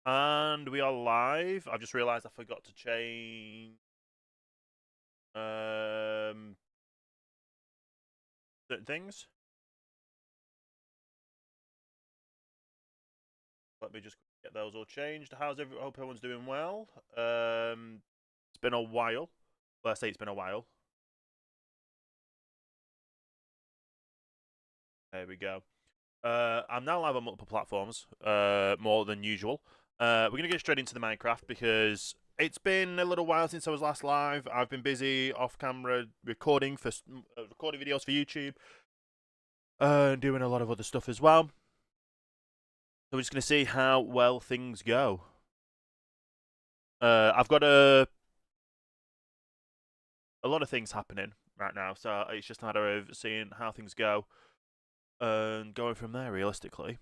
And we are live. I've just realised I forgot to change certain things. Let me just get those all changed. Hope everyone's doing well. It's been a while. Well, I say it's been a while. There we go. I'm now live on multiple platforms, more than usual. We're going to get straight into the Minecraft because it's been a little while since I was last live. I've been busy off camera recording videos for YouTube, and doing a lot of other stuff as well. So we're just going to see how well things go. I've got a lot of things happening right now, so it's just a matter of seeing how things go and going from there, realistically.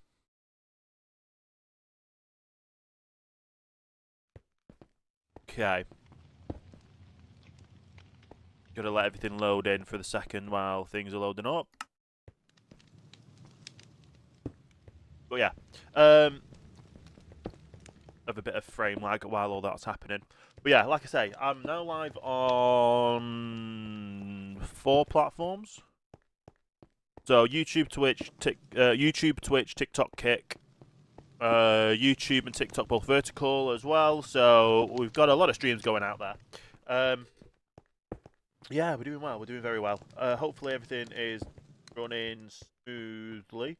Okay. Gotta let everything load in for the second while things are loading up. But yeah. Have a bit of frame lag while all that's happening. But yeah, like I say, I'm now live on 4 platforms. So YouTube, Twitch, TikTok, Kick, YouTube and TikTok both vertical as well. So we've got a lot of streams going out there. Yeah, we're doing well. We're doing very well. Hopefully everything is running smoothly.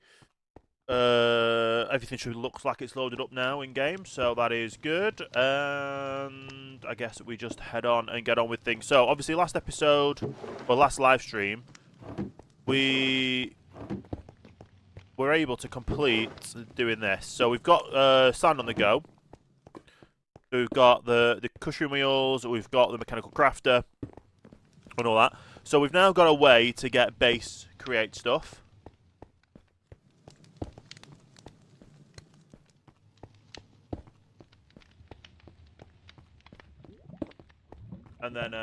Everything looks like it's loaded up now in game, so that is good. And I guess we just head on and get on with things. So obviously last live stream, we were able to complete doing this. So we've got sand on the go. We've got the cushion wheels, we've got the mechanical crafter, and all that. So we've now got a way to get base create stuff. And then,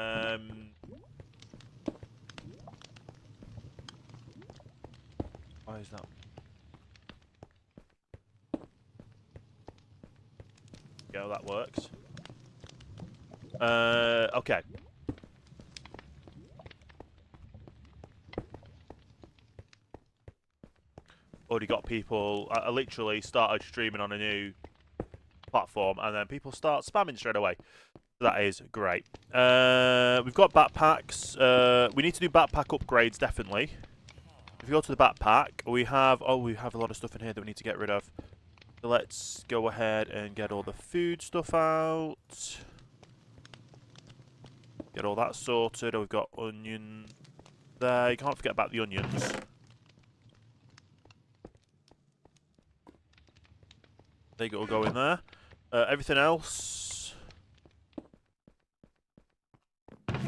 why is that? Go, that works. Okay. Already got people. I literally started streaming on a new platform, and then people start spamming straight away. That is great. We've got backpacks. We need to do backpack upgrades, definitely. If you go to the backpack, we have a lot of stuff in here that we need to get rid of. So let's go ahead and get all the food stuff out. Get all that sorted. We've got onion there. You can't forget about the onions. They will go in there. Everything else,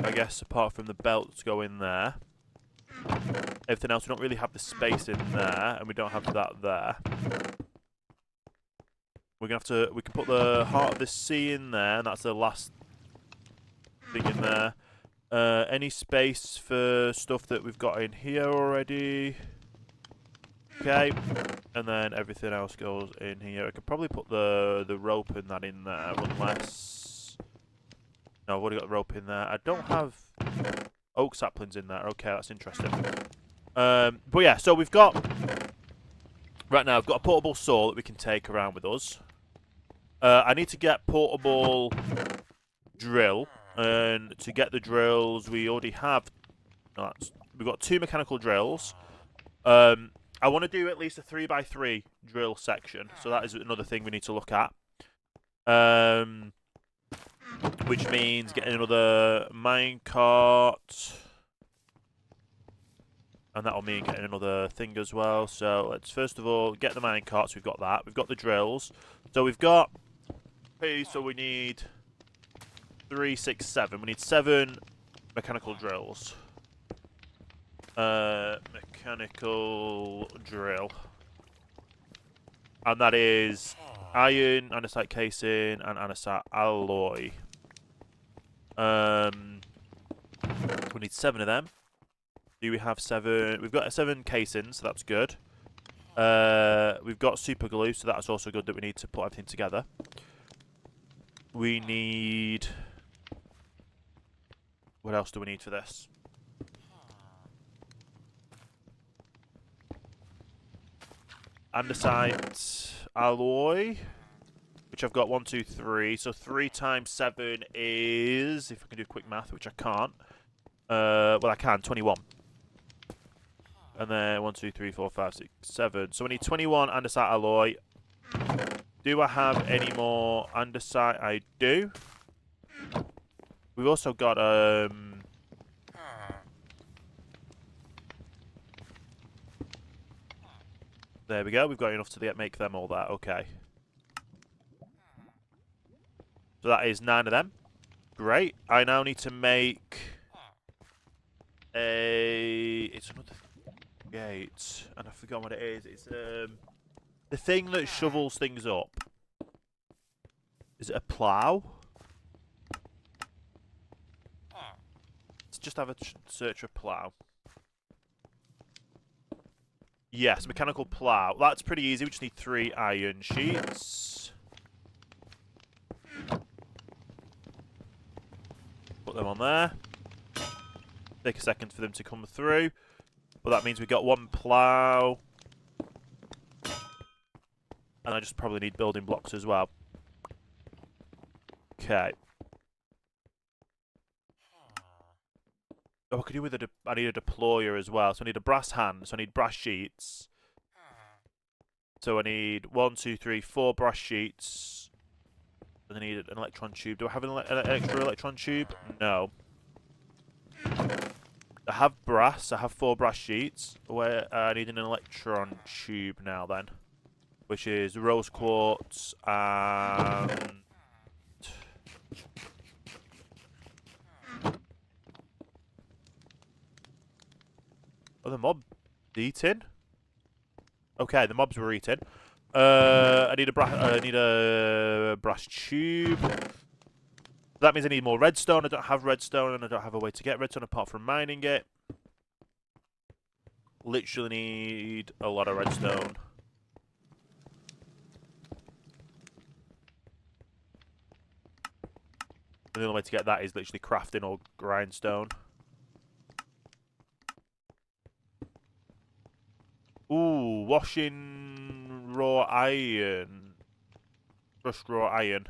I guess, apart from the belts, go in there. Everything else, we don't really have the space in there, and we don't have that there. We're gonna have to. We can put the heart of the sea in there, and that's the last thing in there. Any space for stuff that we've got in here already? Okay, and then everything else goes in here. I could probably put the rope and that in there, unless... No, I've already got the rope in there. I don't have oak saplings in there. Okay, that's interesting. But yeah, so we've got... Right now, I've got a portable saw that we can take around with us. I need to get portable drill, and to get the drills, we already have... We've got 2 mechanical drills. I want to do at least a 3x3 drill section, so that is another thing we need to look at. Which means getting another minecart, and that'll mean getting another thing as well. So let's first of all get the minecarts. We've got that. We've got the drills. So we've got. So we need 3, 6, 7. We need 7 mechanical drills. Mechanical drill, and that is iron, andesite casing, and andesite alloy. We need 7 of them. Do we have 7? We've got 7 casings, so that's good. We've got super glue, so that's also good that we need to put everything together. We need... What else do we need for this? Andesite alloy, which I've got 1, 2, 3. So 3 times 7 is, if I can do quick math, which I can't. Well, I can, 21. And then 1, 2, 3, 4, 5, 6, 7. So we need 21 andesite alloy. Do I have any more andesite? I do. We've also got there we go. We've got enough to make them all that. Okay. So that is 9 of them. Great. I now need to make a... It's another gate. And I forgot what it is. It's the thing that shovels things up. Is it a plough? Let's just have a search for plough. Yes, mechanical plough. That's pretty easy. We just need 3 iron sheets. Put them on there. Take a second for them to come through. But that means we've got 1 plough. And I just probably need building blocks as well. Okay. Oh, I could do with I need a deployer as well. So I need a brass hand. So I need brass sheets. So I need 1, 2, 3, 4 brass sheets. And I need an electron tube. Do I have an extra electron tube? No. I have brass. I have 4 brass sheets. Where I need an electron tube now then. Which is rose quartz and... Oh, the mob eating? Okay, the mobs were eating. I need a brass tube. That means I need more redstone. I don't have redstone, and I don't have a way to get redstone apart from mining it. Literally need a lot of redstone. The only way to get that is literally crafting or grindstone. Ooh, washing raw iron. Crushed raw iron.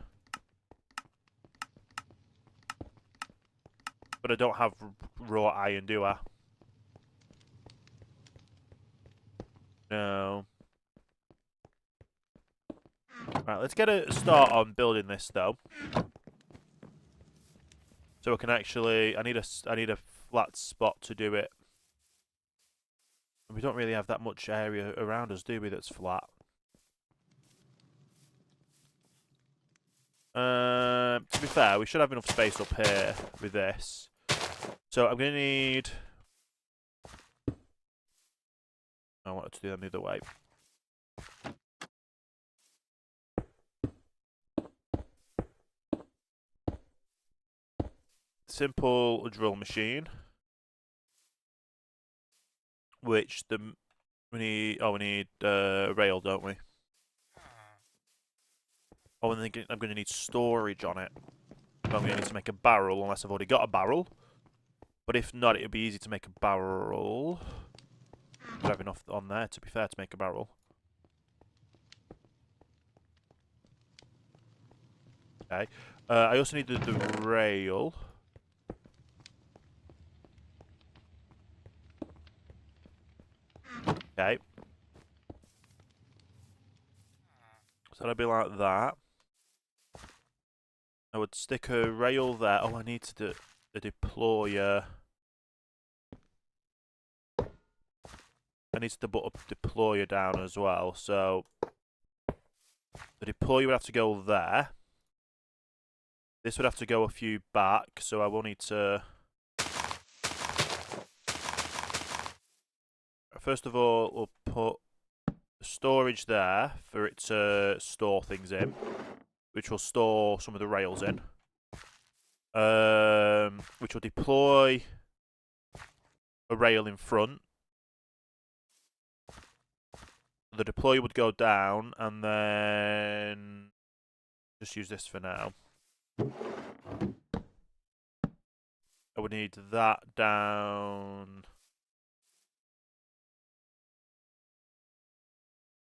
But I don't have raw iron, do I? No. Right, let's get a start on building this though. So I can actually, I need a flat spot to do it. We don't really have that much area around us, do we, that's flat? To be fair, we should have enough space up here with this. So I'm going to need... I wanted to do them the other way. Simple drill machine. Which we need rail, don't we? Oh, and I'm going to need storage on it. So I'm going to need to make a barrel, unless I've already got a barrel. But if not, it would be easy to make a barrel. I have enough on there, to be fair, to make a barrel. Okay. I also need the rail. Okay. So that'd be like that. I would stick a rail there. Oh, I need to do a deployer. I need to put a deployer down as well. So the deployer would have to go there. This would have to go a few back. So I will need to... First of all, we'll put storage there for it to store things in, which will store some of the rails in, which will deploy a rail in front, The deploy would go down, and then just use this for now. I would need that down.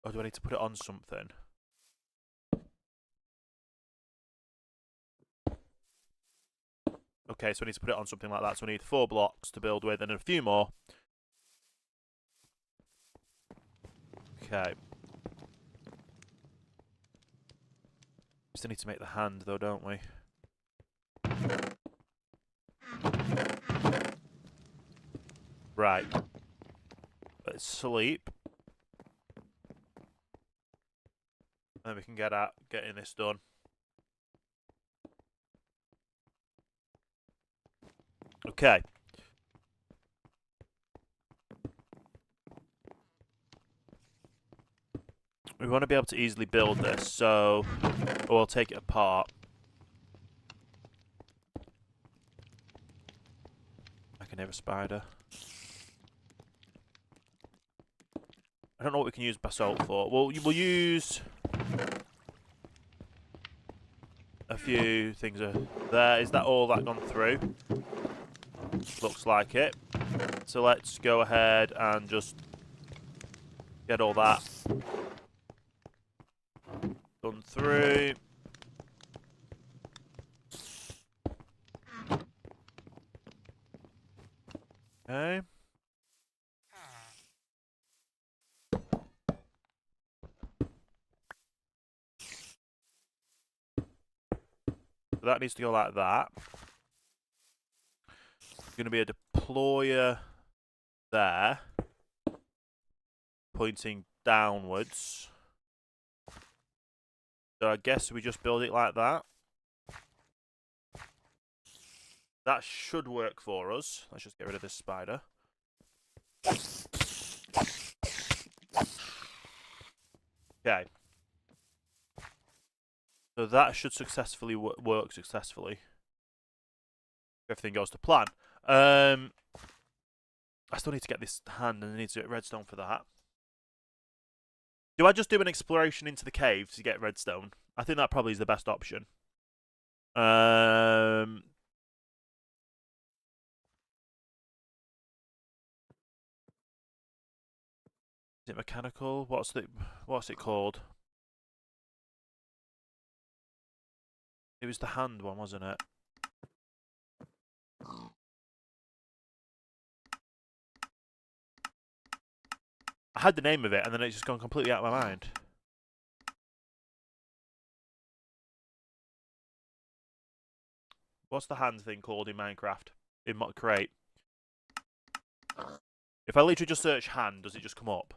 Or do I need to put it on something? Okay, so I need to put it on something like that. So I need 4 blocks to build with, and a few more. Okay. Still need to make the hand, though, don't we? Right. Let's sleep. And then we can get at getting this done. Okay. We want to be able to easily build this, so we'll take it apart. I can hear a spider. I don't know what we can use basalt for. We'll use a few things there. Is that all that gone through? Looks like it. So let's go ahead and just get all that done through. Okay. So that needs to go like that. There's going to be a deployer there, pointing downwards. So I guess we just build it like that. That should work for us. Let's just get rid of this spider. Okay. So that should successfully work successfully. Everything goes to plan. I still need to get this hand, and I need to get redstone for that. Do I just do an exploration into the cave to get redstone? I think that probably is the best option. Is it mechanical? What's it called? It was the hand one, wasn't it? I had the name of it, and then it's just gone completely out of my mind. What's the hand thing called in Minecraft? In Crate? If I literally just search hand, does it just come up?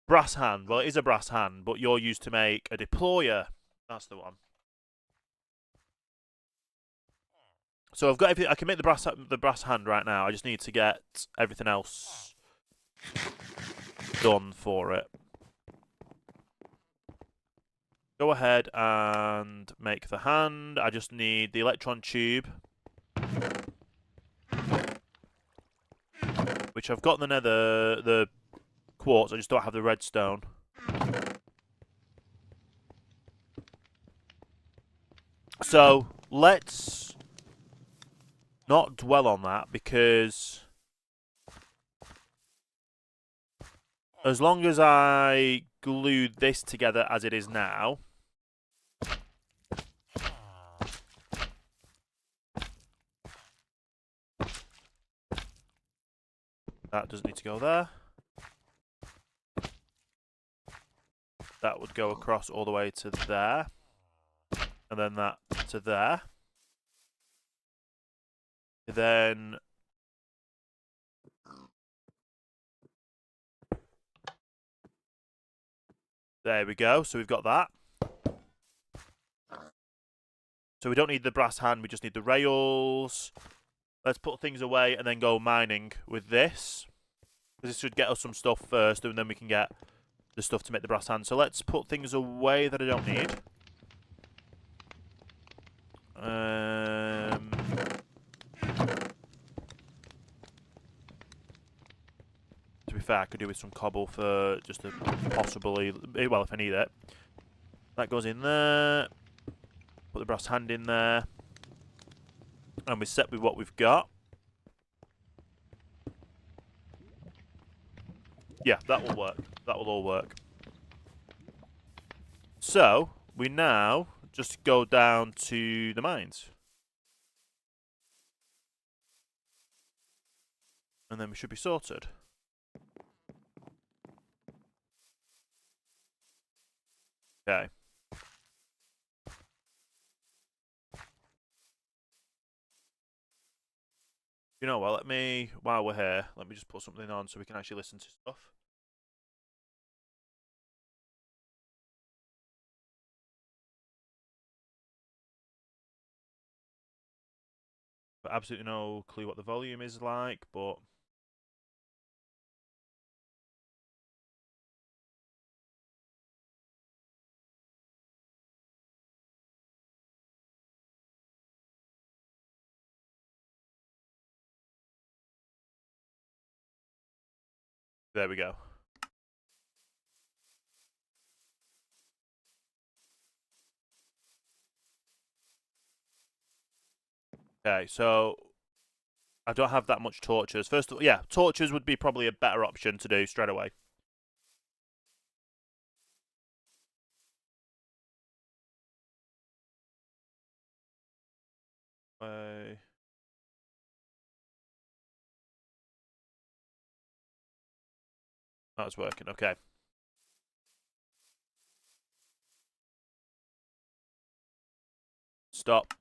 Brass hand. Well, it is a brass hand, but you're used to make a deployer. That's the one. So I've got everything. I can make the brass hand right now. I just need to get everything else done for it. Go ahead and make the hand. I just need the electron tube, which I've got the quartz. I just don't have the redstone. So let's not dwell on that, because as long as I glue this together as it is now, that doesn't need to go there. That would go across all the way to there, and then that to there. Then there we go. So we've got that. So we don't need the brass hand, we just need the rails. Let's put things away and then go mining with this. This should get us some stuff first, and then we can get the stuff to make the brass hand. So let's put things away that I don't need. fair, I could do with some cobble for just to possibly, well, if I need it. That goes in there. Put the brass hand in there. And we're set with what we've got. Yeah, that will work. That will all work. So, we now just go down to the mines. And then we should be sorted. Okay. You know what, while we're here, let me just put something on so we can actually listen to stuff. But absolutely no clue what the volume is like, but... There we go. Okay, so I don't have that much torches. First of all, yeah, torches would be probably a better option to do straight away. That's working, okay. Stop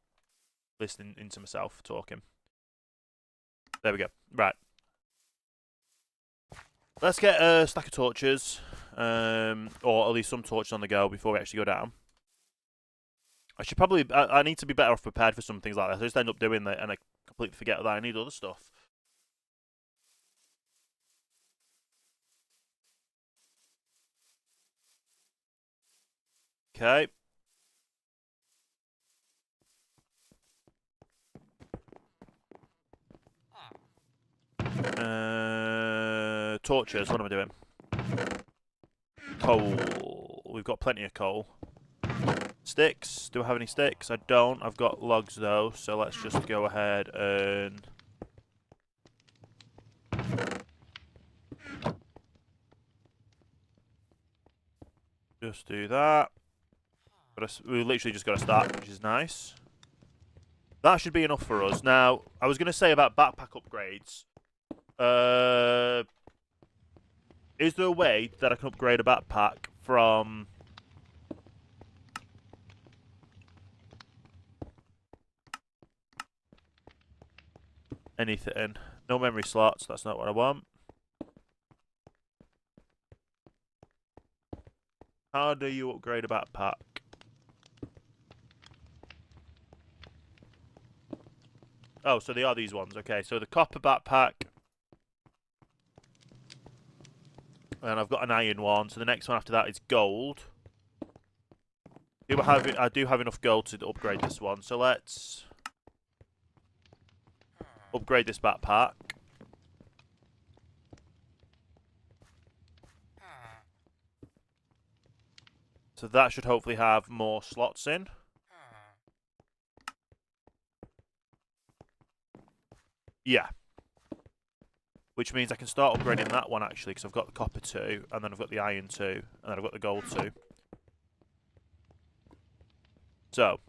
listening into myself talking. There we go. Right. Let's get a stack of torches, or at least some torches on the go before we actually go down. I should probably, I need to be better off prepared for some things like this. I just end up doing that and I completely forget that I need other stuff. Okay. Torches, what am I doing? Coal. We've got plenty of coal. Sticks. Do I have any sticks? I don't. I've got logs though, so let's just go ahead and... just do that. But we literally just got a stack, which is nice. That should be enough for us. Now, I was going to say about backpack upgrades. Is there a way that I can upgrade a backpack from... anything? No memory slots, that's not what I want. How do you upgrade a backpack? Oh, so they are these ones. Okay, so the copper backpack. And I've got an iron one. So the next one after that is gold. I do have enough gold to upgrade this one. So let's upgrade this backpack. So that should hopefully have more slots in. Yeah. Which means I can start upgrading that one actually, because I've got the copper 2, and then I've got the iron 2, and then I've got the gold 2. So,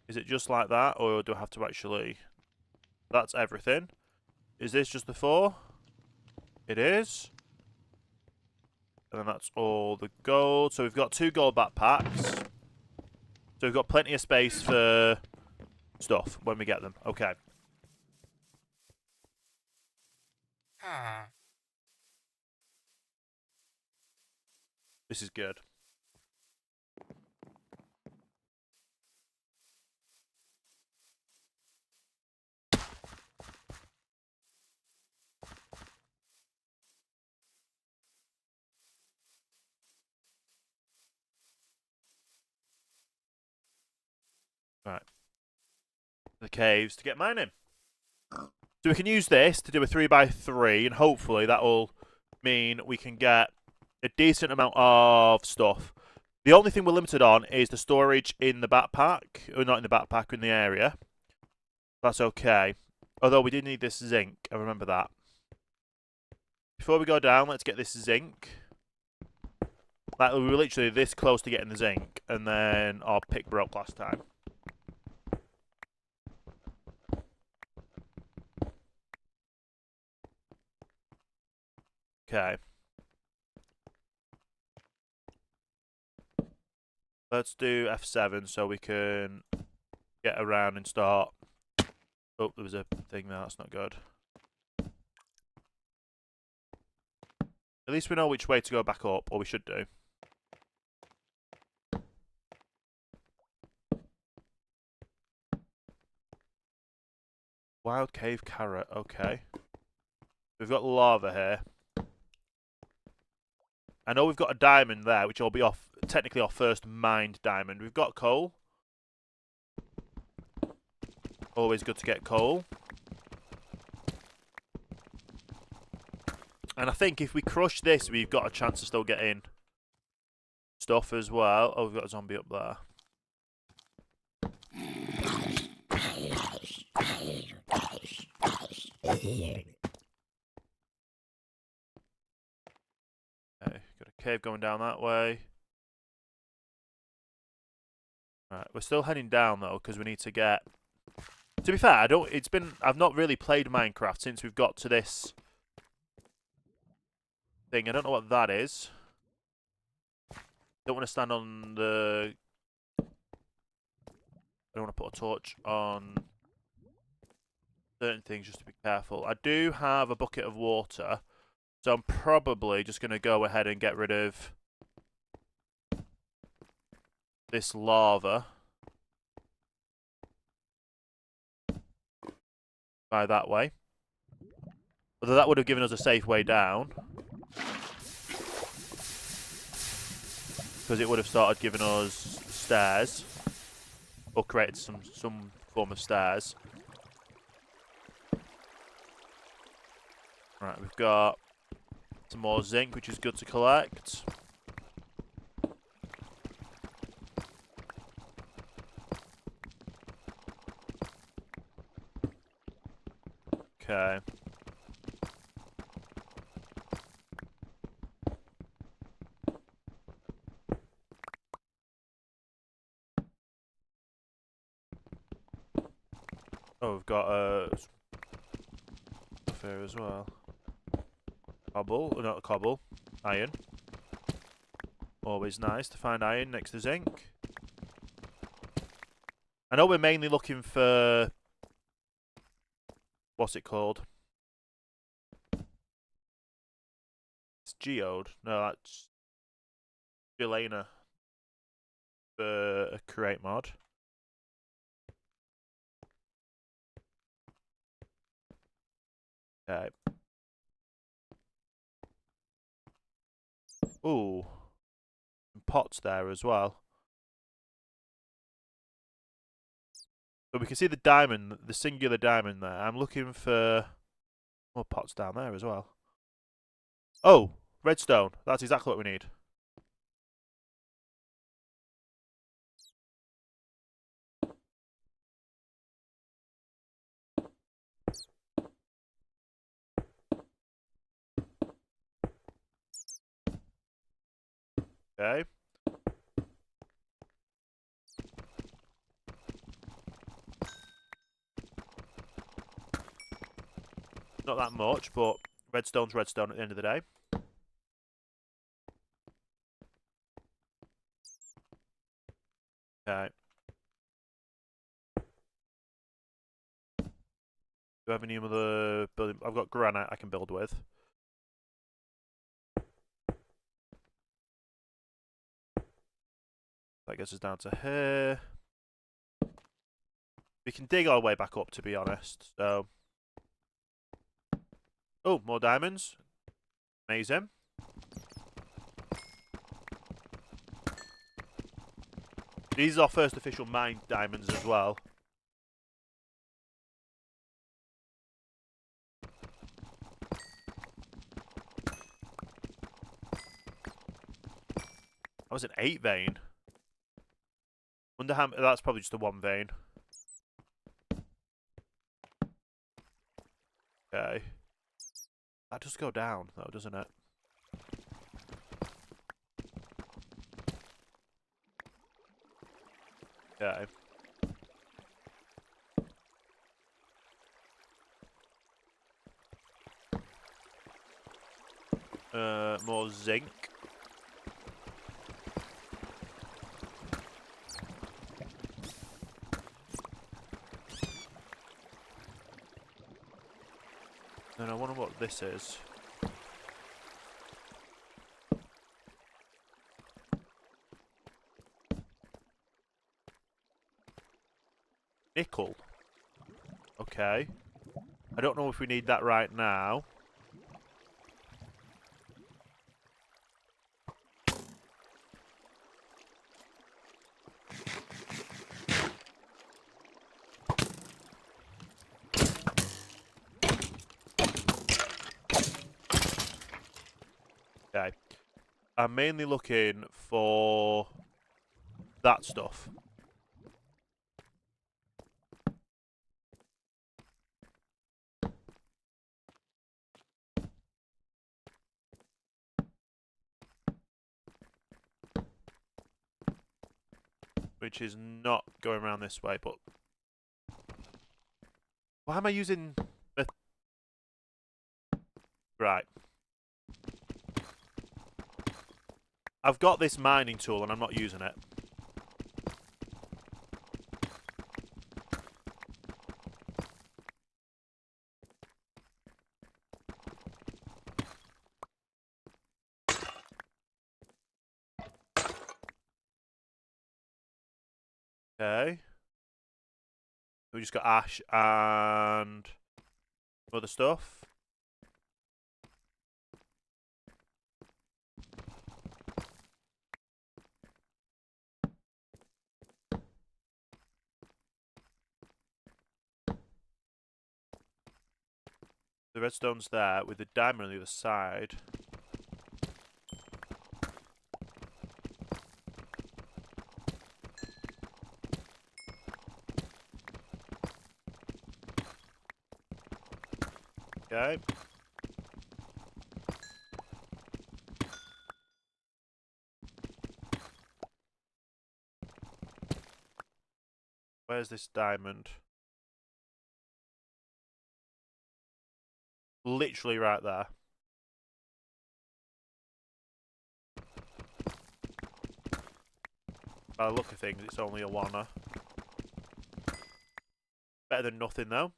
is it just like that, or do I have to actually... That's everything. Is this just the 4? It is. And then that's all the gold. So we've got 2 gold backpacks. So we've got plenty of space for stuff when we get them. Okay. This is good. Right. The caves to get mining. So we can use this to do a 3x3, and hopefully that'll mean we can get a decent amount of stuff. The only thing we're limited on is the storage in the backpack, or not in the backpack, in the area. That's okay. Although we did need this zinc, I remember that. Before we go down, let's get this zinc. Like, we were literally this close to getting the zinc, and then our pick broke last time. Okay. Let's do F7 so we can get around and start. Oh, there was a thing there, that's not good. At least we know which way to go back up, or we should do. Wild cave carrot, okay. We've got lava here. I know we've got a diamond there, which will be technically our first mined diamond. We've got coal. Always good to get coal. And I think if we crush this, we've got a chance of still getting stuff as well. Oh, we've got a zombie up there. Okay, got a cave going down that way. Right, we're still heading down though, because we need to get. To be fair, I've not really played Minecraft since we've got to this thing. I don't know what that is. Don't want to stand on the. I don't want to put a torch on certain things just to be careful. I do have a bucket of water, so I'm probably just going to go ahead and get rid of this lava by that way. Although that would have given us a safe way down, because it would have started giving us stairs, or created some form of stairs. Right, we've got some more zinc, which is good to collect. Okay. Oh, we've got stuff here as well. Cobble, not cobble, iron. Always nice to find iron next to zinc. I know we're mainly looking for, what's it called? It's geode. No, that's Gelena for a create mod. Okay. Ooh. Some pots there as well. So we can see the diamond, the singular diamond there. I'm looking for more pots down there as well. Oh, redstone. That's exactly what we need. Okay. Not that much, but redstone's redstone at the end of the day. Okay. Do I have any other building? I've got granite I can build with. That gets us down to here. We can dig our way back up, to be honest. So, oh, more diamonds. Amazing. These are our first official mined diamonds as well. That was an 8 vein. Wonder how. That's probably just a 1 vein. Okay. That does go down, though, doesn't it? Okay. More zinc. And I wonder what this is. Nickel. Okay. I don't know if we need that right now. Okay. I'm mainly looking for that stuff. Which is not going around this way, but... Why am I using... Right. I've got this mining tool and I'm not using it. Okay. We just got ash and other stuff. The redstone's there with the diamond on the other side. Okay. Where's this diamond? Literally right there. By the look of things, it's only a wanna. Better than nothing, though.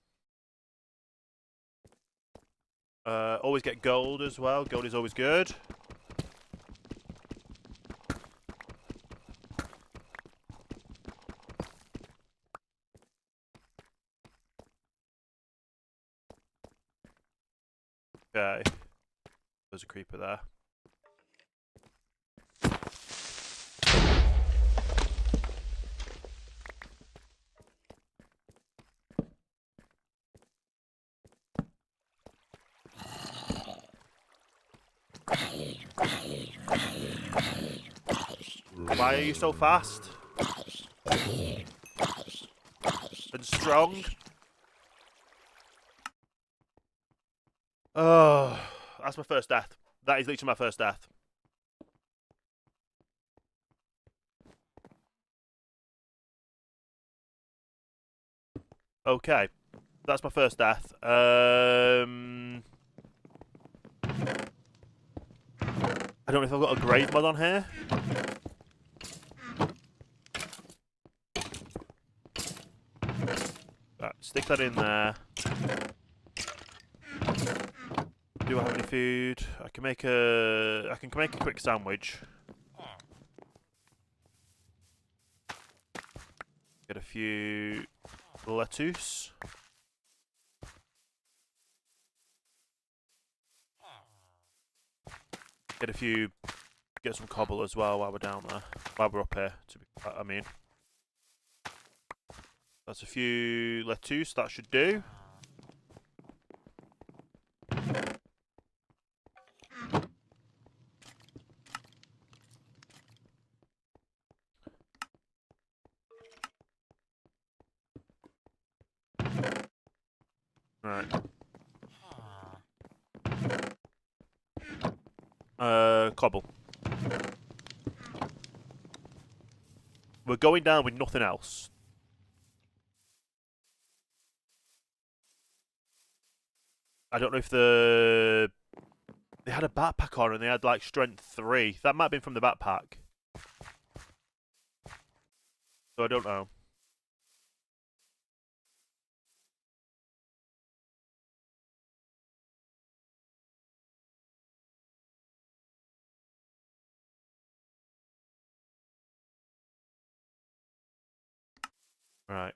Always get gold as well. Gold is always good. Okay. There's a creeper there. Why are you so fast? And strong? Oh, that's my first death. That is literally my first death. Okay. That's my first death. I don't know if I've got a grave mod on here. Right, stick that in there. Do I have any food? I can make a quick sandwich. Get a few lettuce. Get some cobble as well while we're down there. While we're up here, I mean. That's a few lettuce, that should do. Cobble. We're going down with nothing else. I don't know if they had a backpack on and they had like strength 3. That might have been from the backpack. So I don't know. Right.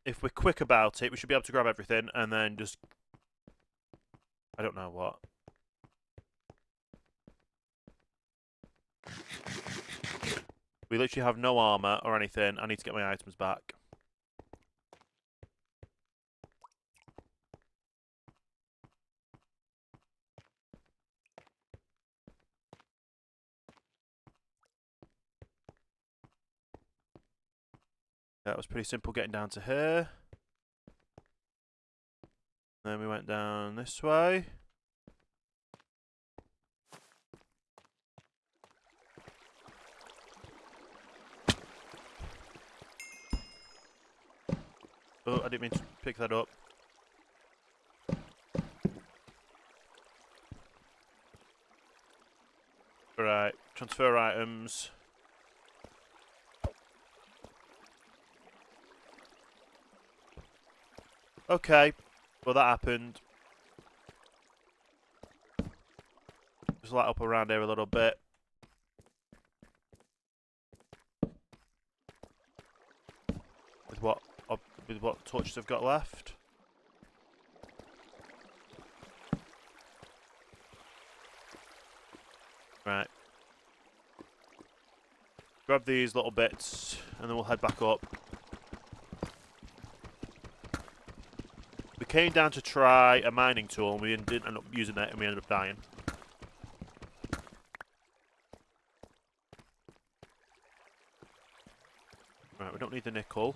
If we're quick about it, we should be able to grab everything and then just... I don't know what. We literally have no armor or anything. I need to get my items back. That was pretty simple getting down to here. Then we went down this way. Oh, I didn't mean to pick that up. Right, transfer items. Okay, well that happened. Just light up around here a little bit. With what torches I've got left. Right. Grab these little bits and then we'll head back up. We came down to try a mining tool and we didn't end up using it and we ended up dying. Right, we don't need the nickel.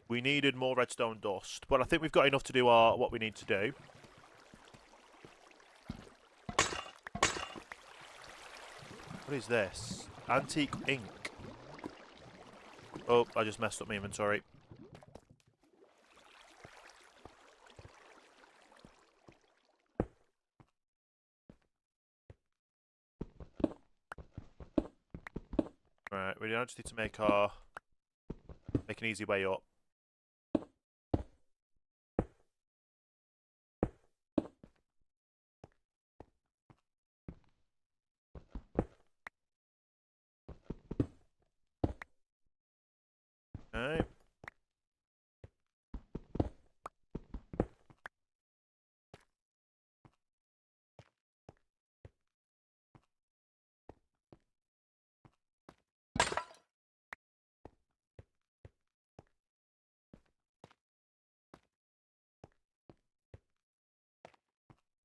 We needed more redstone dust, but I think we've got enough to do what we need to do. What is this? Antique ink. Oh, I just messed up my inventory. Right, we now just need to make an easy way up. Okay.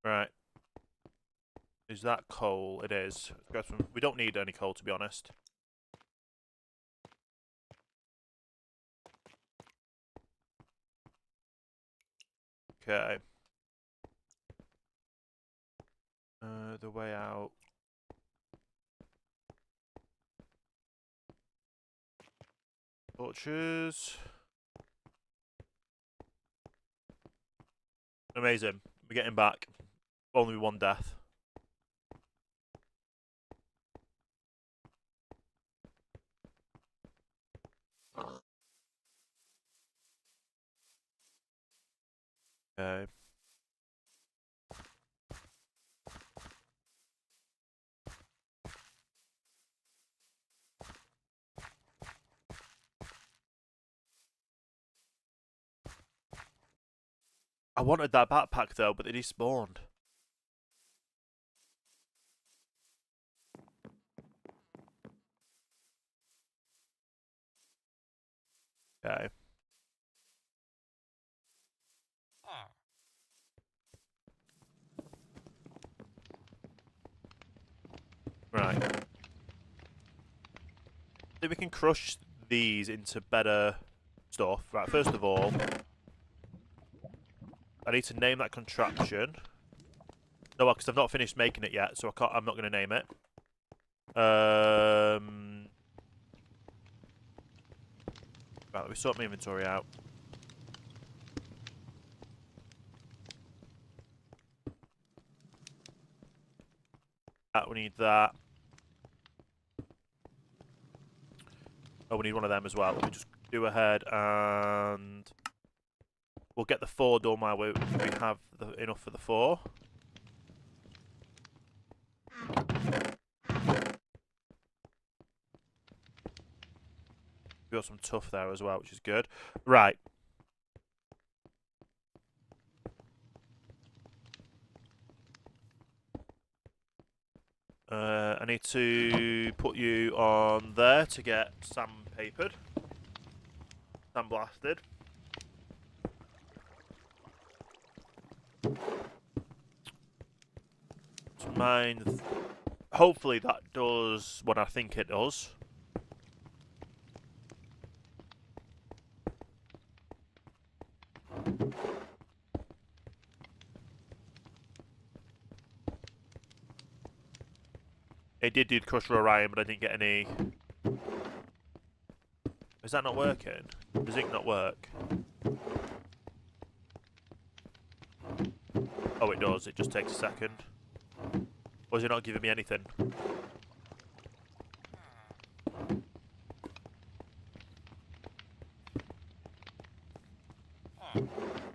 Right. Is that coal? It is. We don't need any coal, to be honest. Okay. The way out. Torches. Amazing. We're getting back. Only one death. Okay. I wanted that backpack though, but it despawned. Okay. Right. I think we can crush these into better stuff. Right, first of all, I need to name that contraption. No, because I've not finished making it yet, so I'm not going to name it. Right, let me sort my inventory out. We need that. Oh, we need one of them as well. Let me just do ahead and we'll get the 4 done while we have enough for the 4. We got some tough there as well, which is good. Right. I need to put you on there to get sandpapered. Sandblasted. Mine. Hopefully that does what I think it does. It did do the Crusher Orion, but I didn't get any. Is that not working? Does ink not work? Oh, it does. It just takes a second. Or is it not giving me anything?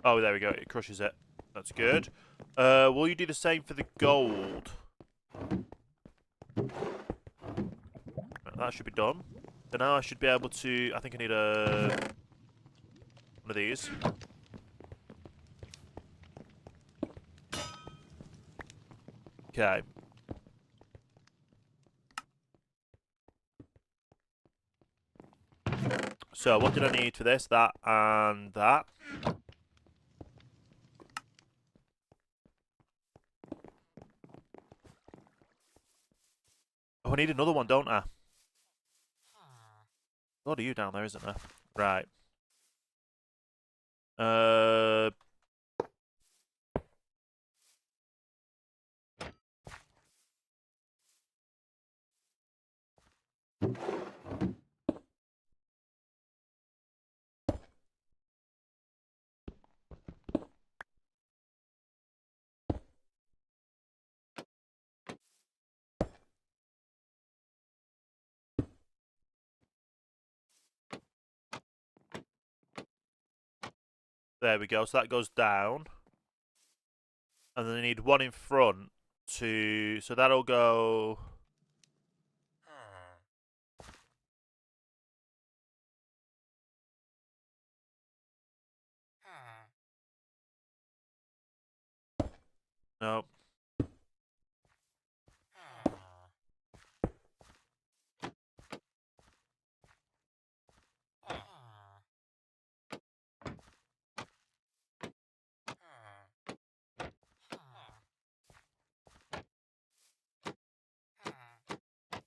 Oh, there we go. It crushes it. That's good. Will you do the same for the gold? That should be done. So now I should be able to... I think I need one of these. Okay. So what did I need for this? That and that. Oh, I need another one, don't I? A lot of you down there, isn't there? Right. There we go. So that goes down. And then I need one in front to... So that'll go... No.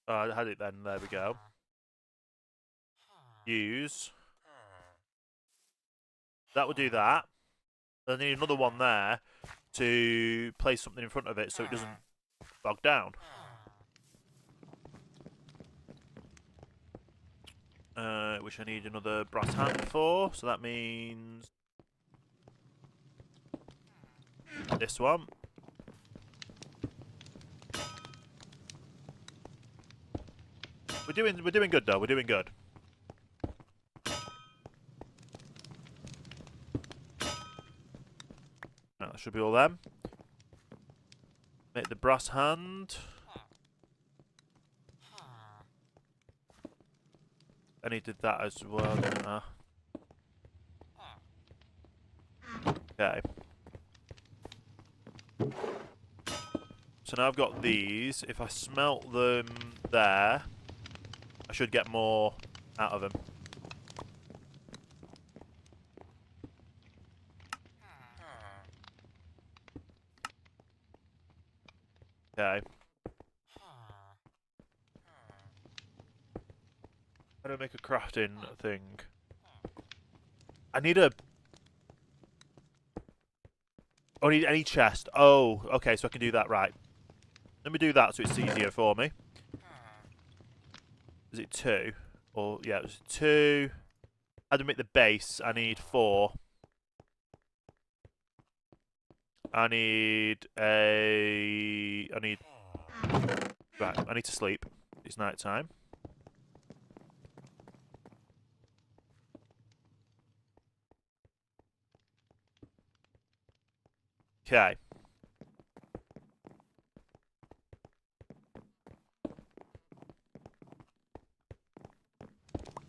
I had it then. There we go. Use. That will do that. Then I need another one there to place something in front of it so it doesn't bog down. Which I need another brass hand for. So that means this one. We're doing good though. We're doing good. That should be all them. Make the brass hand. I needed that as well, didn't I? Okay. So now I've got these. If I smelt them there, I should get more out of them. Okay. How do I make a crafting thing? I need a... Oh, I need any chest. Oh, okay, so I can do that, right. Let me do that so it's easier for me. Is it 2? Or, yeah, it was 2. How do I make the base? I need 4. I need a... Right, I need to sleep. It's night time. Okay.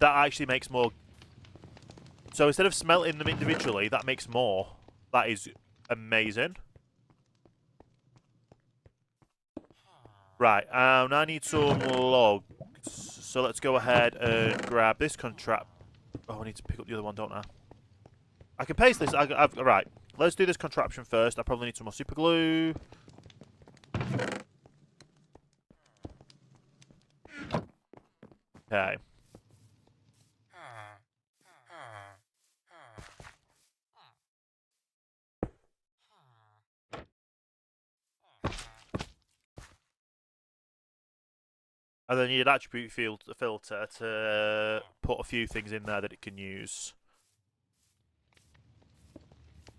That actually makes more... So instead of smelting them individually, that makes more. That is amazing. Right, now I need some logs. So let's go ahead and grab this contract. Oh, I need to pick up the other one, don't I? I can paste this. Right, let's do this contraption first. I probably need some more super glue. Okay. And then you need attribute filter to put a few things in there that it can use.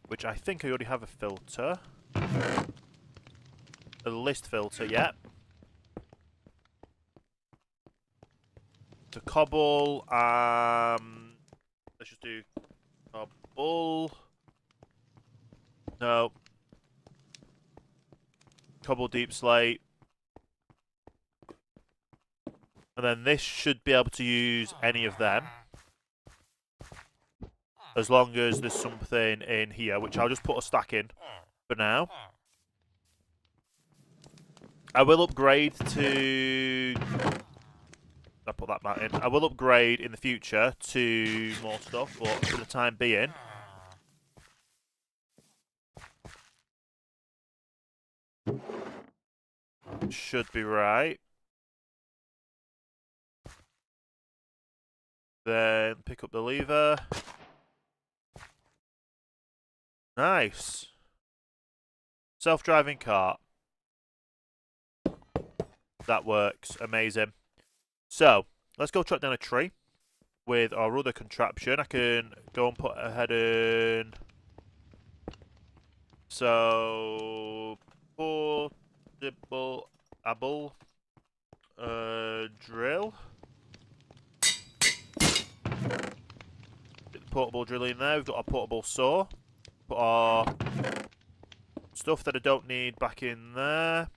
Which I think I already have a filter. A list filter, yeah. To cobble, let's just do cobble. No. Cobble deep slate. And then this should be able to use any of them. As long as there's something in here, which I'll just put a stack in for now. I will upgrade to... I'll put that mat in. I will upgrade in the future to more stuff, but for the time being... Should be right. Then pick up the lever. Nice. Self-driving cart. That works. Amazing. So, let's go track down a tree with our other contraption. I can go and put a head in. So, portable drill. Get the portable drill in there. We've got our portable saw. Put our stuff that I don't need back in there.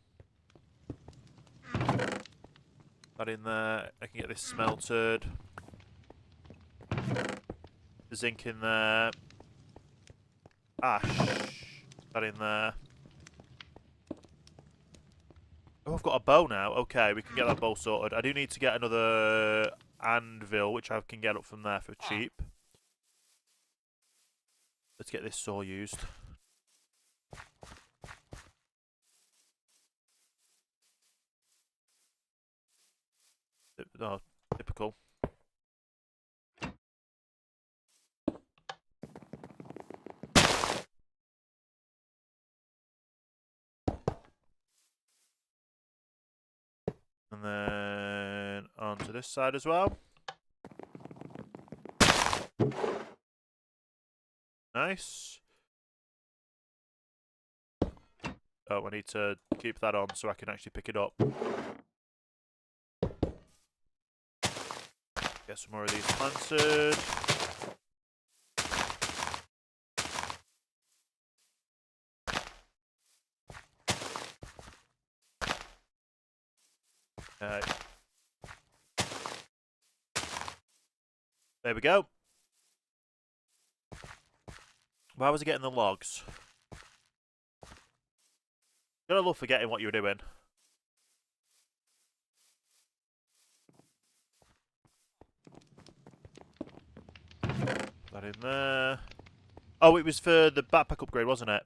That in there. I can get this smelted. The zinc in there. Ash. That in there. Oh, I've got a bow now. Okay, we can get that bow sorted. I do need to get another anvil, which I can get up from there for cheap. Let's get this saw used. Oh, typical. And then onto this side as well. Nice. Oh, I need to keep that on so I can actually pick it up. Get some more of these planted. There we go. Why was I getting the logs? Gotta love forgetting what you were doing. That in there. Oh, it was for the backpack upgrade, wasn't it?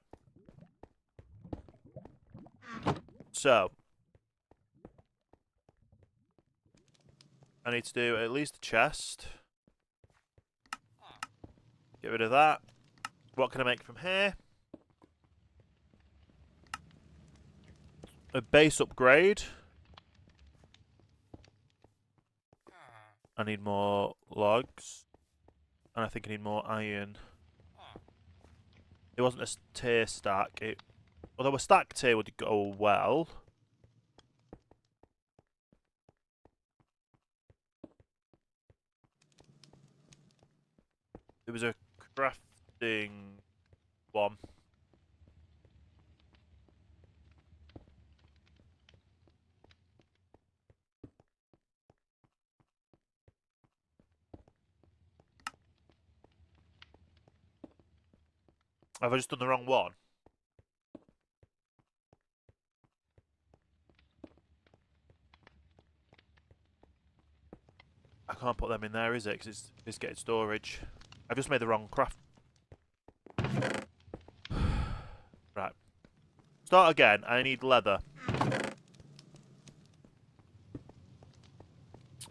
So. I need to do at least a chest. Get rid of that. What can I make from here? A base upgrade. I need more logs. And I think I need more iron. It wasn't a tier stack. Although a stack tier would go well. There was a crafting one. Have I just done the wrong one? I can't put them in there, is it? Because it's getting storage. I've just made the wrong craft. Right. Start again. I need leather.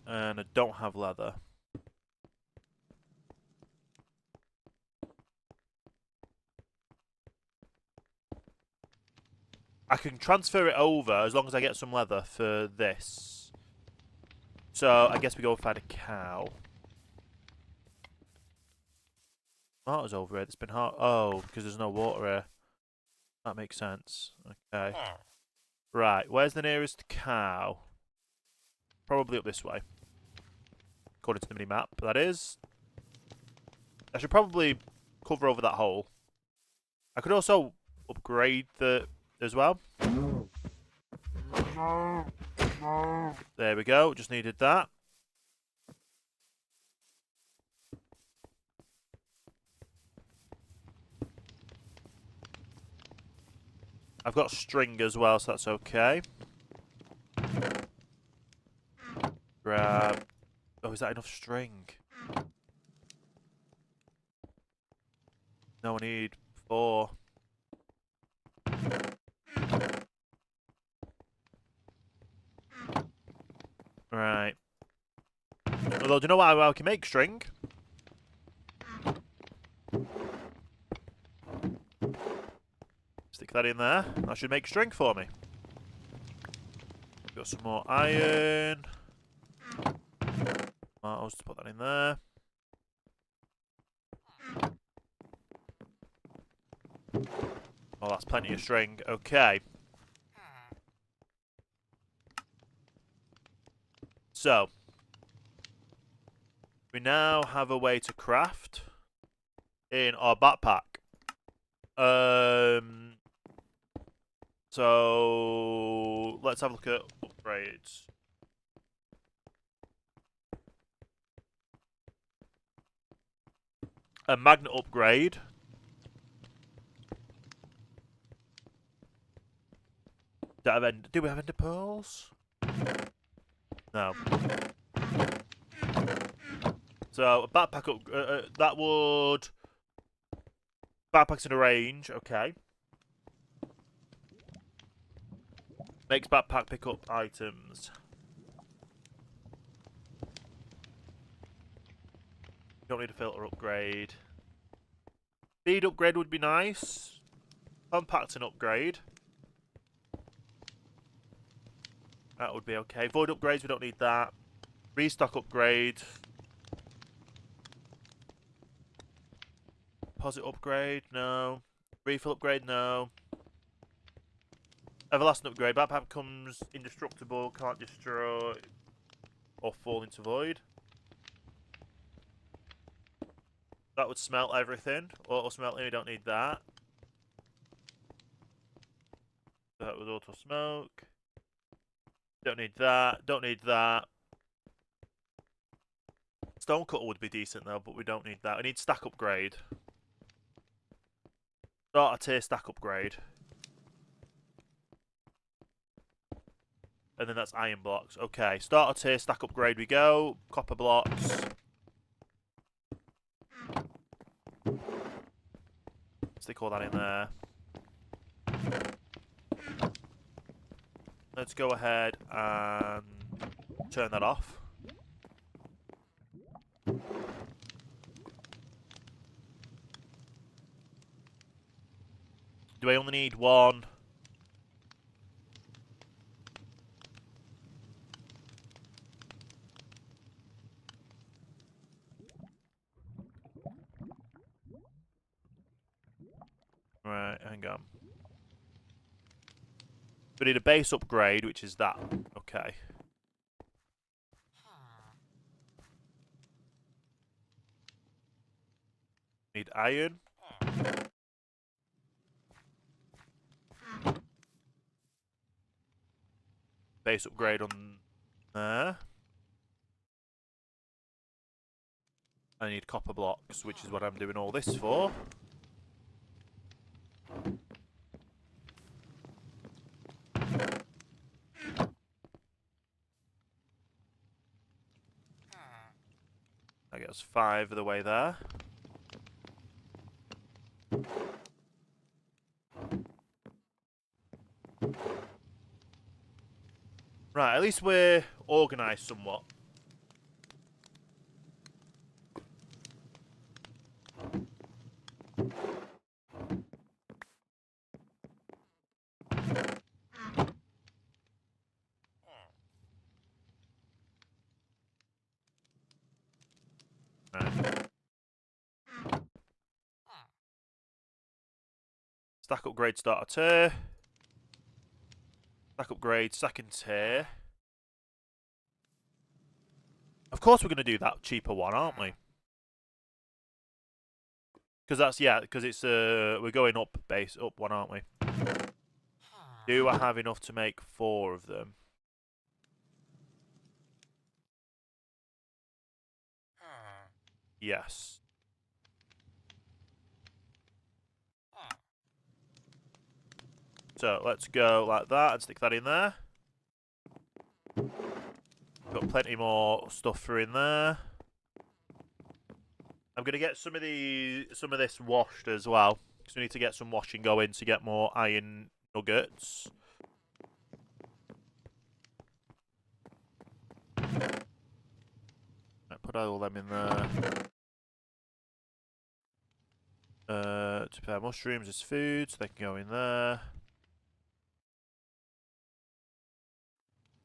And I don't have leather. I can transfer it over as long as I get some leather for this. So I guess we go find a cow. Water's over here. It's been hard. Oh, because there's no water here. That makes sense. Okay. Right. Where's the nearest cow? Probably up this way. According to the mini-map, that is. I should probably cover over that hole. I could also upgrade the as well. There we go. Just needed that. I've got string as well, so that's okay. Grab. Oh, is that enough string? No, I need 4. Right. Although, do you know what I can make string? Stick that in there. That should make string for me. Got some more iron. I'll just put that in there. Oh, that's plenty of string. Okay. So, we now have a way to craft in our backpack. So let's have a look at upgrades. A magnet upgrade. Do we have ender pearls? No. So a backpack up. That would. Backpacks in a range. Okay. Makes backpack pick up items. Don't need a filter upgrade. Speed upgrade would be nice. Compact an upgrade. That would be okay. Void upgrades, we don't need that. Restock upgrade. Deposit upgrade, no. Refill upgrade, no. Everlasting upgrade. Backpack becomes indestructible, can't destroy or fall into void. That would smelt everything. Auto smelting, we don't need that. That would auto smoke. Don't need that. Don't need that. Stonecutter would be decent though, but we don't need that. We need stack upgrade. Start a tier stack upgrade. And then that's iron blocks. Okay, start a tier stack upgrade we go. Copper blocks. Stick all that in there. Let's go ahead and turn that off. Do I only need one? Right, hang on. We need a base upgrade, which is that. Okay. Need iron. Base upgrade on there. I need copper blocks, which is what I'm doing all this for. That gets 5 of the way there. Right, at least we're organised somewhat. Right. Stack upgrade starter tier. Stack upgrade second tier. Of course we're going to do that cheaper one, aren't we? Because that's, yeah, because it's, we're going up base, up one, aren't we? Do I have enough to make 4 of them? Yes. So let's go like that and stick that in there. Got plenty more stuff for in there. I'm gonna get some of this washed as well, because we need to get some washing going to get more iron nuggets. Right, put all them in there. To prepare mushrooms as food, so they can go in there.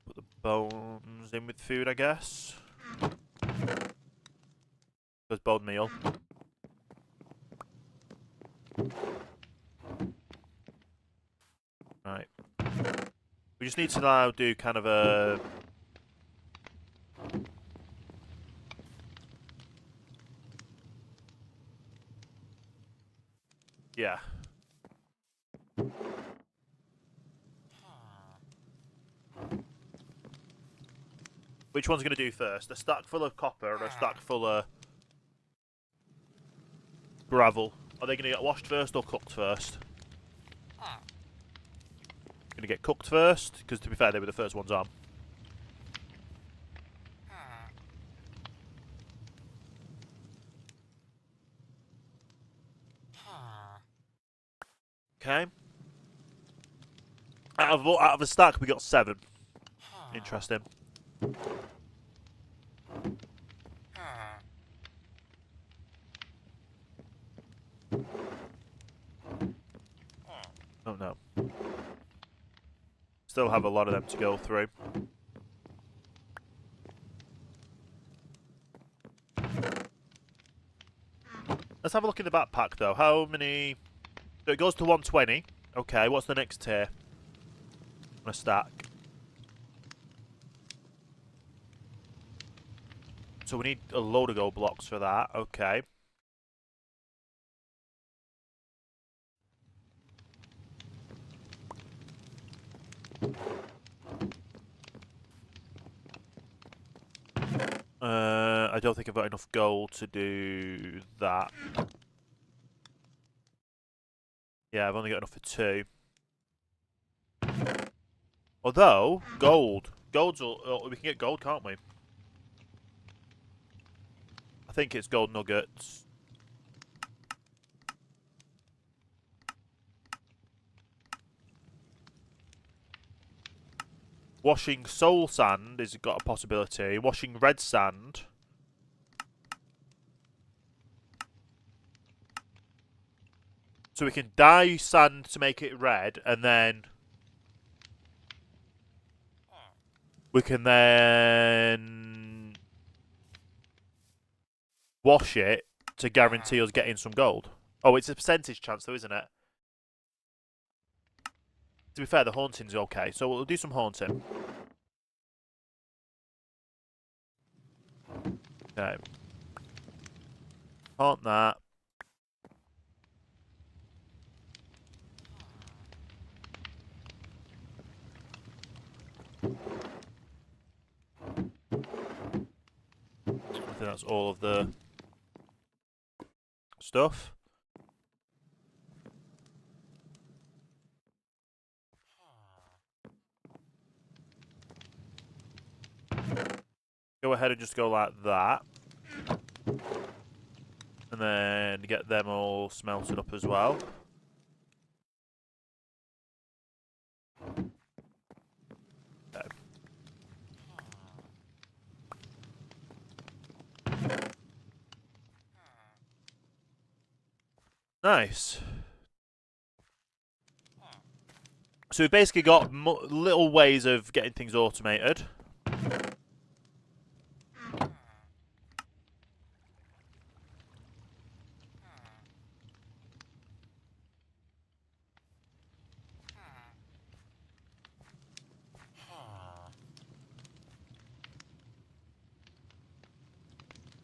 Put the bones in with food, I guess. There's bone meal. Right. We just need to now do kind of a... Yeah. Which one's going to do first? A stack full of copper or a stack full of gravel? Are they going to get washed first or cooked first? Going to get cooked first, because to be fair, they were the first ones on. Okay. Out of a stack, we got 7. Interesting. Oh no. Still have a lot of them to go through. Let's have a look in the backpack though. How many... So it goes to 120. Okay, what's the next tier? On a stack. So we need a load of gold blocks for that. Okay. I don't think I've got enough gold to do that. Yeah, I've only got enough for 2. Although, gold. We can get gold, can't we? I think it's gold nuggets. Washing soul sand has got a possibility. Washing red sand. So we can dye sand to make it red, and then we can then wash it to guarantee us getting some gold. Oh, it's a percentage chance though, isn't it? To be fair, the haunting's okay, so we'll do some haunting. Okay. Haunt that. I think that's all of the stuff. Go ahead and just go like that. And then get them all smelted up as well. Okay. Nice. So we've basically got little ways of getting things automated.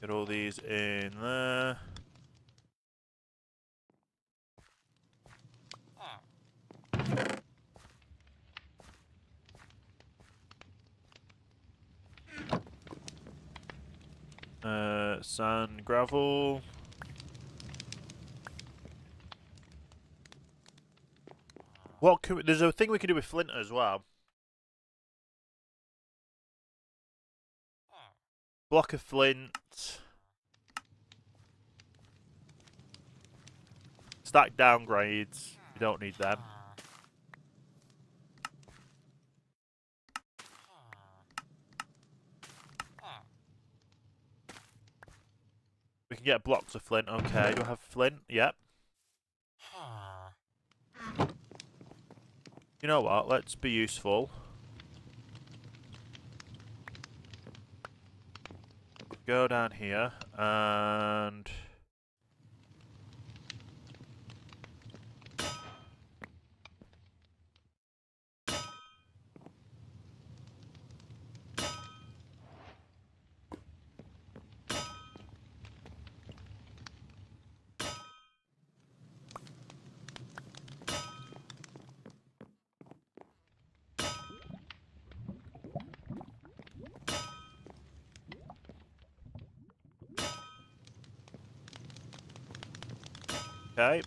Get all these in there. Sand, gravel. What can we, there's a thing we can do with flint as well. Block of flint. Stack downgrades. You don't need them. We can get blocks of flint. Okay, do I have flint? Yep. You know what? Let's be useful. Go down here and... Okay.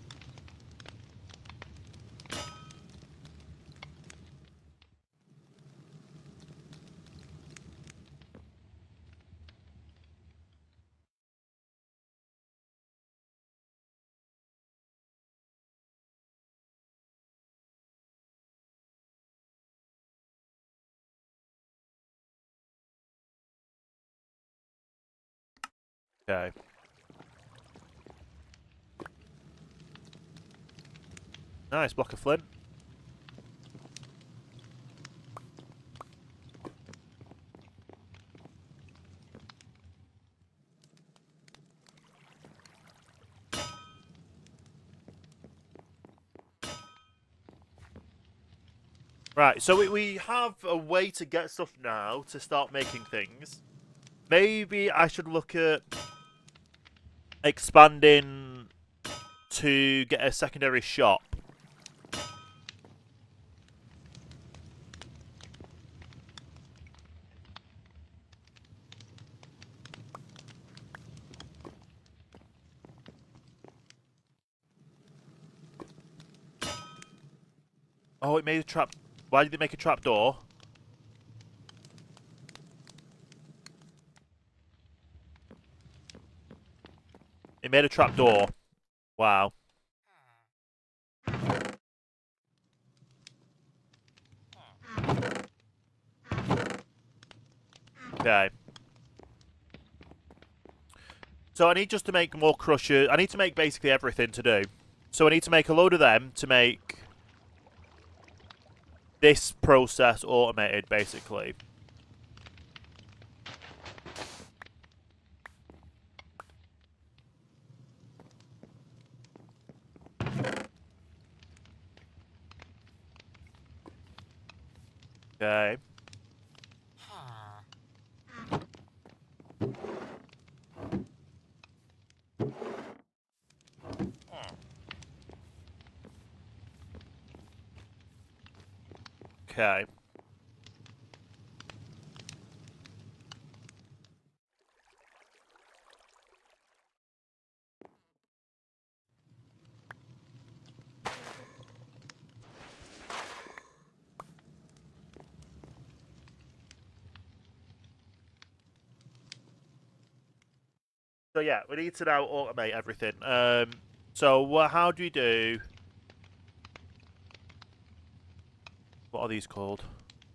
Okay. Nice, block of flint. Right, so we have a way to get stuff now to start making things. Maybe I should look at expanding to get a secondary shop. Oh, it made a trap. Why did it make a trap door? It made a trap door. Wow. Okay. So I need just to make more crushers. I need to make basically everything to do. So I need to make a load of them to make this process automated, basically. Okay. Okay. So yeah, we need to now automate everything. So how do we do? What are these called?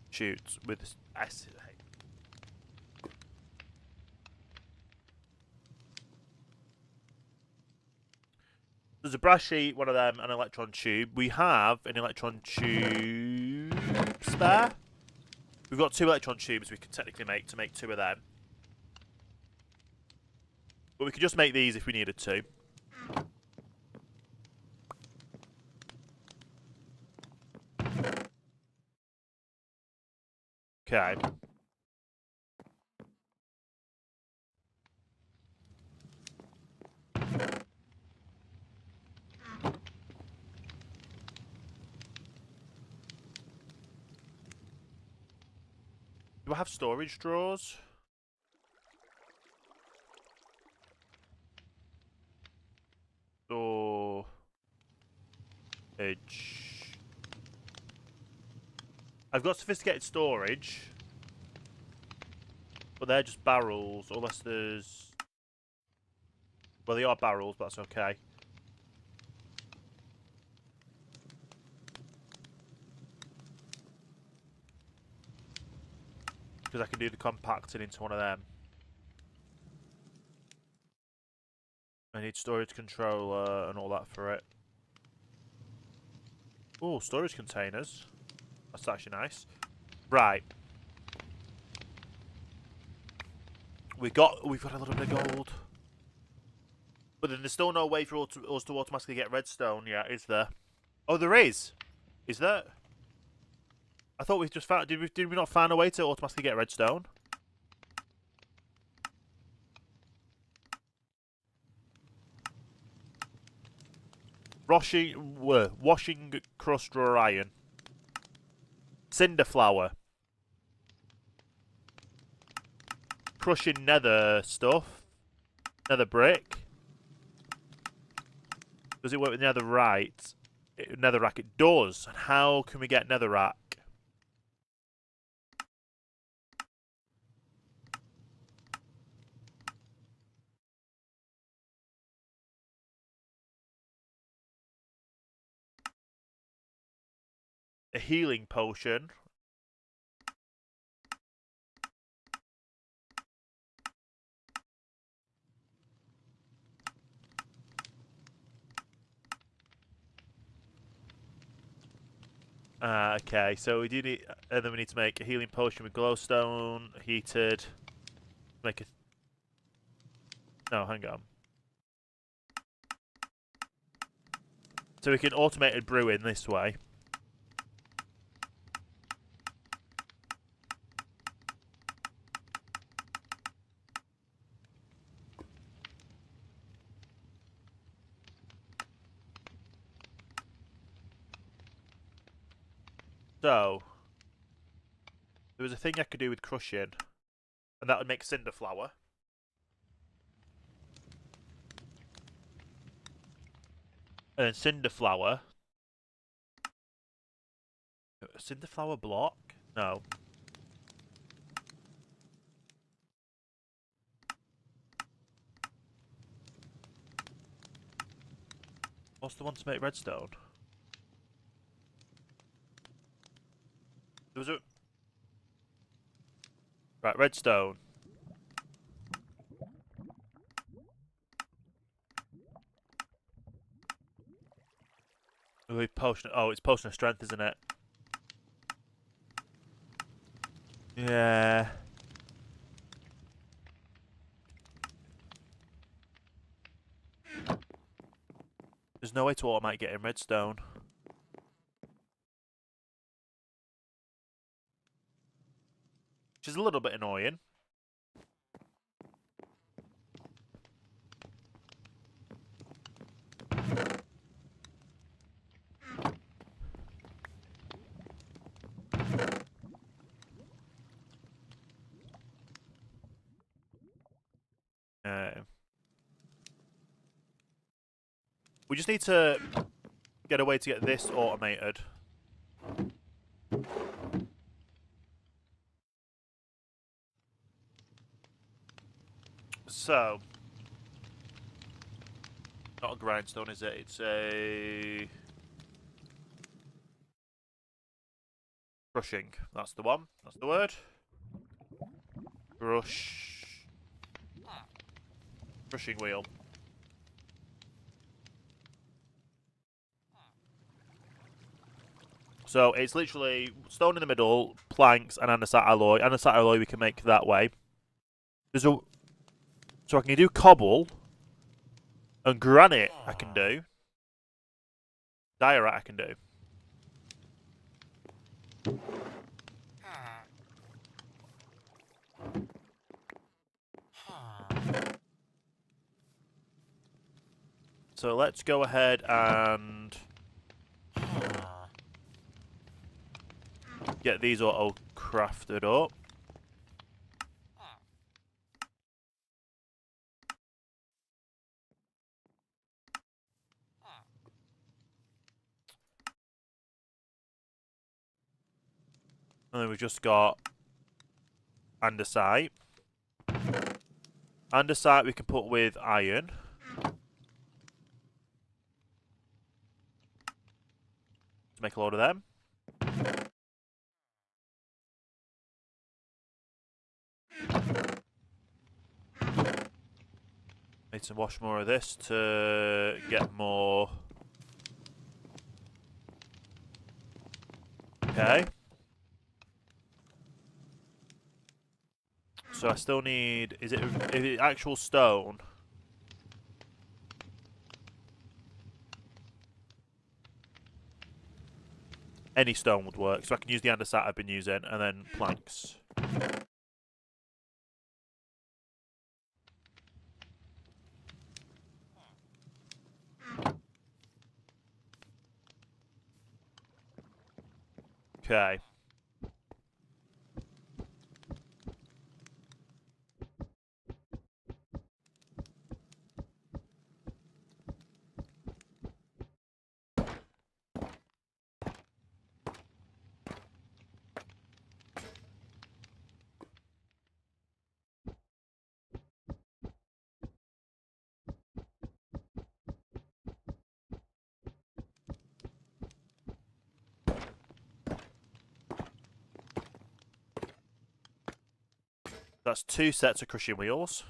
Shoots with S. There's a brass sheet, one of them, an electron tube. We have an electron tube spare. We've got 2 electron tubes we can technically make to make 2 of them. But we could just make these if we needed to. Okay. Do I have storage drawers? Storage. I've got sophisticated storage. But they're just barrels, unless there's... Well, they are barrels, but that's okay. Because I can do the compacting into one of them. I need storage controller and all that for it. Oh, storage containers. That's actually nice. Right. We've got a little bit of gold. But then there's still no way for us to automatically get redstone yet, is there? Oh, there is. Is there? I thought we just found. Did we not find a way to automatically get redstone? Washing crust or iron. Cinder flour. Crushing nether stuff. Nether brick. Does it work with netherite? Netherrack, it does. And how can we get netherrack? A healing potion. Okay, so we do need, and then we need to make a healing potion with glowstone, heated. Make a. No, hang on. So we can automate brewing this way. So there was a thing I could do with crushing, and that would make cinder flour. And then cinder flour. Cinder flour block? No. What's the one to make redstone? There was a... Right, redstone. We potion. Oh, it's potion of strength, isn't it? Yeah. There's no way to automate getting redstone. Which is a little bit annoying. We just need to get a way to get this automated. So, not a grindstone, is it? It's a crushing. That's the one. That's the word. Crushing wheel. So it's literally stone in the middle, planks, and andesite alloy. Andesite alloy we can make that way. So I can do cobble and granite. I can do diorite. I can do. So let's go ahead and get these all crafted up. And then we've just got andesite. Andesite we can put with iron. To make a load of them. Need to wash more of this to get more. Okay. So I still need. Is it actual stone? Any stone would work. So I can use the andesite I've been using, and then planks. Okay. That's 2 sets of crushing wheels.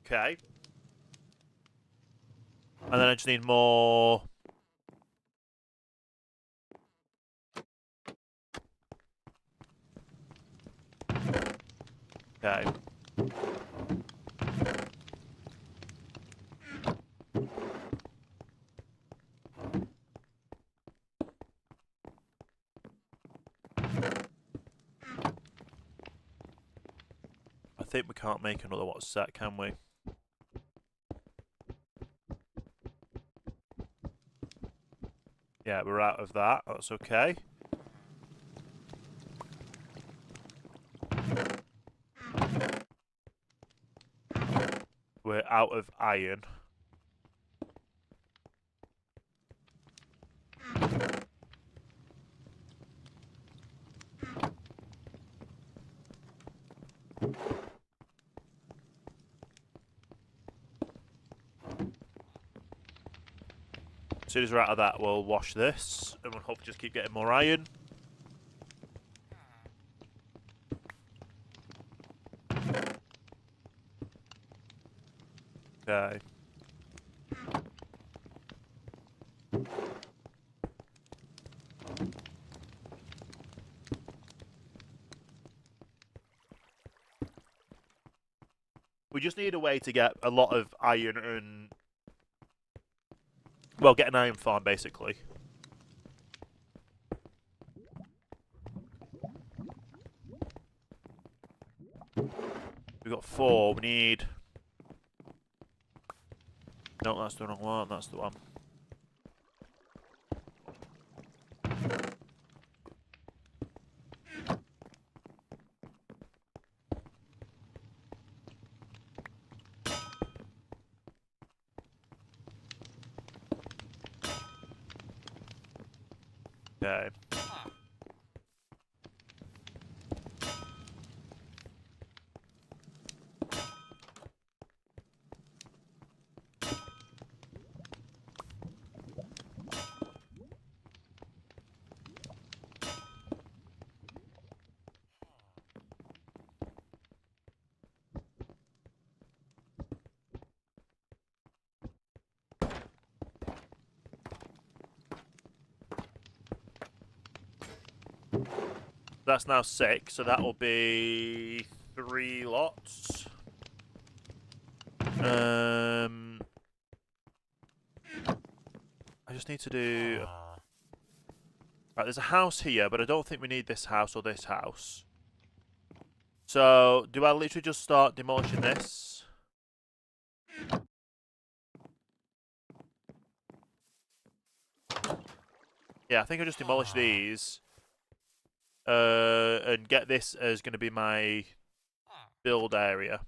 Okay. And then I just need more. Okay. I think we can't make another what set, can we? Yeah, we're out of that. That's okay. We're out of iron. As soon as we're out of that, we'll wash this, and we'll hopefully just keep getting more iron. Okay. We just need a way to get a lot of iron and... Well, get an iron farm, basically. We've got 4. We need... No, that's the wrong one. That's the one. Okay. That's now 6, so that will be 3 lots. I just need to do... Right, there's a house here, but I don't think we need this house or this house. So, do I literally just start demolishing this? Yeah, I think I'll just demolish these. And get this as going to be my build area.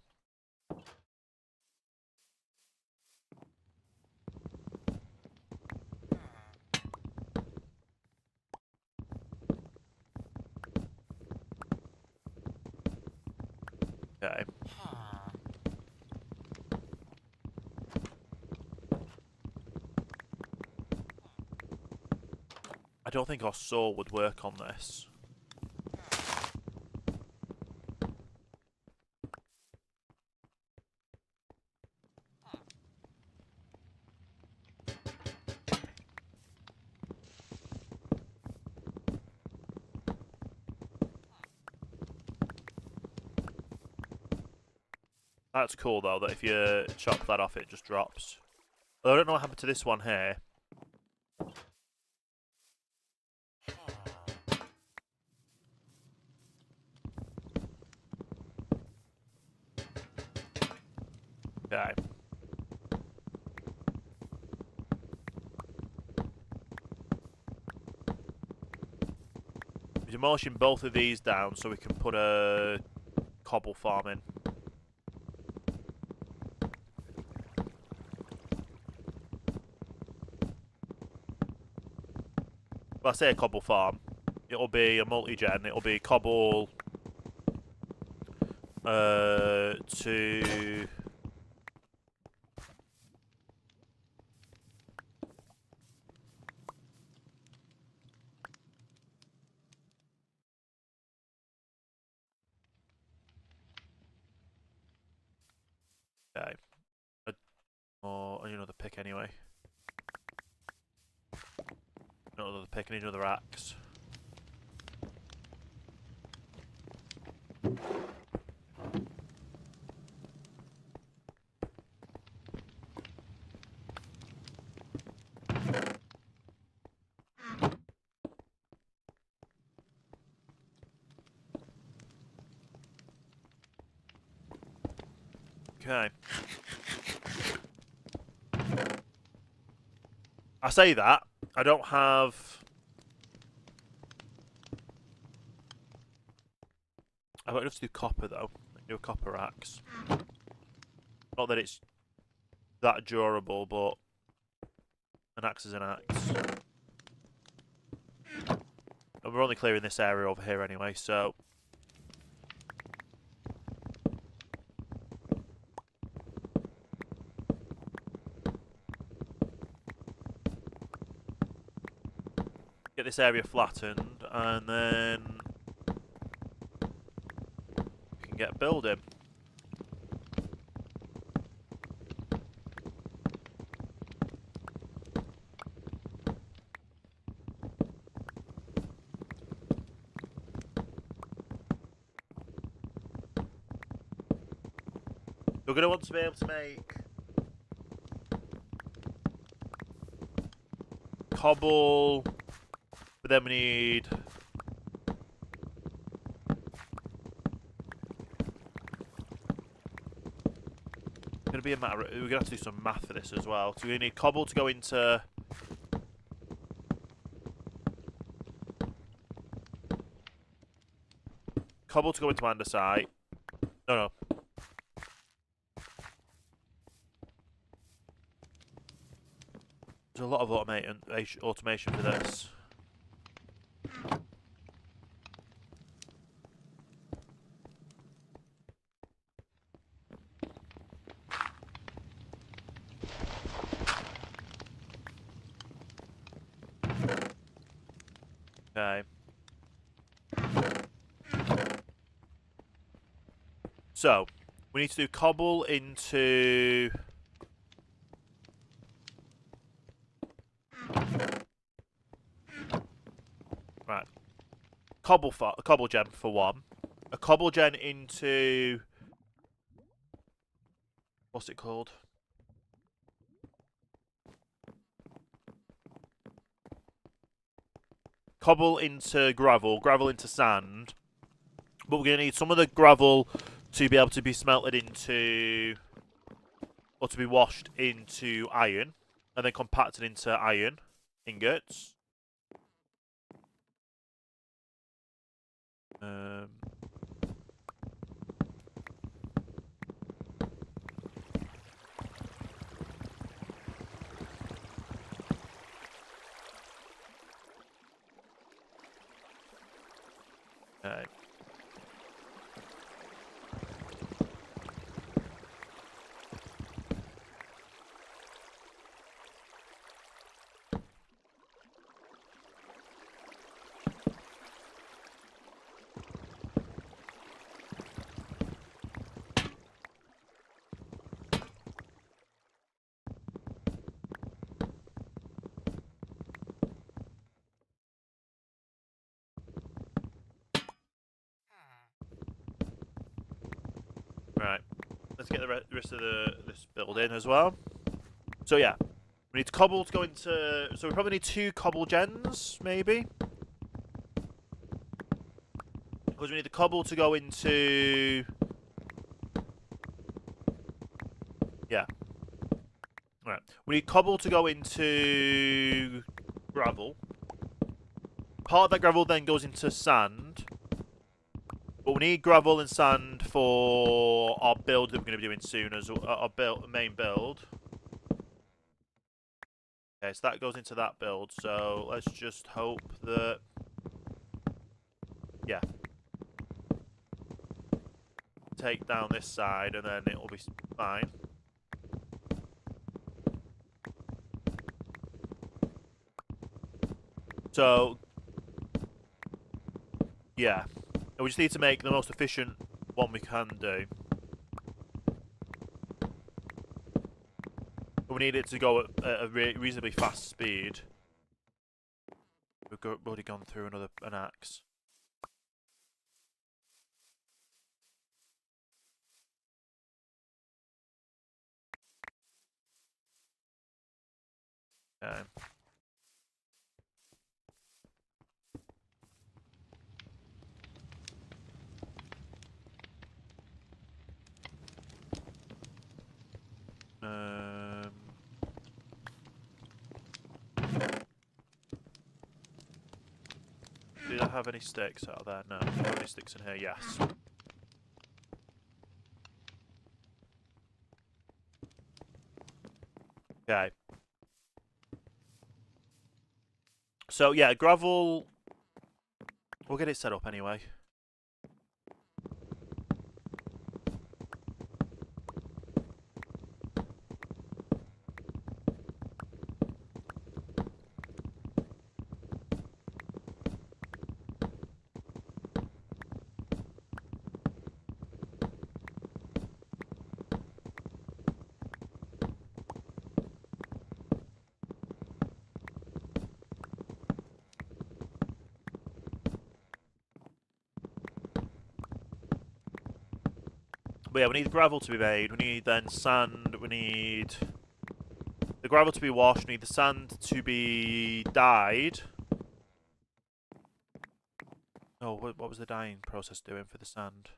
Okay. I don't think our saw would work on this. That's cool though, that if you chop that off it just drops. Although I don't know what happened to this one here. Okay. We're demolishing both of these down so we can put a cobble farm in. Well, I say a cobble farm. It'll be a multi-gen. It'll be cobble to... Okay. Oh, I need another pick anyway. Not another pick, I need another axe. Okay. I say that, I don't have... I won't have to do copper though. I can do a copper axe. Not that it's that durable, but an axe is an axe. And we're only clearing this area over here anyway, so... Get this area flattened, and then... we can get building. We're going to want to be able to make cobble, but then we need going to be a matter of, we're going to have to do some math for this as well. So we need cobble to go into my andesite. No. There's a lot of automation for this. Okay. So, we need to do cobble into... Right. Cobble gem for one. A cobble gen into... What's it called? Cobble into gravel, gravel into sand. But we're going to need some of the gravel to be able to be smelted into... or to be washed into iron. And then compacted into iron ingots. Okay. Right. Let's get the rest of this build in as well. So yeah, we need cobble to go into... So we probably need 2 cobble gens, maybe? Because we need the cobble to go into... Yeah. Right. We need cobble to go into gravel. Part of that gravel then goes into sand. But we need gravel and sand for our build that we're going to be doing soon, as our main build. Okay, so that goes into that build. So let's just hope that... Yeah. Take down this side and then it will be fine. So... Yeah. We just need to make the most efficient one we can do. But we need it to go at a reasonably fast speed. We've already gone through an axe. Okay. Did I have any sticks out of there? No. Do I have any sticks in here? Yes. Okay. So yeah, gravel... We'll get it set up anyway. But yeah, we need gravel to be made. We need then sand. We need the gravel to be washed. We need the sand to be dyed. Oh, what was the dyeing process doing for the sand?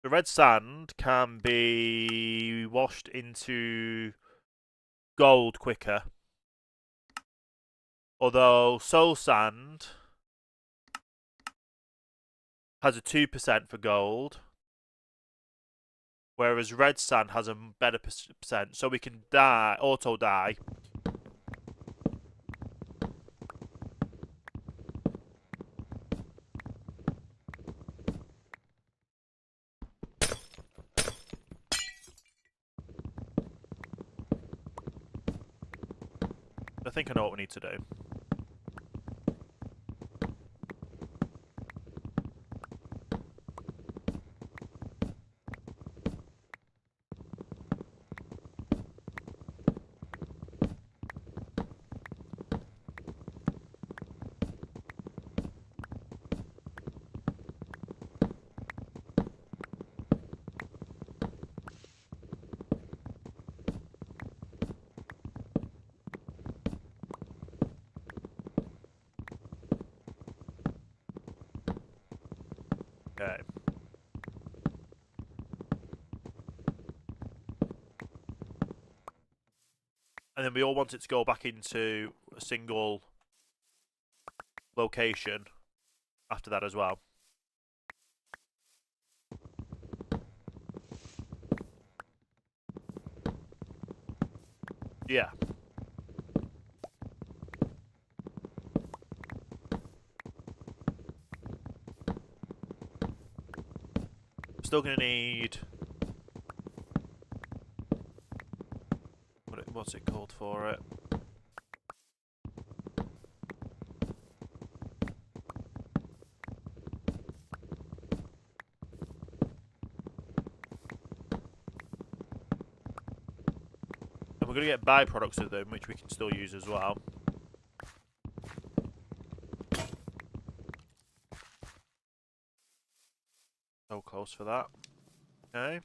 The red sand can be washed into gold quicker. Although soul sand has a 2% for gold, whereas red sand has a better percent. So we can auto dye. I think I know what we need to do. Okay. And then we all want it to go back into a single location after that as well. Yeah. Still gonna need what's it called for it? And we're gonna get byproducts of them, which we can still use as well. So close for that. Okay.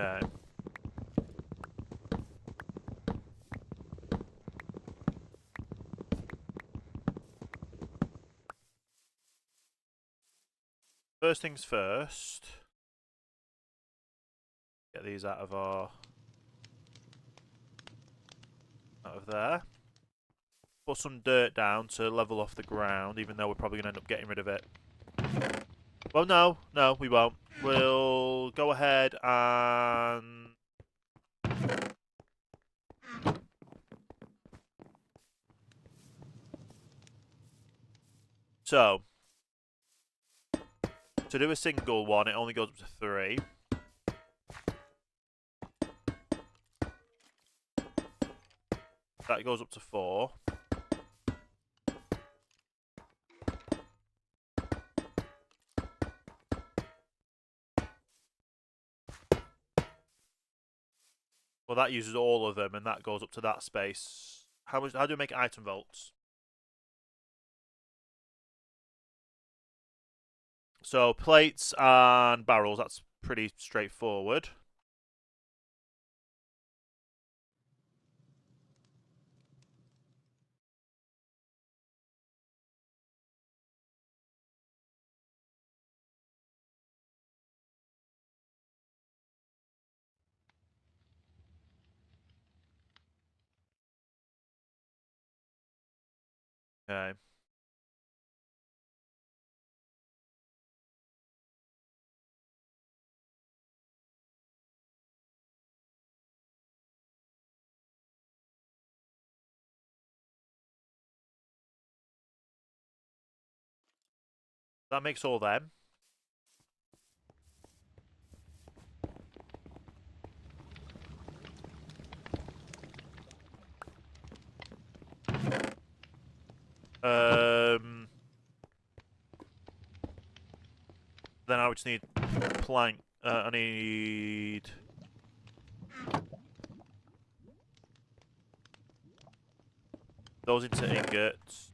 Okay. First things first. Get these out of there. Put some dirt down to level off the ground, even though we're probably gonna end up getting rid of it. Well, no, we won't. We'll go ahead and so to do a single one, it only goes up to 3. That goes up to 4. Well, that uses all of them, and that goes up to that space. How do we make item vaults? So plates and barrels, that's pretty straightforward. Okay. That makes all them. Then I would just need plank. I need those into ingots.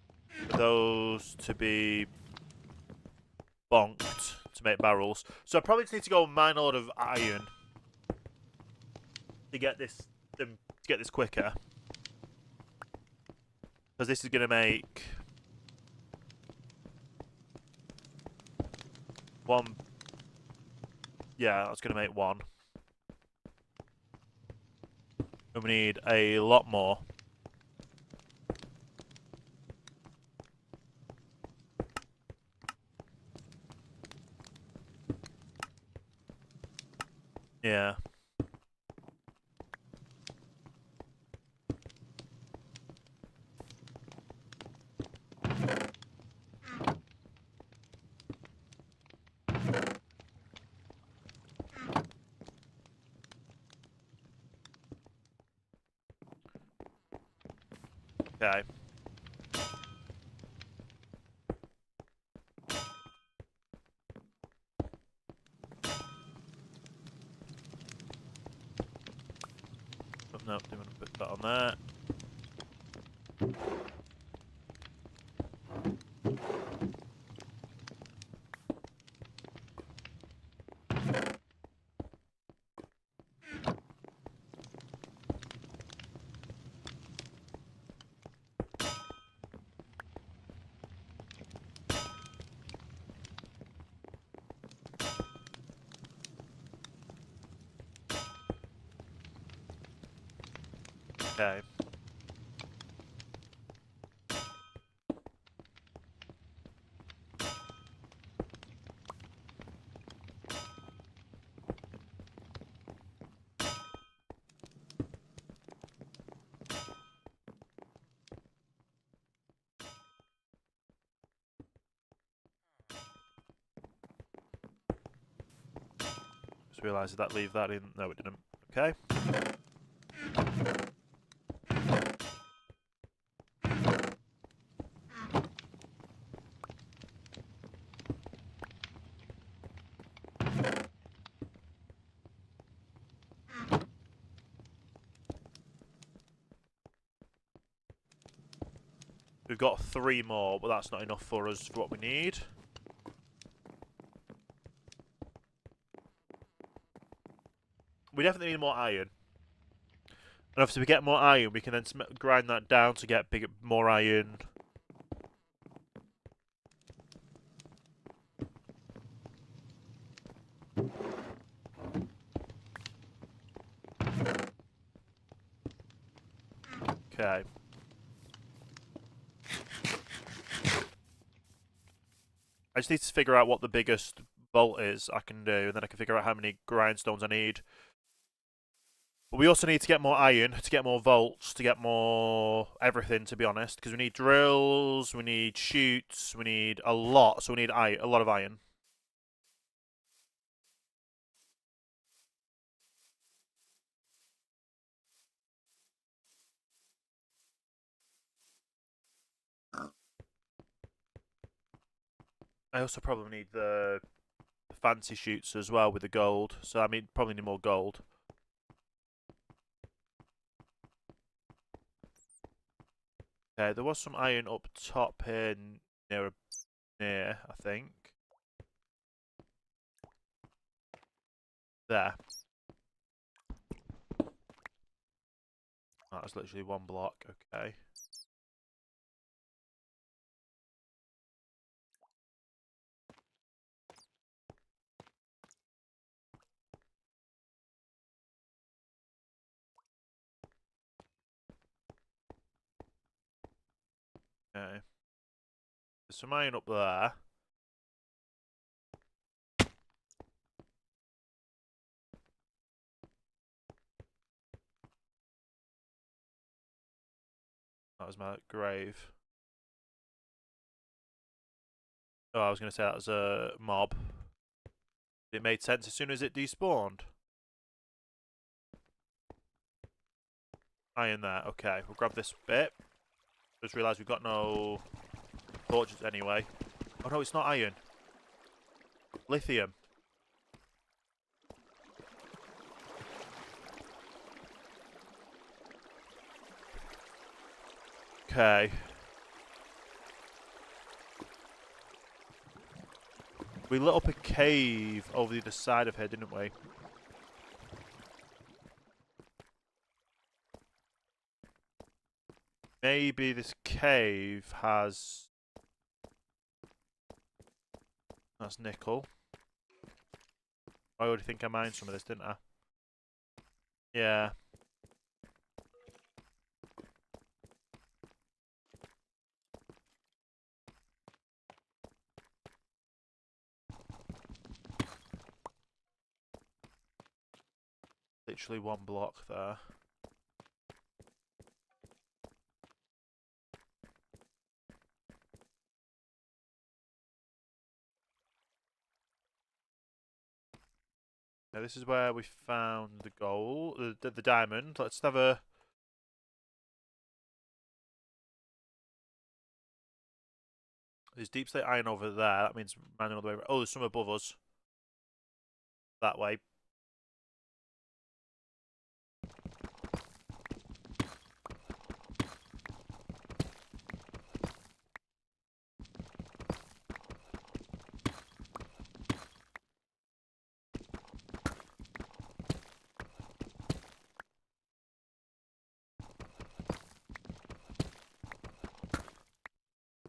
Those to be bonked to make barrels. So I probably just need to go mine a lot of iron to get this quicker. Because this is gonna make one. Yeah, that's gonna make one. And we need a lot more. Yeah. Okay. Oh, no, didn't want to put that on there. Okay. Just realised that leave that in. No, it didn't. Okay. We've got 3 more, but that's not enough for us for what we need. We definitely need more iron. And obviously, we get more iron, we can then grind that down to get more iron. Okay. I just need to figure out what the biggest bolt is I can do, and then I can figure out how many grindstones I need. But we also need to get more iron, to get more volts, to get more everything, to be honest. Because we need drills, we need chutes, we need a lot. So we need a lot of iron. I also probably need the fancy chutes as well with the gold. So I mean, probably need more gold. Okay, there was some iron up top here near, I think. There. That was literally one block. Okay. Okay. There's some iron up there. That was my grave. Oh, I was going to say that was a mob. It made sense as soon as it despawned. Iron there. Okay, we'll grab this bit. Just realised we've got no torches anyway. Oh no, it's not iron. Lithium. Okay. We lit up a cave over the other side of here, didn't we? Maybe this cave has... That's nickel. I already think I mined some of this, didn't I? Yeah. Literally one block there. Now this is where we found the gold, the diamond. Let's have a... There's deep slate iron over there. That means mining all the way around. Oh, there's some above us. That way.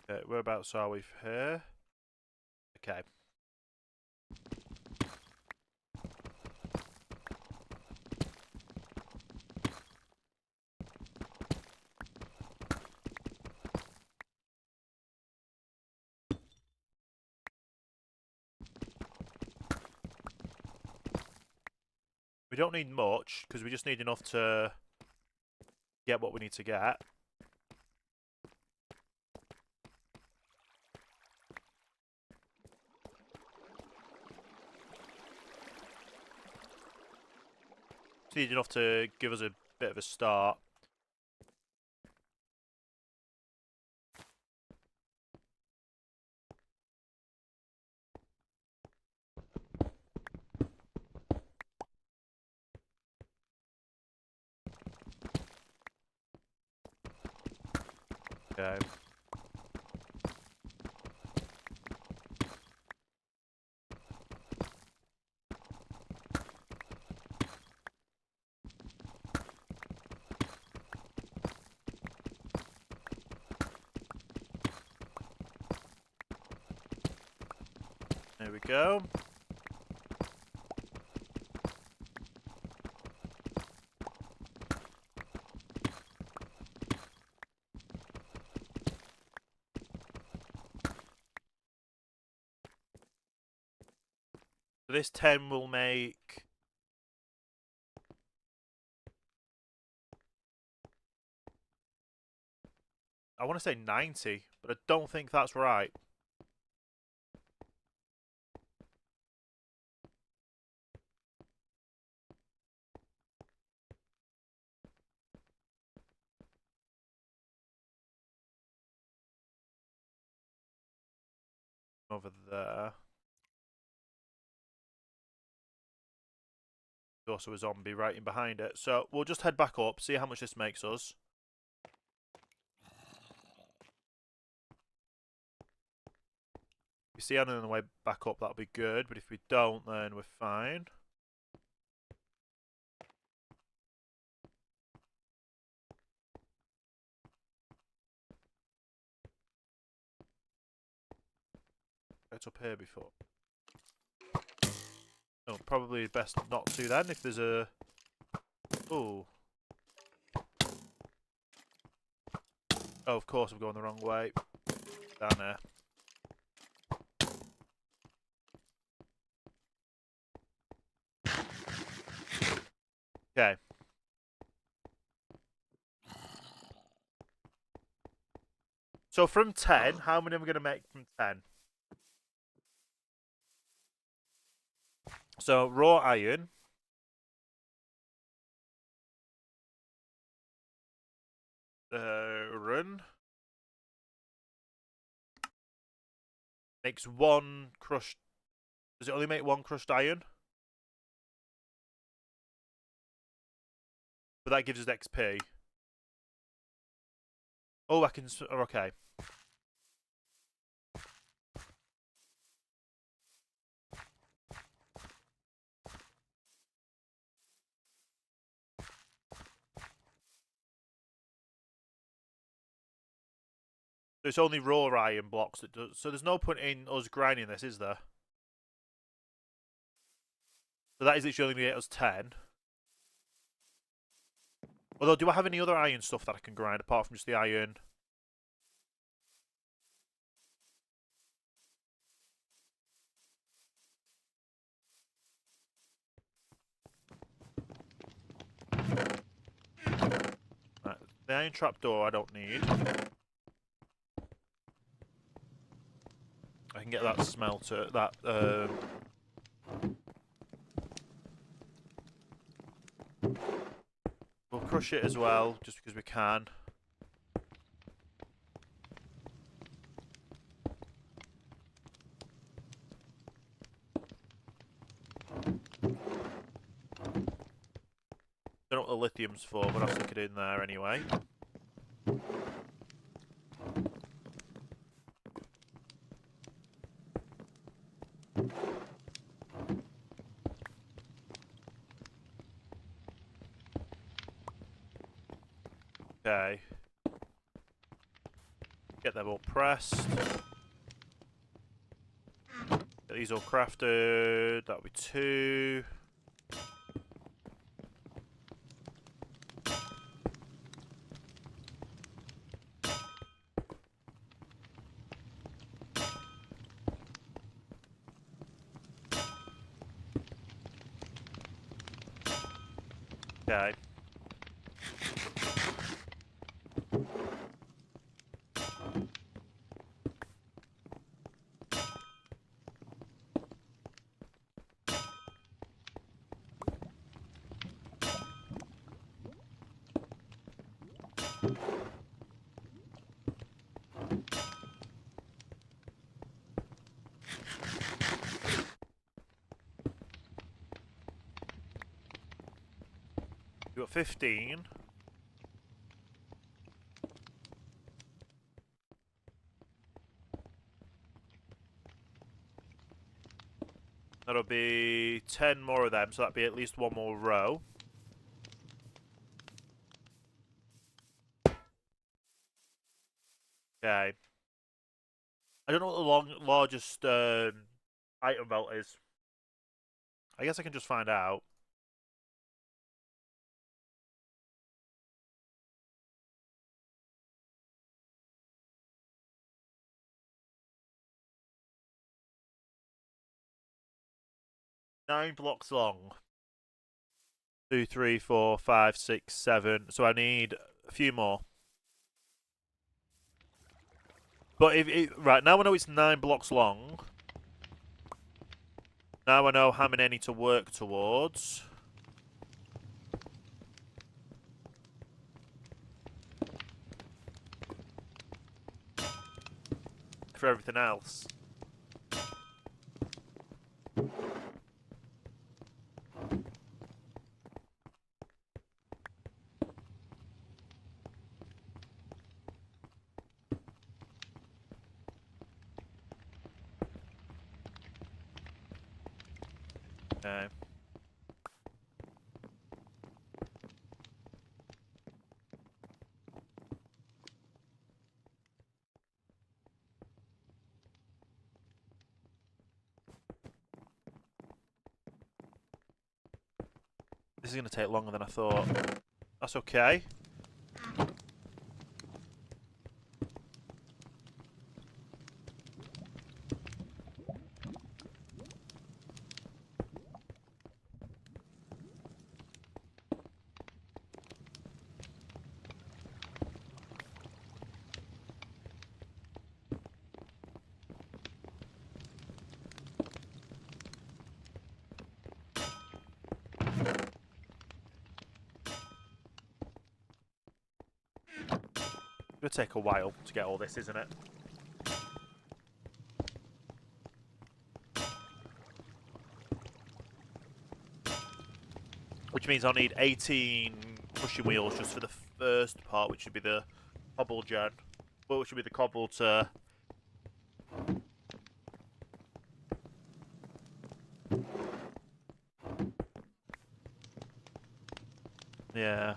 Okay, whereabouts are we here? Okay. We don't need much, because we just need enough to get what we need to get. Just need enough to give us a bit of a start. Okay. There we go. So this 10 will make... I want to say 90, but I don't think that's right. Over there. There's also a zombie right in behind it. So we'll just head back up, see how much this makes us. If we see anything on the way back up, that'll be good. But if we don't, then we're fine. It's up here before. Oh, probably best not to then, if there's a... Ooh. Oh, of course I'm going the wrong way. Down there. Okay. So from 10, how many am I going to make from 10? So raw iron. Run. Makes one crushed. Does it only make one crushed iron? But that gives us XP. Oh, I can. Okay. So it's only raw iron blocks that does. So there's no point in us grinding this, is there? So that is literally only going to get us 10. Although, do I have any other iron stuff that I can grind apart from just the iron? Right. The iron trapdoor I don't need. I can get that smelter, that we'll crush it as well, just because we can. Don't know what the lithium's for, but I'll stick it in there anyway. Okay. Get them all pressed. Get these all crafted. That'll be 2. Okay. You got 15. That'll be 10 more of them, so that'll be at least one more row. Okay. I don't know what the largest item vault is. I guess I can just find out. Nine blocks long. 2, 3, 4, 5, 6, 7. So I need a few more. But right now I know it's 9 blocks long. Now I know how many I need to work towards. For everything else. Okay. This is going to take longer than I thought. That's okay. It'll take a while to get all this, isn't it? Which means I'll need 18 crushing wheels just for the first part, which should be the cobble gen. Well, which should be the cobble to... Yeah.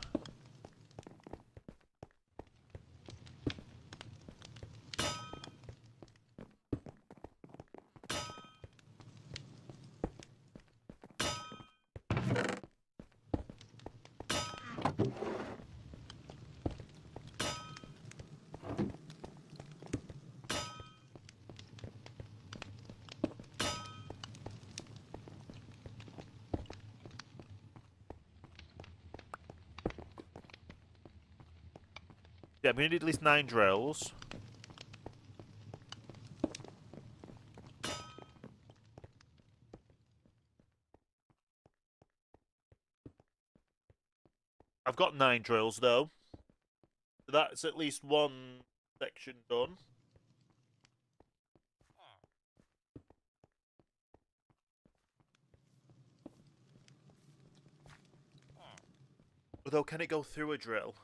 Yeah, we need at least 9 drills. I've got 9 drills, though. So that's at least one section done. Although, can it go through a drill?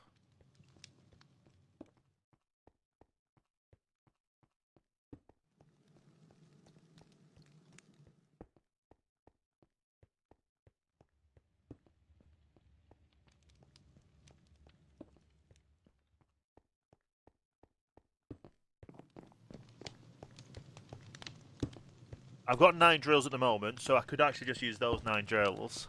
I've got 9 drills at the moment, so I could actually just use those 9 drills.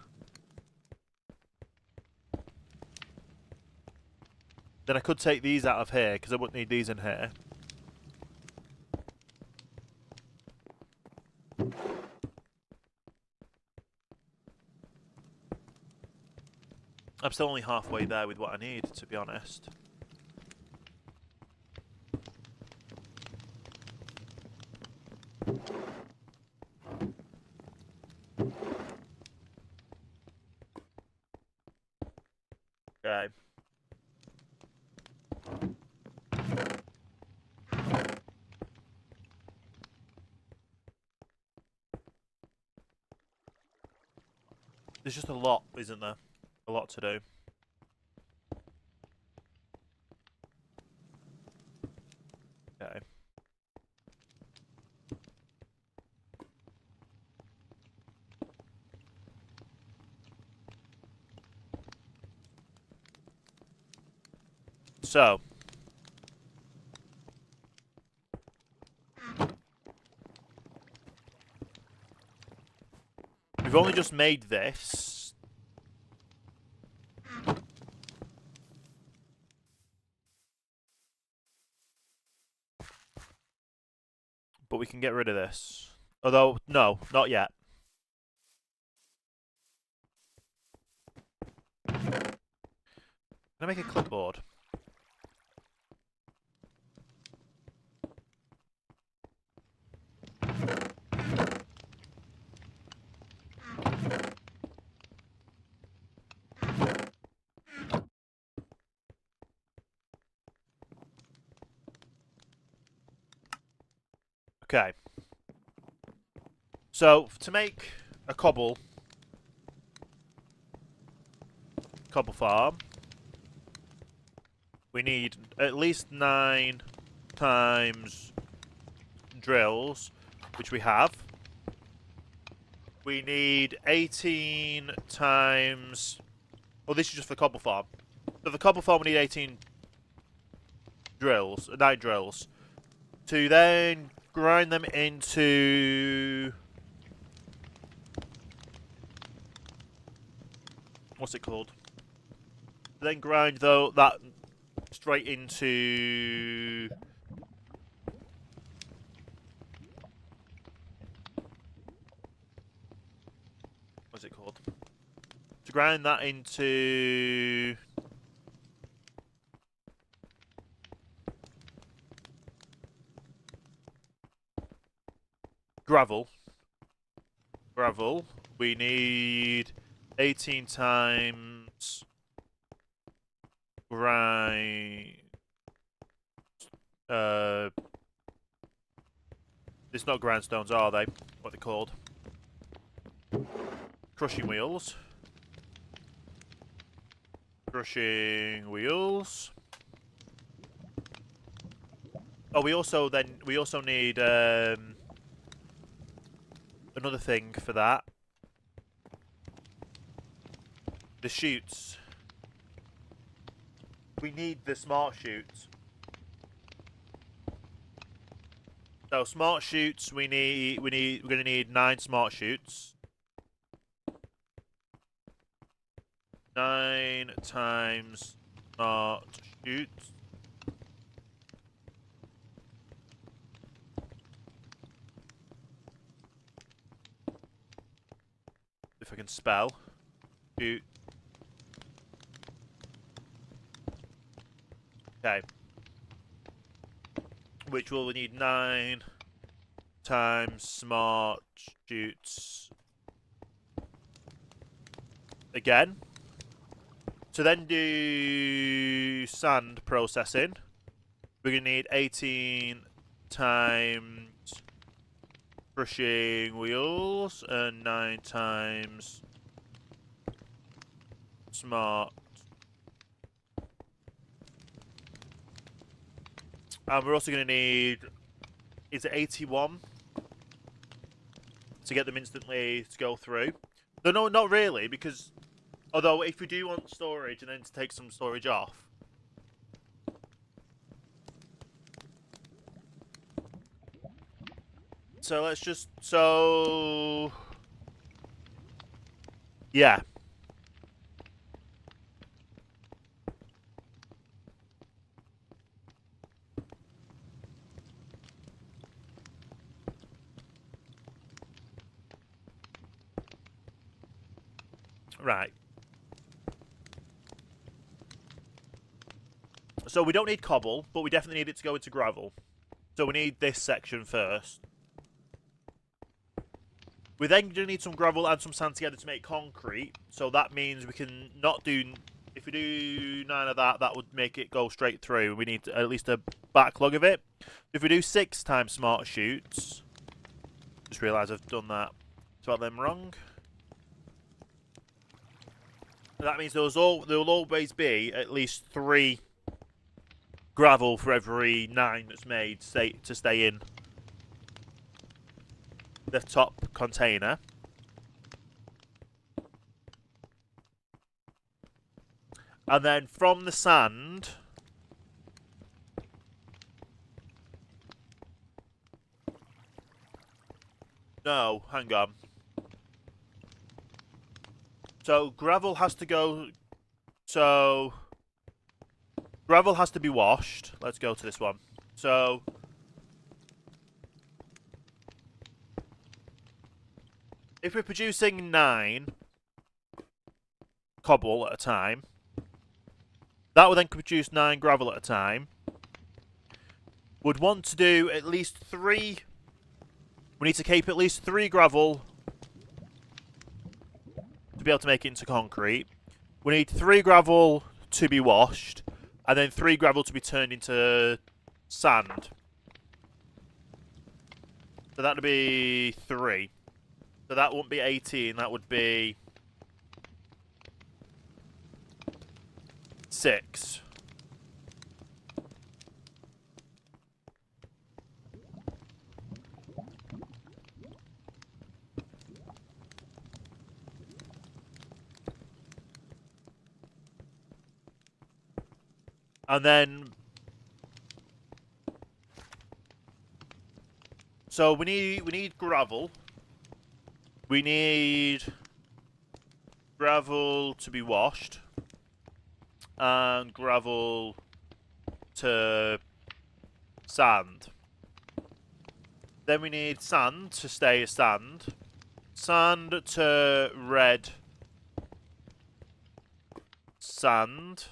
Then I could take these out of here, because I wouldn't need these in here. I'm still only halfway there with what I need, to be honest. Okay. There's just a lot, isn't there? A lot to do. Okay. So. We've only just made this. But we can get rid of this. Although, no, not yet. Can I make a clipboard? Okay. So, to make a cobble farm, we need at least 9 times drills, which we have. We need 18 times... Oh, this is just for cobble farm. So for cobble farm, we need 18 drills, 9 drills. To then grind them into... What's it called? Then grind that straight into... What's it called? To grind that into... Gravel. We need 18 times grind. It's not grindstones, are they? What they're called? Crushing wheels. Crushing wheels. Oh, we also need another thing for that. The chutes. We need the smart chutes. So smart chutes, we're gonna need 9 smart chutes. 9 times smart chutes. If I can spell. Shoot. Okay. Which will we need 9 times smart chutes. Again. To then do sand processing, we're going to need 18 times crushing wheels and 9 times smart. And we're also going to need, is it 81? To get them instantly to go through. No, not really, because although if we do want storage and then to take some storage off. So let's just, yeah. Right. So we don't need cobble, but we definitely need it to go into gravel. So we need this section first. We then do need some gravel and some sand together to make concrete. So that means we can not do... If we do 9 of that, that would make it go straight through. We need at least a backlog of it. If we do 6 times smart chutes... Just realised I've done that. Spelled them wrong. That means there will always be at least 3 gravel for every 9 that's made to stay in the top container. And then from the sand... No, hang on. So gravel has to go... So... Gravel has to be washed. Let's go to this one. So... If we're producing 9 cobble at a time, that would then produce 9 gravel at a time. Would want to do at least 3... We need to keep at least 3 gravel to be able to make it into concrete. We need 3 gravel to be washed, and then 3 gravel to be turned into sand. So that would be 3. So that wouldn't be 18, that would be 6. And then... So we need gravel. We need gravel to be washed. And gravel to sand. Then we need sand to stay as sand. Sand to red sand.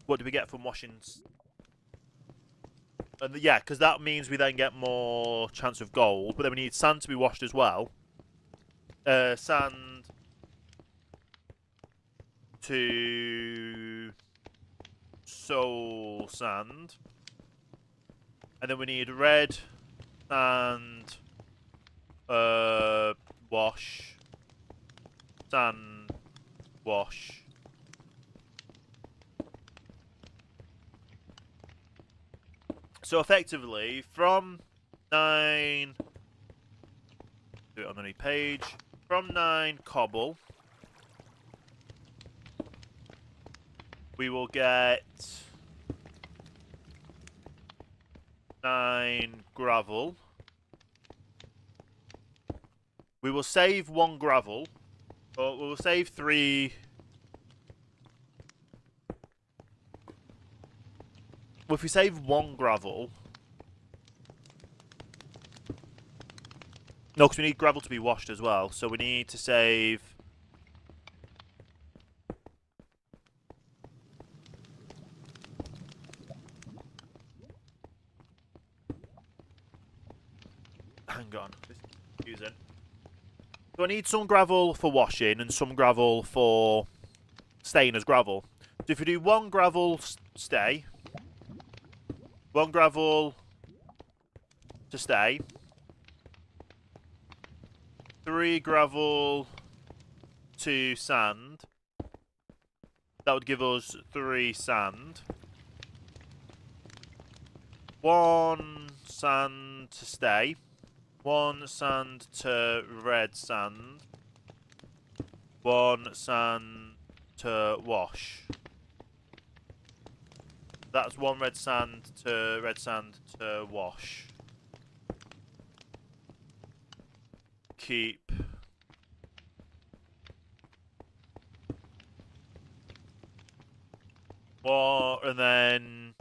What do we get from washing? And yeah, because that means we then get more chance of gold. But then we need sand to be washed as well. Sand to soul sand. And then we need red sand, wash, sand, wash. So effectively, from 9, do it on the new page, from 9 cobble, we will get 9 gravel. We will save 1 gravel, or we will save 3. Well, if we save 1 gravel, no, because we need gravel to be washed as well. So we need to save. Hang on, this is confusing. So I need some gravel for washing and some gravel for staying as gravel. So if we do 1 gravel stay, 1 gravel to stay, 3 gravel to sand, that would give us 3 sand. 1 sand to stay, 1 sand to red sand, 1 sand to wash. That's 1 red sand to wash. Keep. Or, and then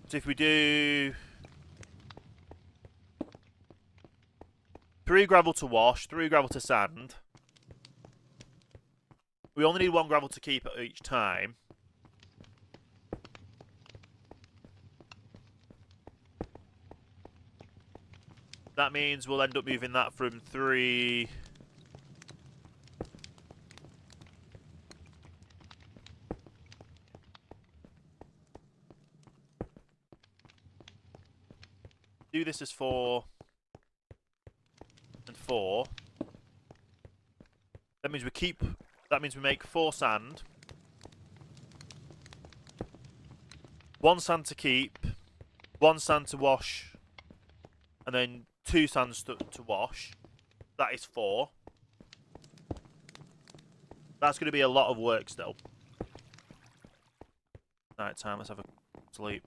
so if we do 3 gravel to wash, 3 gravel to sand, we only need 1 gravel to keep at each time. That means we'll end up moving that from 3... Do this as 4 and 4. That means we keep... That means we make 4 sand. 1 sand to keep. 1 sand to wash. And then 2 sands to wash. That is 4. That's going to be a lot of work still. Night time, let's have a sleep.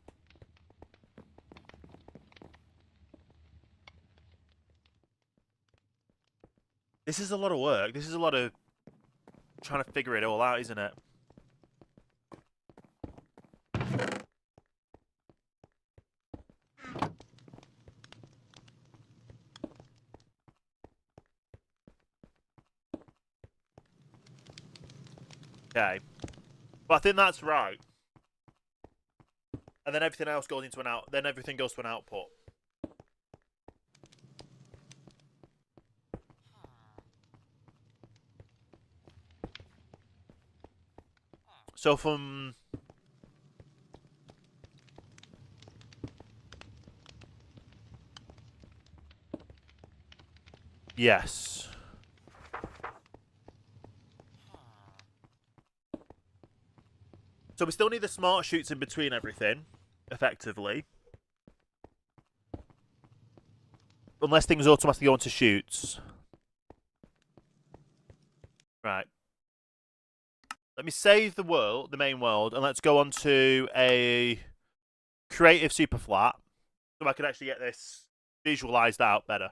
This is a lot of work. This is a lot of trying to figure it all out, isn't it? Okay. But I think that's right. And then everything else goes into an out. Then everything goes to an output. So from... Yes. So we still need the smart chutes in between everything, effectively. Unless things automatically go into chutes. Right. Let me save the world, the main world, and let's go on to a creative super flat, so I can actually get this visualized out better.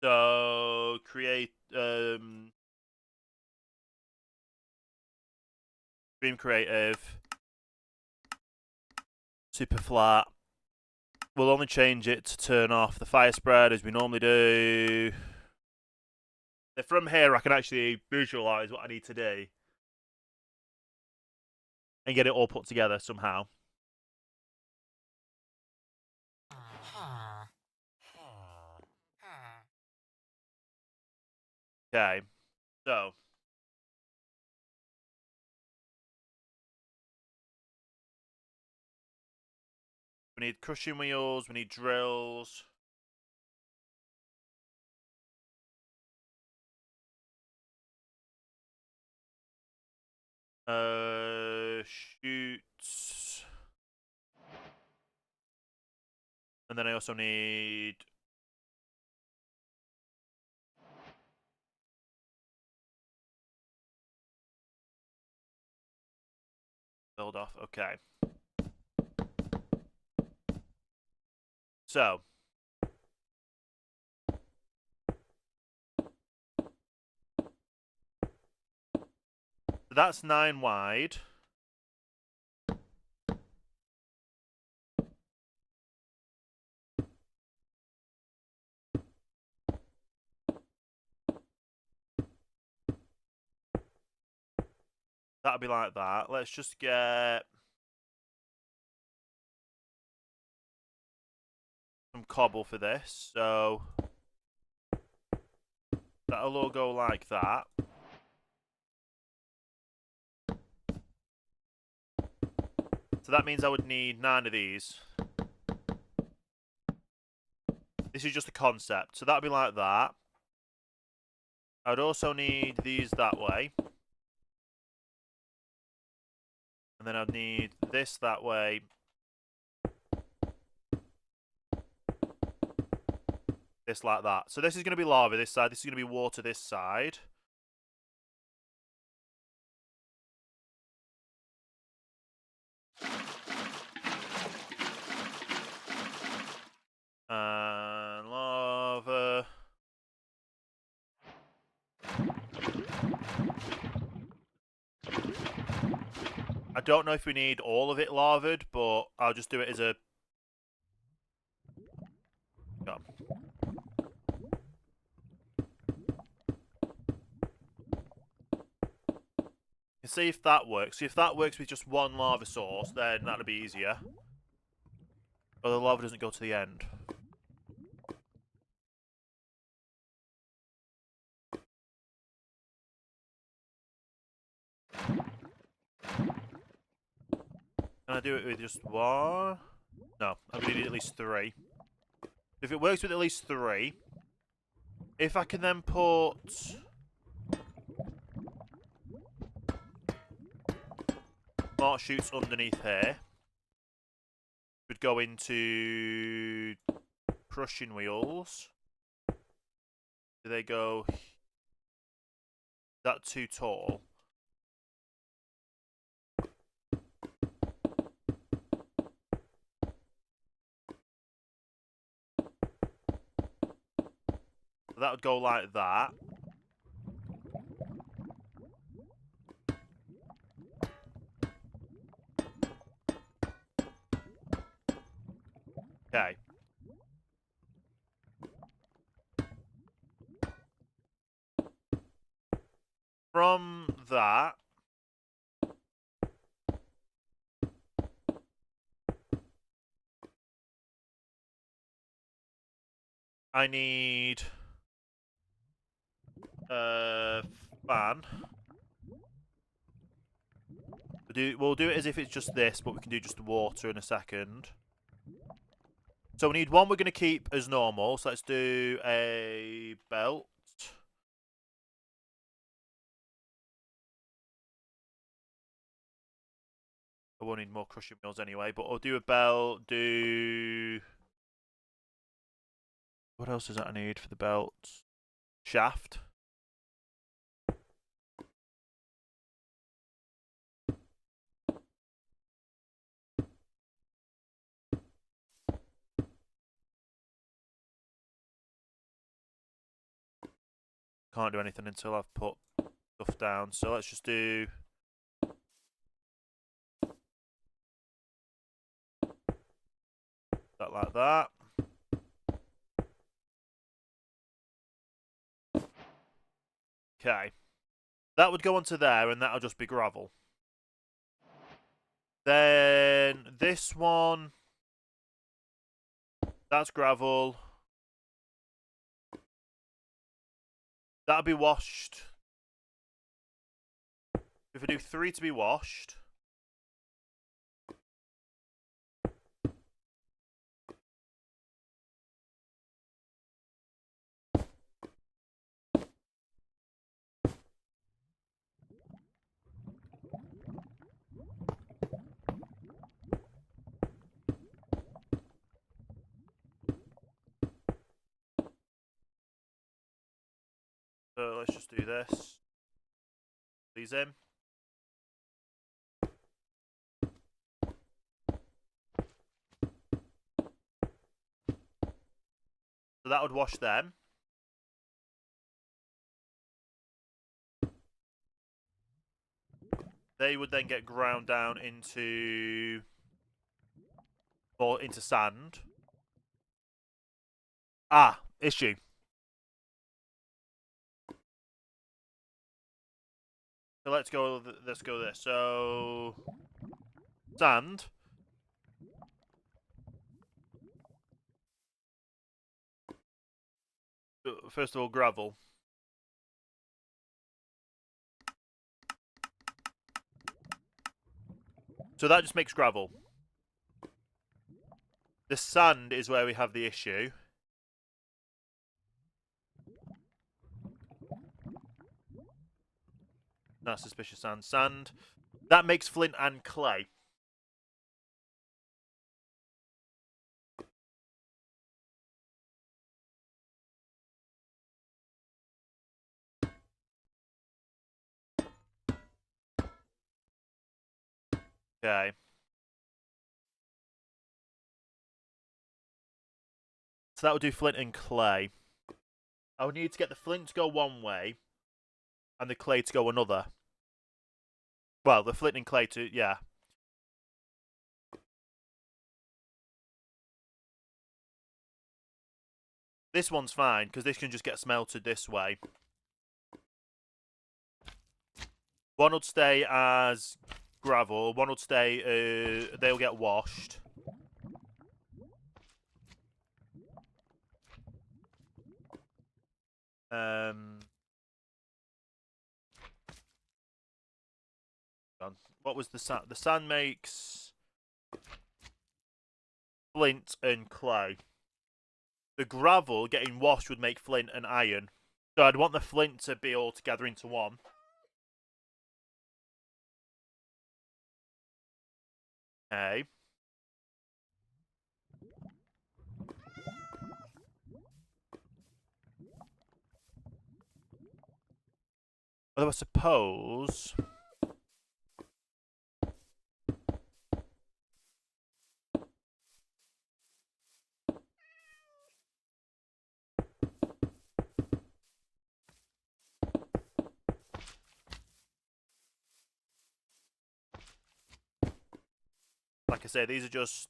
So create Dream creative super flat. we'll only change it to turn off the fire spread as we normally do. From here, I can actually visualize what I need to do and get it all put together somehow. Okay, so we need crushing wheels, we need drills. Shoots. And then I also need build off. Okay. So that's 9 wide. That'll be like that. Let's just get some cobble for this. So that'll all go like that. So that means I would need 9 of these. This is just a concept. So that'll be like that. I would also need these that way. And then I'd need this that way. This like that. So this is going to be lava this side. This is going to be water this side. And lava. I don't know if we need all of it lavaed, but I'll just do it as a... Go on. And see if that works. See if that works with just one lava source, then that'll be easier. But the lava doesn't go to the end. Can I do it with just one? No, I'm going to need at least 3. If it works with at least 3, if I can then put... Smart shoots underneath here, would go into crushing wheels. Do they go... Is that too tall? So that would go like that. Okay. From that, I need a fan. We'll do it as if it's just this, but we can do just water in a second. So we need one we're going to keep as normal. So let's do a belt. I won't need more crushing wheels anyway, but I'll do a belt, do... What else does that I need for the belt? Shaft. Can't do anything until I've put stuff down, so let's just do... that like that. Okay. That would go onto there, and that'll just be gravel. Then this one, that's gravel. That'll be washed. If I do 3 to be washed. So let's just do this. These in. So that would wash them. They would then get ground down into sand. Ah, issue. So let's go this. So sand. First of all, gravel. So that just makes gravel. The sand is where we have the issue. That's suspicious sand. Sand. That makes flint and clay. Okay. So that would do flint and clay. I would need to get the flint to go one way and the clay to go another. Well, the flint and clay to, yeah. This one's fine, because this can just get smelted this way. One would stay as gravel, one would stay, they'll get washed. What was the sand? The sand makes flint and clay. The gravel getting washed would make flint and iron. So I'd want the flint to be all together into one. Okay. Although I suppose... Like I say, these are just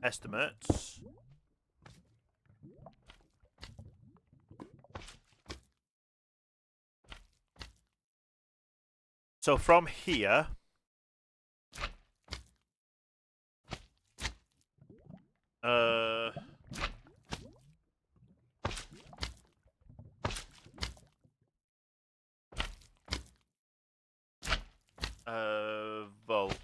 estimates. So from here, volt.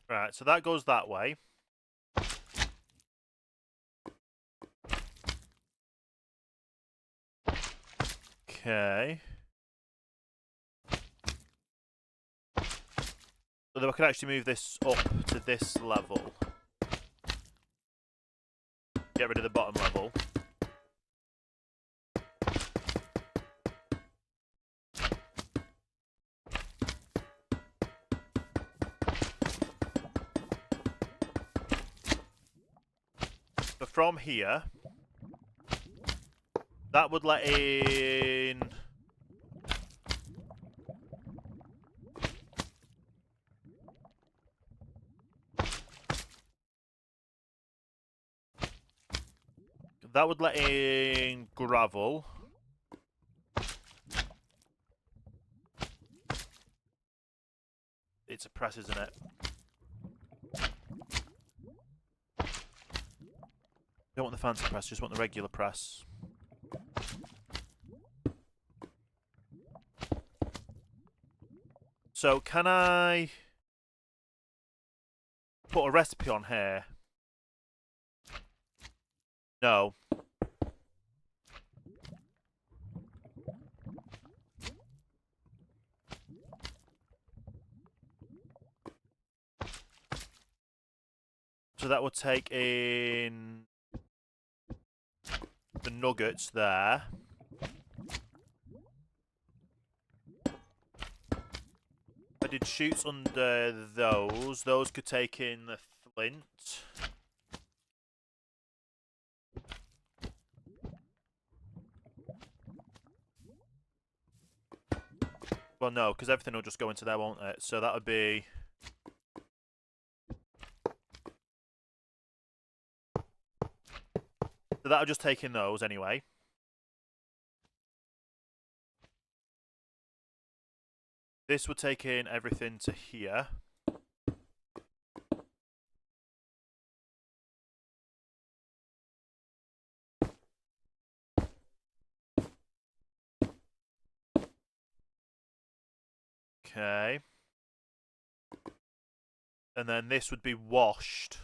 Right, so that goes that way. Okay. So then I can actually move this up to this level. Get rid of the bottom level. So from here, that would let in... That would let in gravel. It's a press, isn't it? Don't want the fancy press, just want the regular press. So can I put a recipe on here? No. So that would take in the nuggets there. I did shoots under those. Those could take in the flint. Well, no, because everything will just go into there, won't it? So that would be... So that'll just take in those anyway. This would take in everything to here. Okay. And then this would be washed.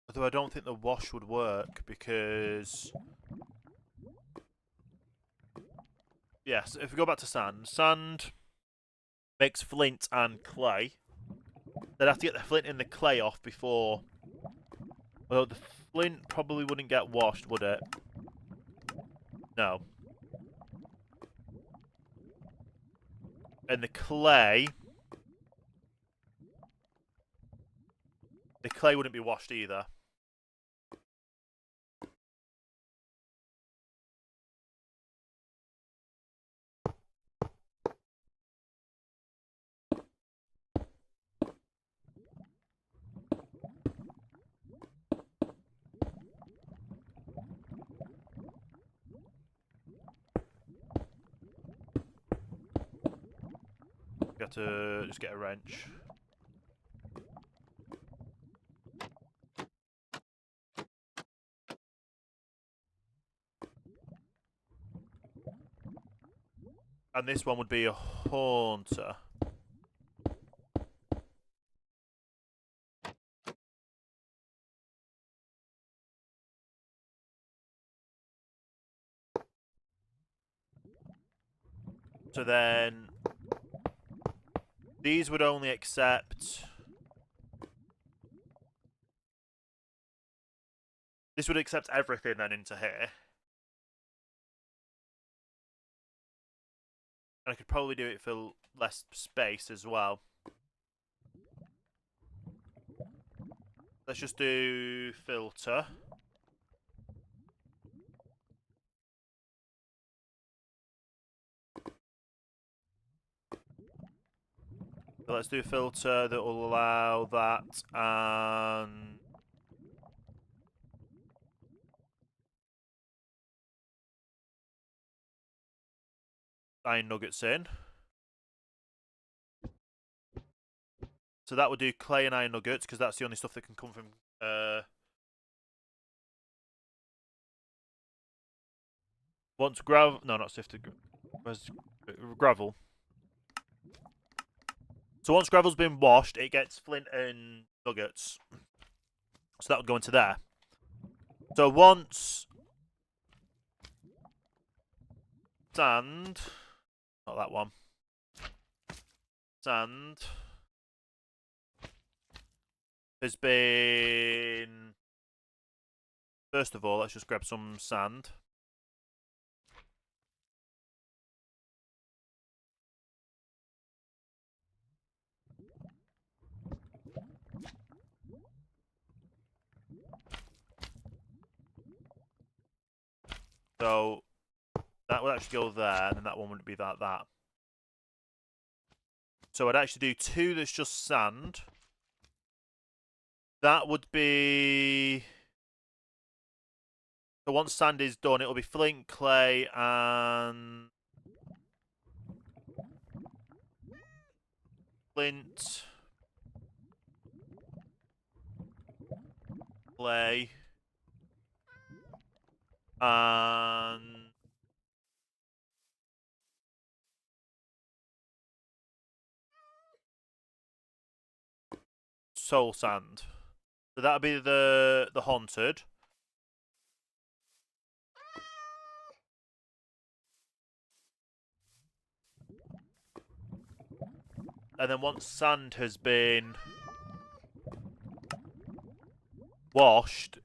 Although I don't think the wash would work because... Yes, if we go back to sand. Sand makes flint and clay. They'd have to get the flint and the clay off before... Well, the flint probably wouldn't get washed, would it? No. And the clay wouldn't be washed either. Got to just get a wrench. And this one would be a haunter. So then these would only accept... This would accept everything then into here. And I could probably do it for less space as well. Let's just do filter. So let's do a filter that will allow that and... iron nuggets in. So that would do clay and iron nuggets because that's the only stuff that can come from once gravel, no, not sifted, where's gravel. So once gravel's been washed, it gets flint and nuggets. So that would go into there. So once Sand. Not that one. Sand has been... First of all, let's just grab some sand. So that would actually go there, and then that one wouldn't be that. So I'd actually do 2 that's just sand. That would be... So once sand is done, it'll be flint, clay, and... Flint... Clay... And... Soul sand. So that'll be the haunted. And then once sand has been washed...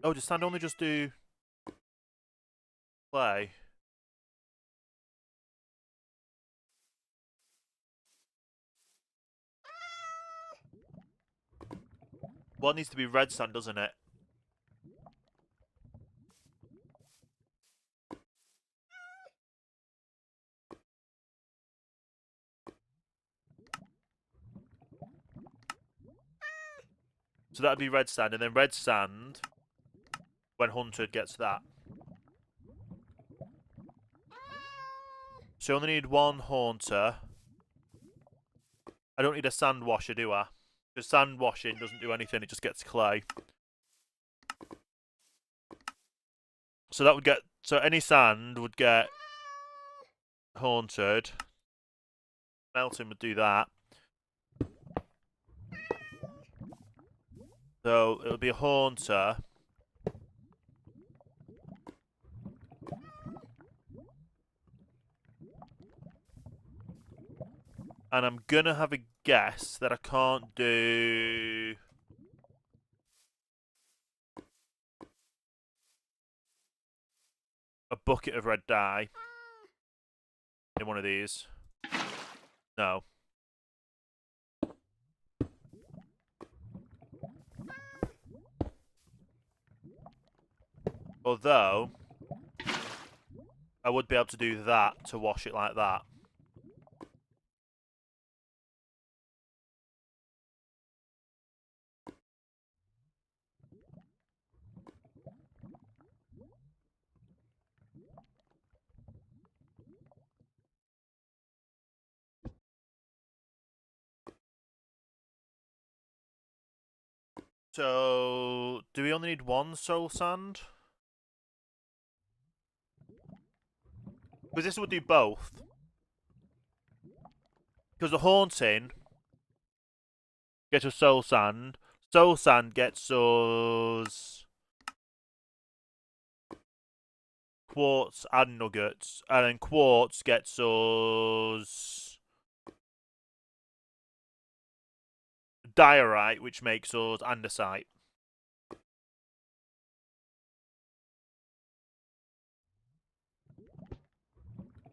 Oh, does sand only just do clay? Well, it needs to be red sand, doesn't it? So that'd be red sand, and then red sand, when hunted, gets that. So you only need 1 haunter. I don't need a sand washer, do I? Because sand washing doesn't do anything, it just gets clay. So that would get... So any sand would get haunted. Melting would do that. So it'll be a haunter. And I'm gonna have a guess that I can't do... a bucket of red dye in one of these. No. Although, I would be able to do that to wash it like that. So, do we only need 1 soul sand? Because this would do both. Because the haunting gets us soul sand. Soul sand gets us quartz and nuggets. And then quartz gets us diorite, which makes us andesite.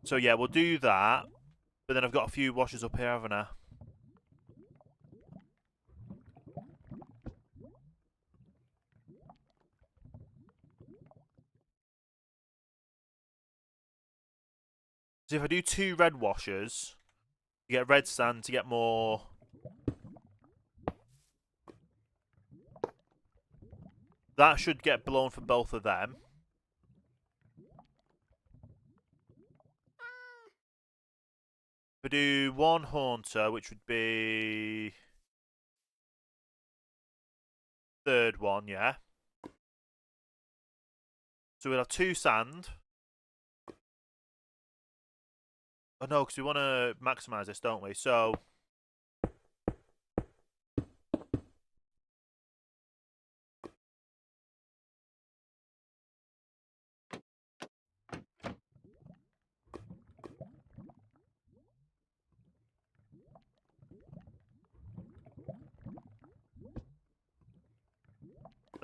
So yeah, we'll do that. But then I've got a few washers up here, haven't I? So if I do 2 red washers, you get red sand to get more... That should get blown for both of them. If I do 1 haunter, which would be... 3rd one, yeah. So we'll have 2 sand. Oh no, because we want to maximise this, don't we? So...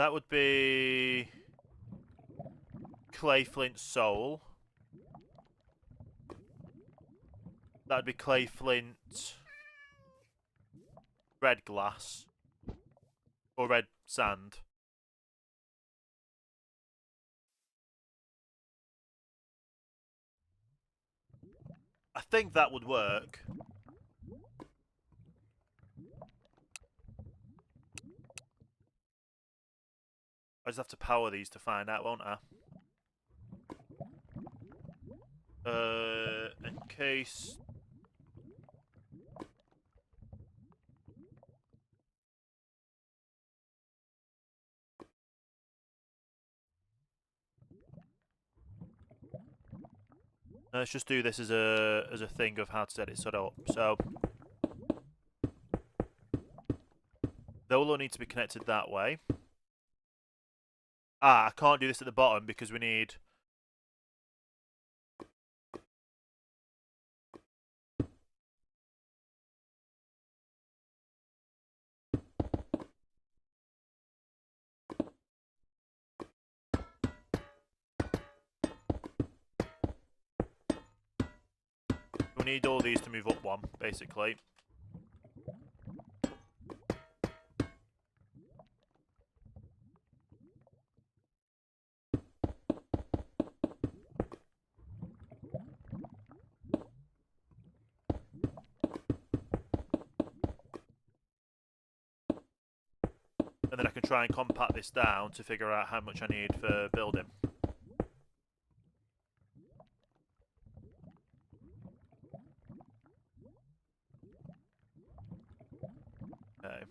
That would be clay flint soul. That'd be clay flint red glass. Or red sand. I think that would work. I just have to power these to find out, won't I? In case... Let's just do this as a thing of how to set it set up. So they will all need to be connected that way. Ah, I can't do this at the bottom because we need... We need all these to move up one, basically. And then I can try and compact this down to figure out how much I need for building. Okay.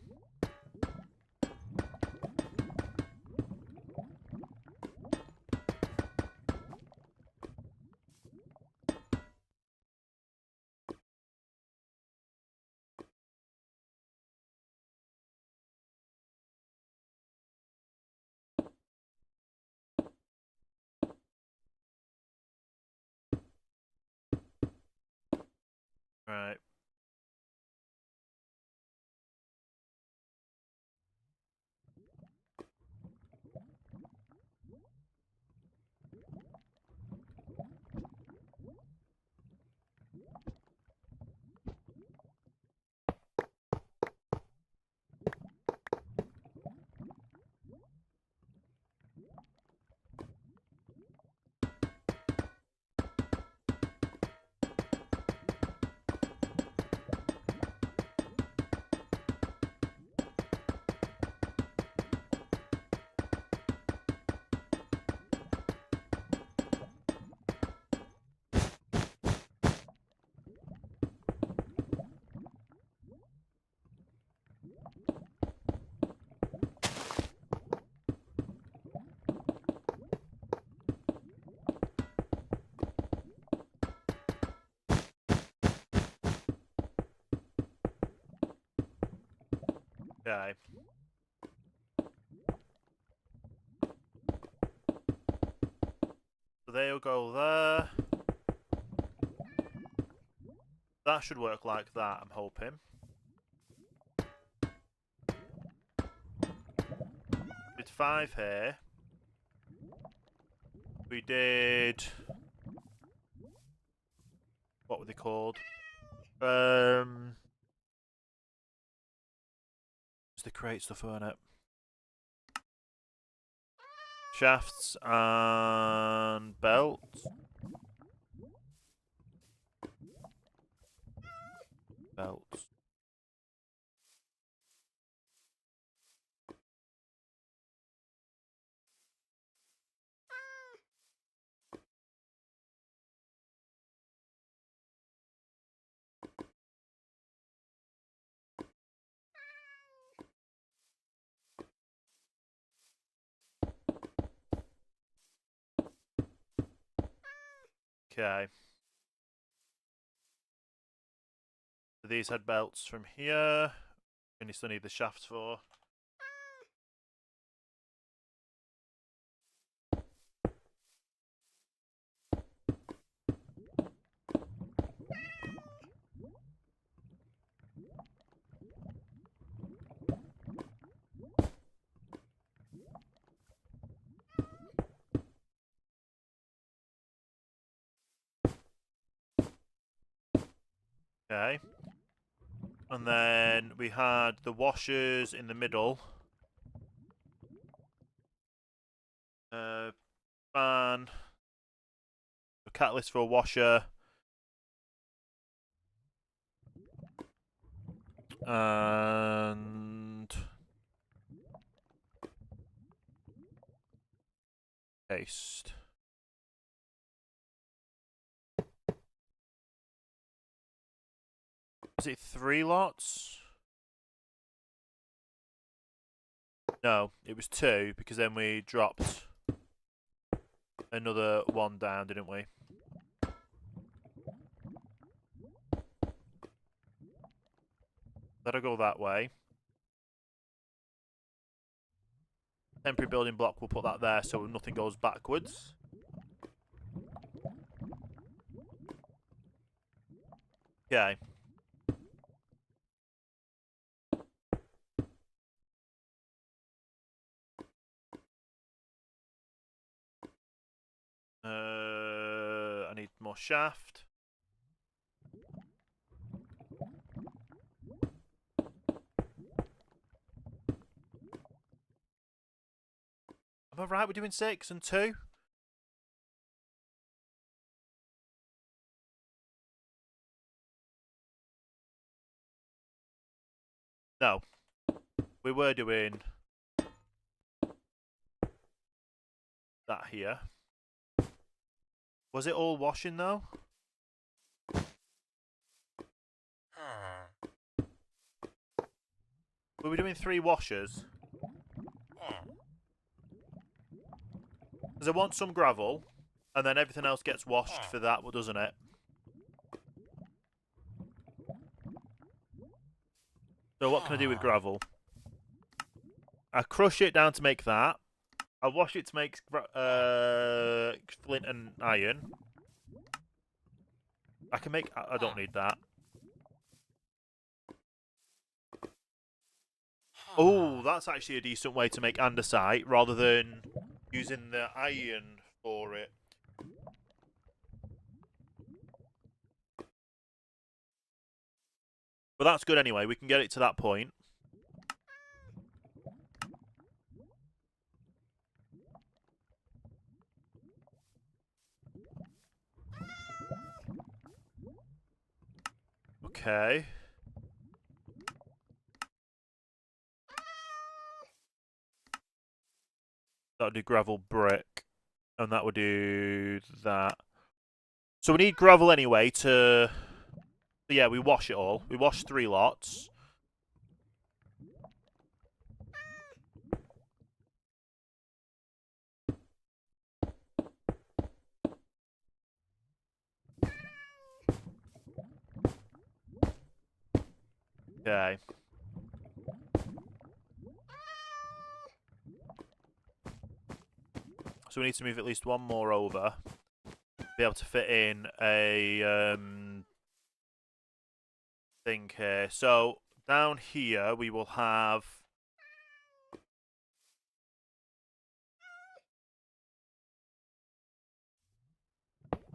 Right. Okay. So they'll go there. That should work like that, I'm hoping. Did 5 here. We did... What were they called? It's the crate stuff, isn't it? Shafts and belts. Belts. Okay. So these had belts from here. And you still need the shafts for. Okay. And then we had the washers in the middle. Fan. A catalyst for a washer. And paste. Was it 3 lots? No, it was 2 because then we dropped another 1 down, didn't we? That'll go that way. Temporary building block, we'll put that there so nothing goes backwards. Okay. I need more shaft. Am I right? We're doing 6 and 2? No. We were doing that here. Was it all washing though? Were we doing 3 washers? Because I want some gravel, and then everything else gets washed for that, doesn't it? So what can I do with gravel? I crush it down to make that. I wash it to make flint and iron. I can make... I don't need that. Oh, that's actually a decent way to make andesite rather than using the iron for it. But that's good anyway. We can get it to that point. Okay. That would do gravel brick. And that would do that. So we need gravel anyway to... Yeah, we wash it all. We wash 3 lots. Okay. So we need to move at least 1 more over. Be able to fit in a thing here. So down here we will have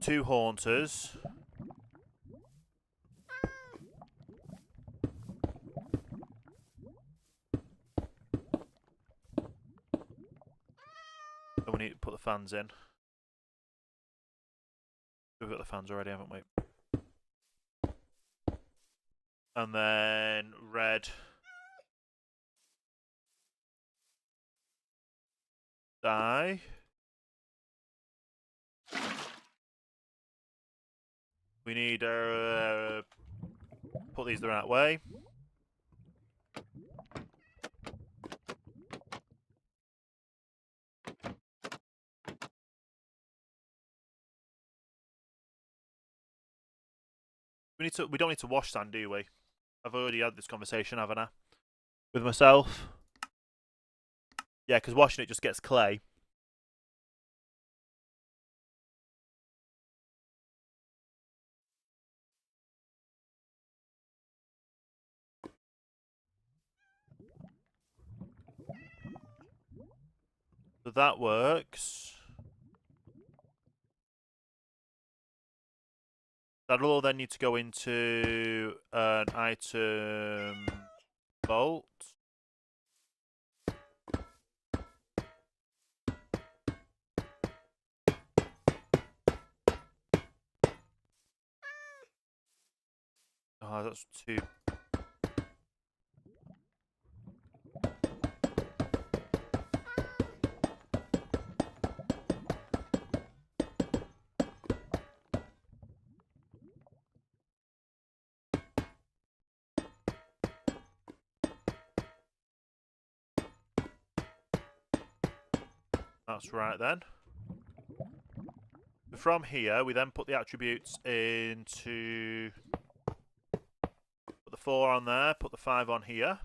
two haunters. And we need to put the fans in. We've got the fans already, haven't we? And then red. Dye. We need to put these the right way. We don't need to wash sand, do we? I've already had this conversation, haven't I? With myself. Yeah, because washing it just gets clay. So that works. That'll all then need to go into an item vault. Oh, that's too... That's right then. From here, we then put the attributes into... Put the 4 on there, put the 5 on here.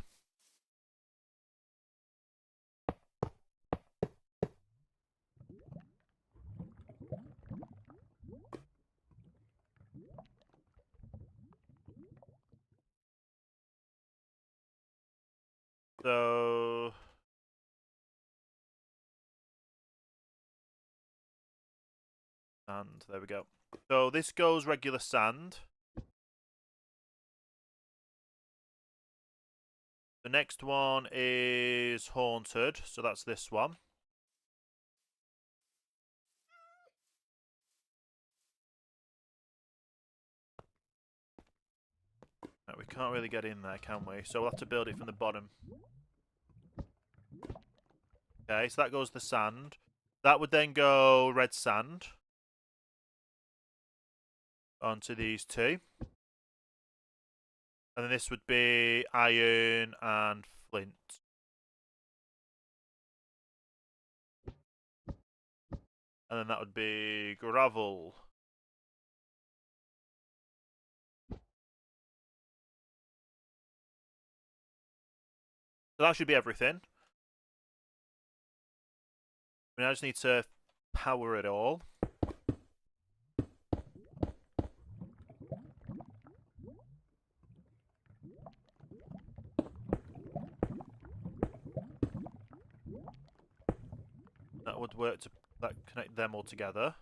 So... Sand, there we go. So this goes regular sand. The next one is haunted, so that's this one. Right, we can't really get in there, can we? So we'll have to build it from the bottom. Okay, so that goes the sand. That would then go red sand onto these two. And then this would be iron and flint. And then that would be gravel. So that should be everything. I just need to power it all. That would work to connect them all together.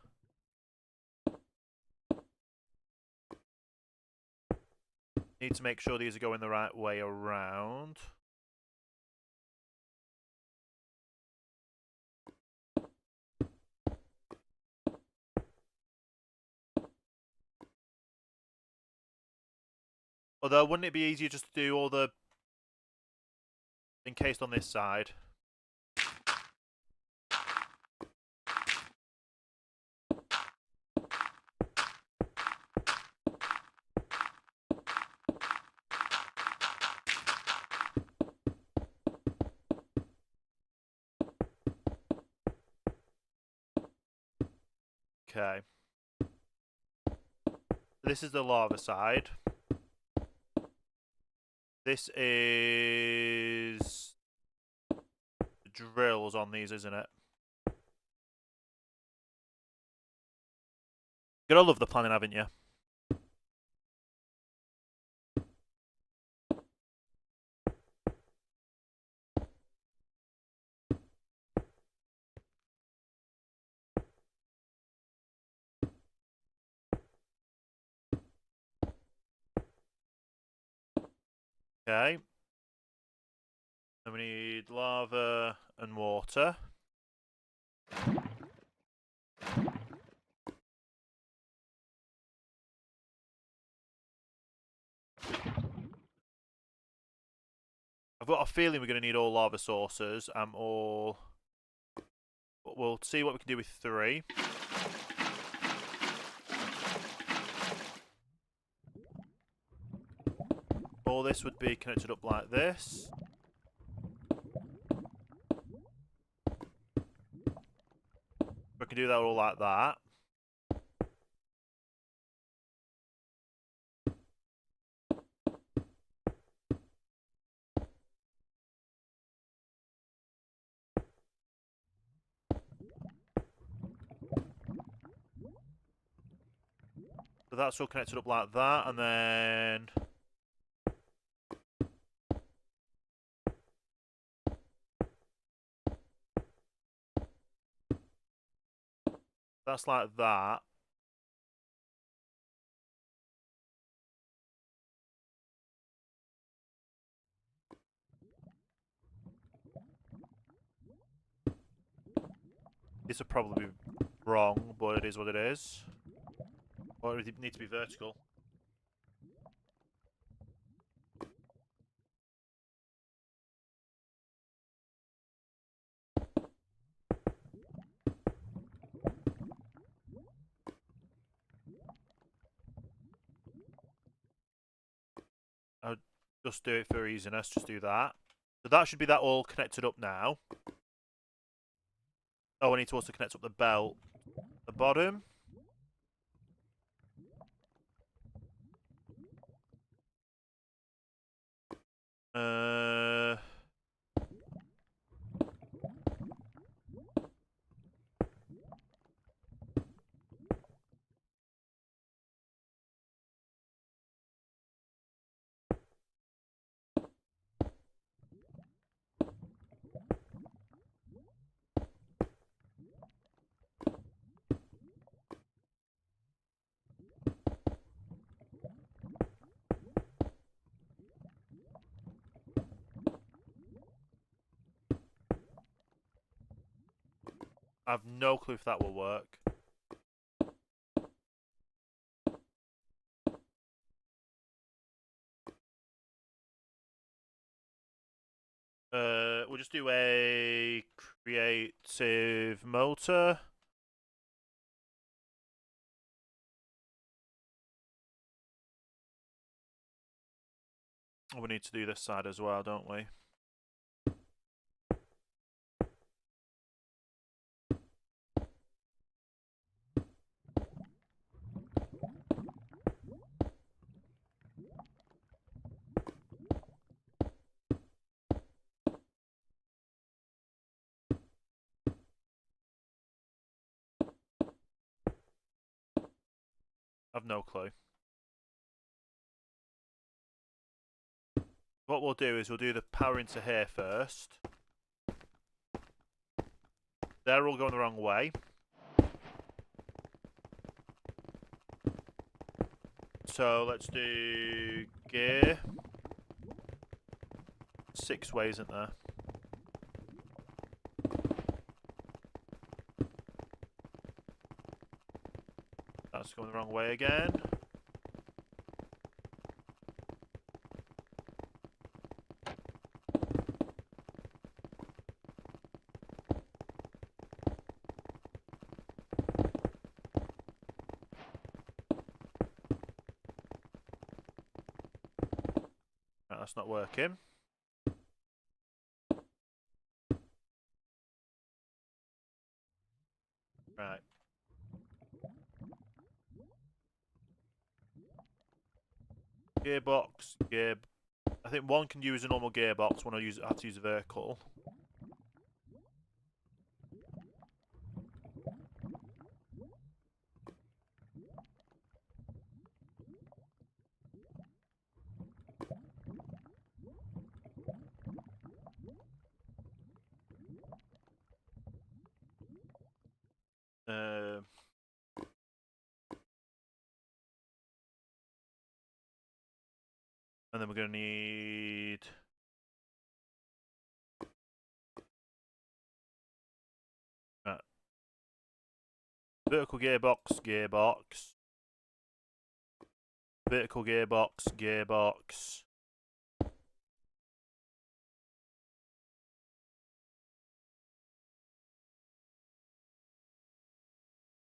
Need to make sure these are going the right way around. Although, wouldn't it be easier just to do all the encased on this side? Okay. This is the lava side. This is the drills on these, isn't it? You gotta love the planning, haven't you? Okay. Then we need lava and water. I've got a feeling we're going to need all lava sources. But we'll see what we can do with 3. All this would be connected up like this. We can do that all like that. So that's all connected up like that, and then that's like that. these are probably wrong, but it is what it is. Or it need to be vertical. I'll just do it for easiness, just do that. So that should be that all connected up now. Oh, I need to also connect up the belt at the bottom. I've no clue if that will work. We'll just do a creative motor. We need to do this side as well, don't we? I've no clue. What we'll do is we'll do the power into here first. They're all going the wrong way. So let's do gear. 6 ways, isn't there? That's going the wrong way again. Right, that's not working. Right. Gearbox, I think one can use a normal gearbox, one will have to use a vertical. And then we're going to need... Right. Vertical gearbox. Vertical gearbox.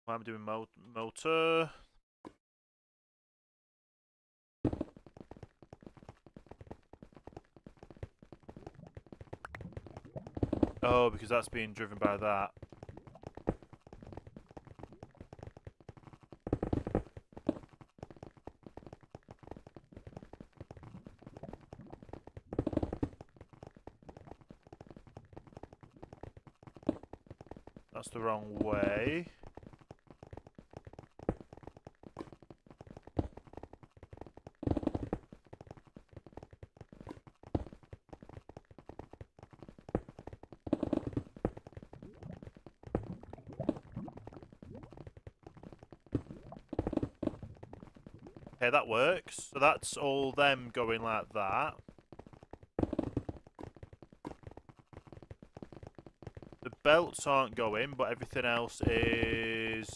Why am I doing motor? Oh, because that's being driven by that. That's the wrong way. Okay, that works. So that's all them going like that. The belts aren't going, but everything else is...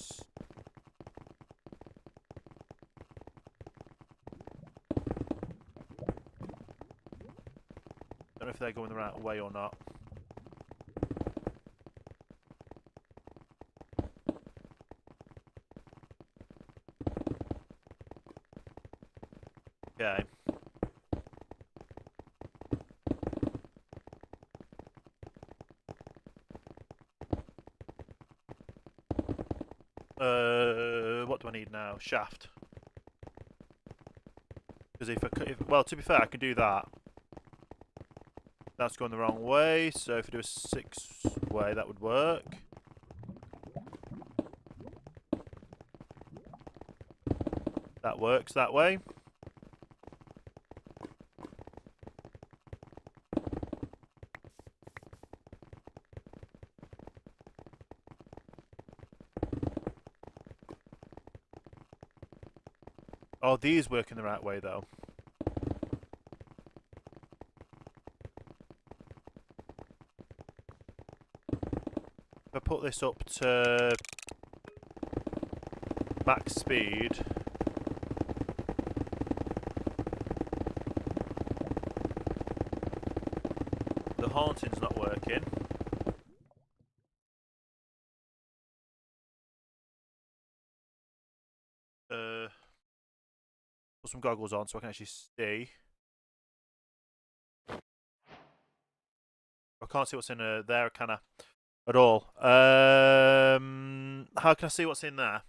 Don't know if they're going the right way or not. Okay. What do I need now? Shaft. Because well, to be fair, I can do that. That's going the wrong way, so if I do a 6-way, that would work. That works that way. Oh, these work in the right way, though. If I put this up to max speed, the haunting's not working. Put some goggles on so I can actually see. I can't see what's in there, can I? At all. How can I see what's in there?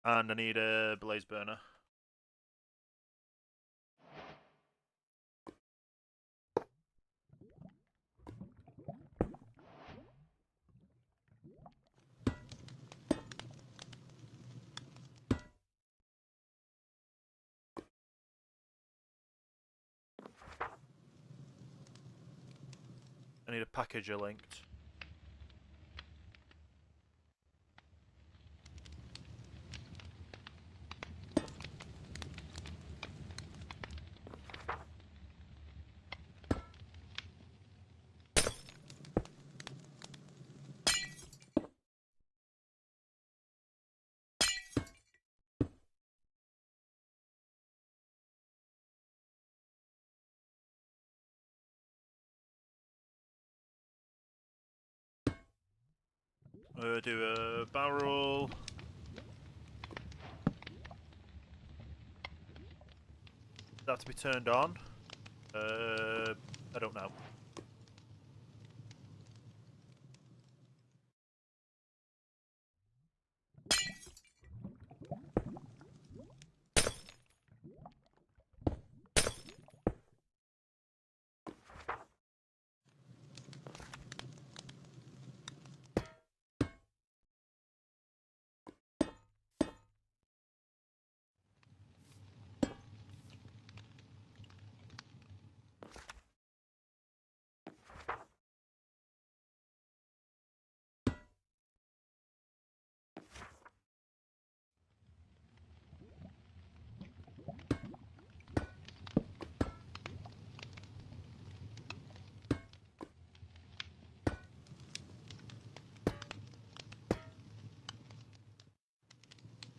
And I need a blaze burner. I need a packager linked. Do a barrel. That to be turned on. I don't know.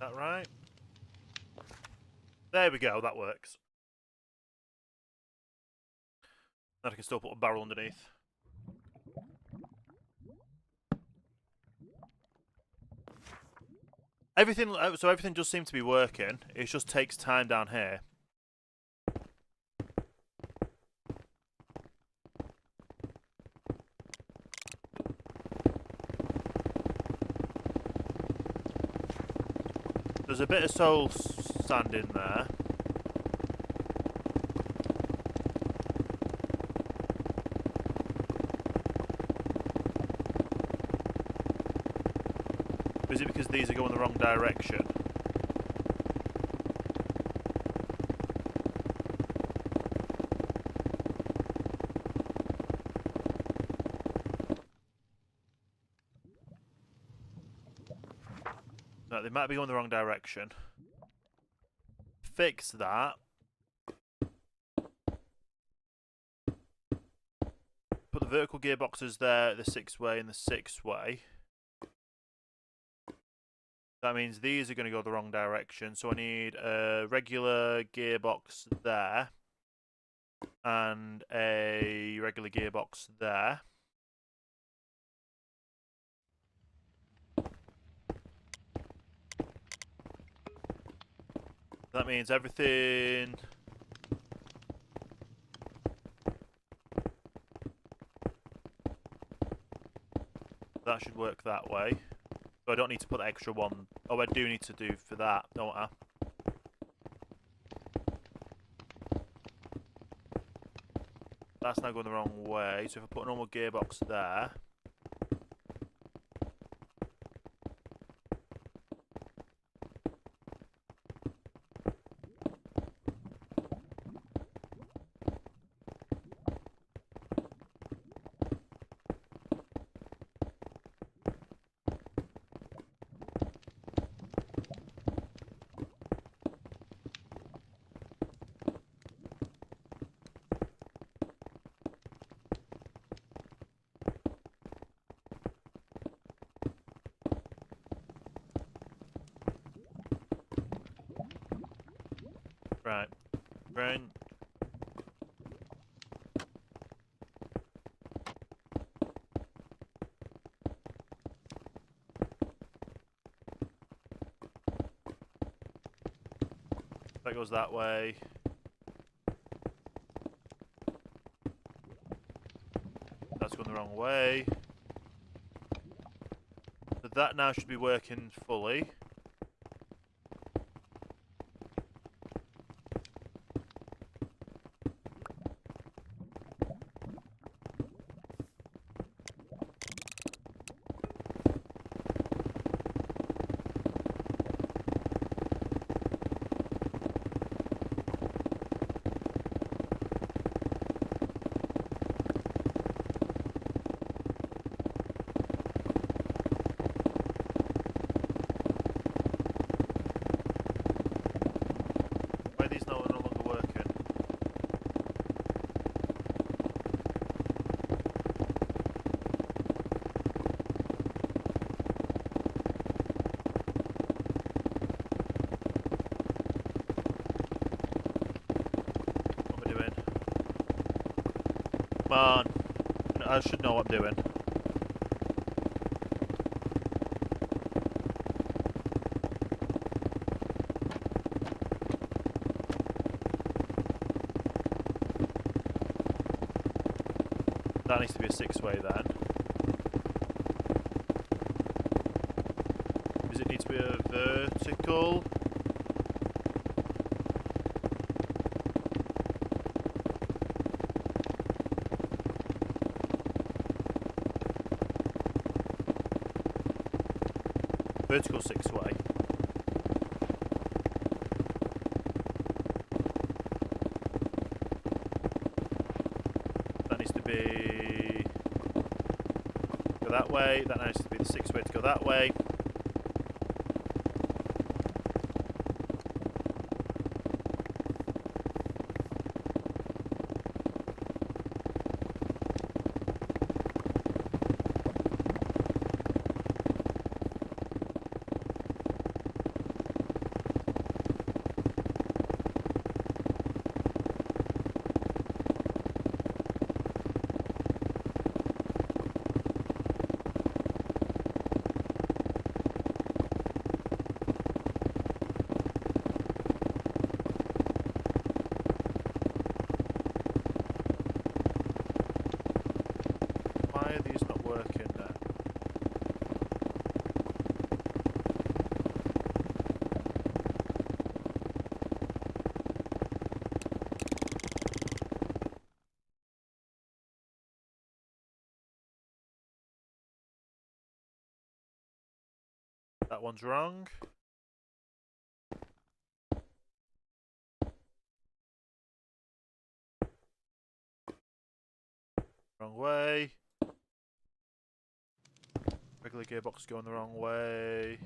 That right? There we go, that works. Then I can still put a barrel underneath. So everything does seem to be working. It just takes time down here. There's a bit of soul sand in there. Is it because these are going the wrong direction? No, they might be going the wrong direction. Fix that. put the vertical gearboxes there, the 6-way and the 6-way. That means these are going to go the wrong direction. So I need a regular gearbox there and a regular gearbox there. That means everything... That should work that way. So I don't need to put the extra one. Oh, I do need to do for that, don't I? That's now going the wrong way. So if I put a normal gearbox there... Right. Right. That goes that way. That's going the wrong way. So that now should be working fully. Why are these no longer working? What am I doing? Come on. I should know what I'm doing. That needs to be a 6-way then. Does it need to be a vertical? Vertical 6-way. That needs to be... go that way. That needs to be the 6-way to go that way. Why are these not working now? That one's wrong. Wrong way. Regular gearbox going the wrong way.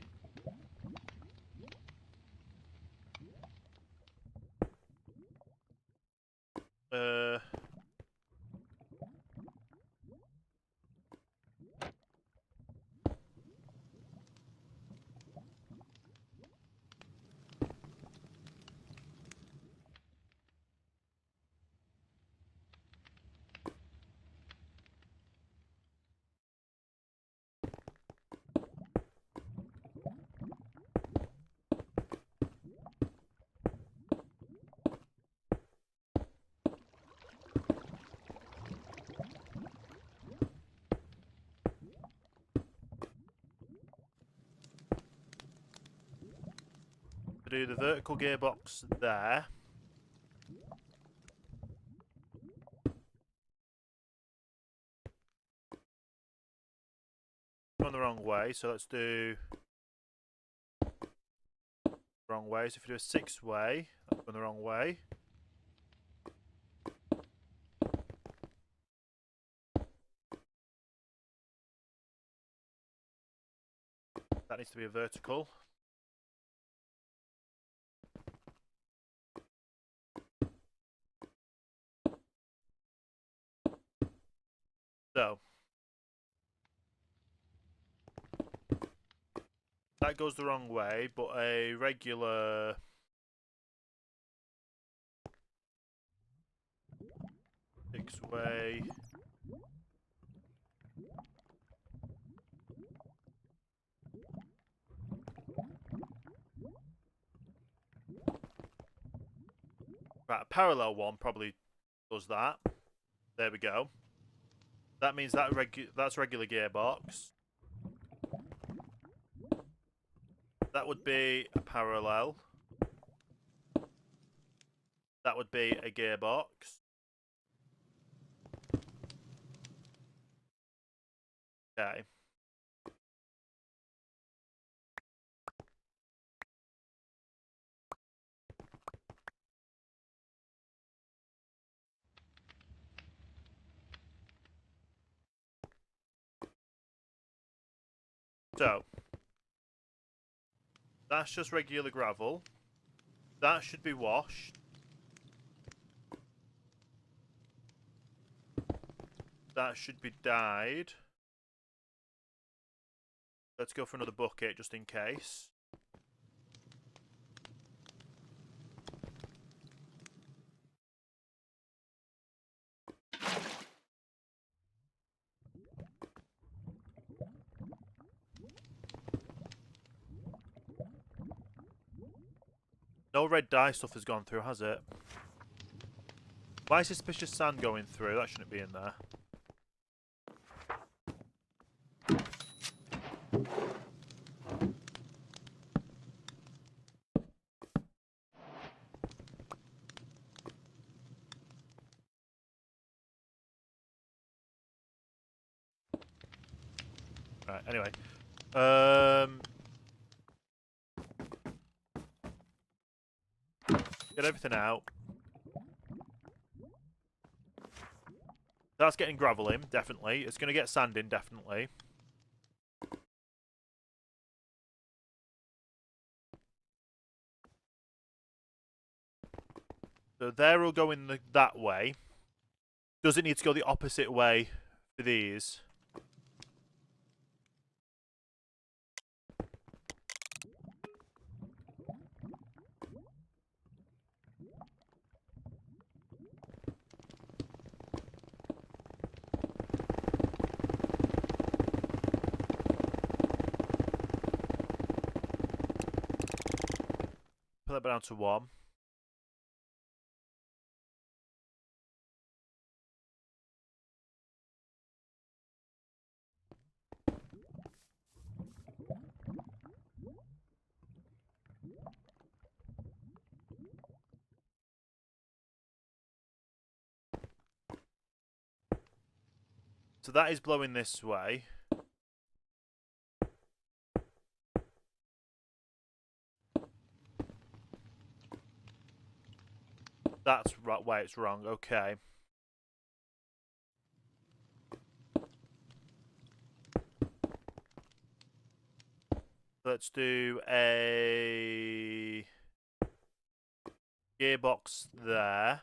To do the vertical gearbox there. Gone the wrong way, so let's do wrong way. So if you do a 6-way, that's gone the wrong way. That needs to be a vertical. So that goes the wrong way, but a regular 6-way. Right, a parallel one probably does that. There we go. That means that that's regular gearbox. That would be a parallel. That would be a gearbox. Okay. So that's just regular gravel. That should be washed. That should be dyed. Let's go for another bucket just in case. No red dye stuff has gone through, has it? Why is suspicious sand going through? That shouldn't be in there. Right, anyway. Get everything out. That's getting gravel in, definitely. It's going to get sand in, definitely. So there will go in that way. Does it need to go the opposite way for these? Put that down to 1. So that is blowing this way. That's why it's wrong. Okay. Let's do a gearbox there.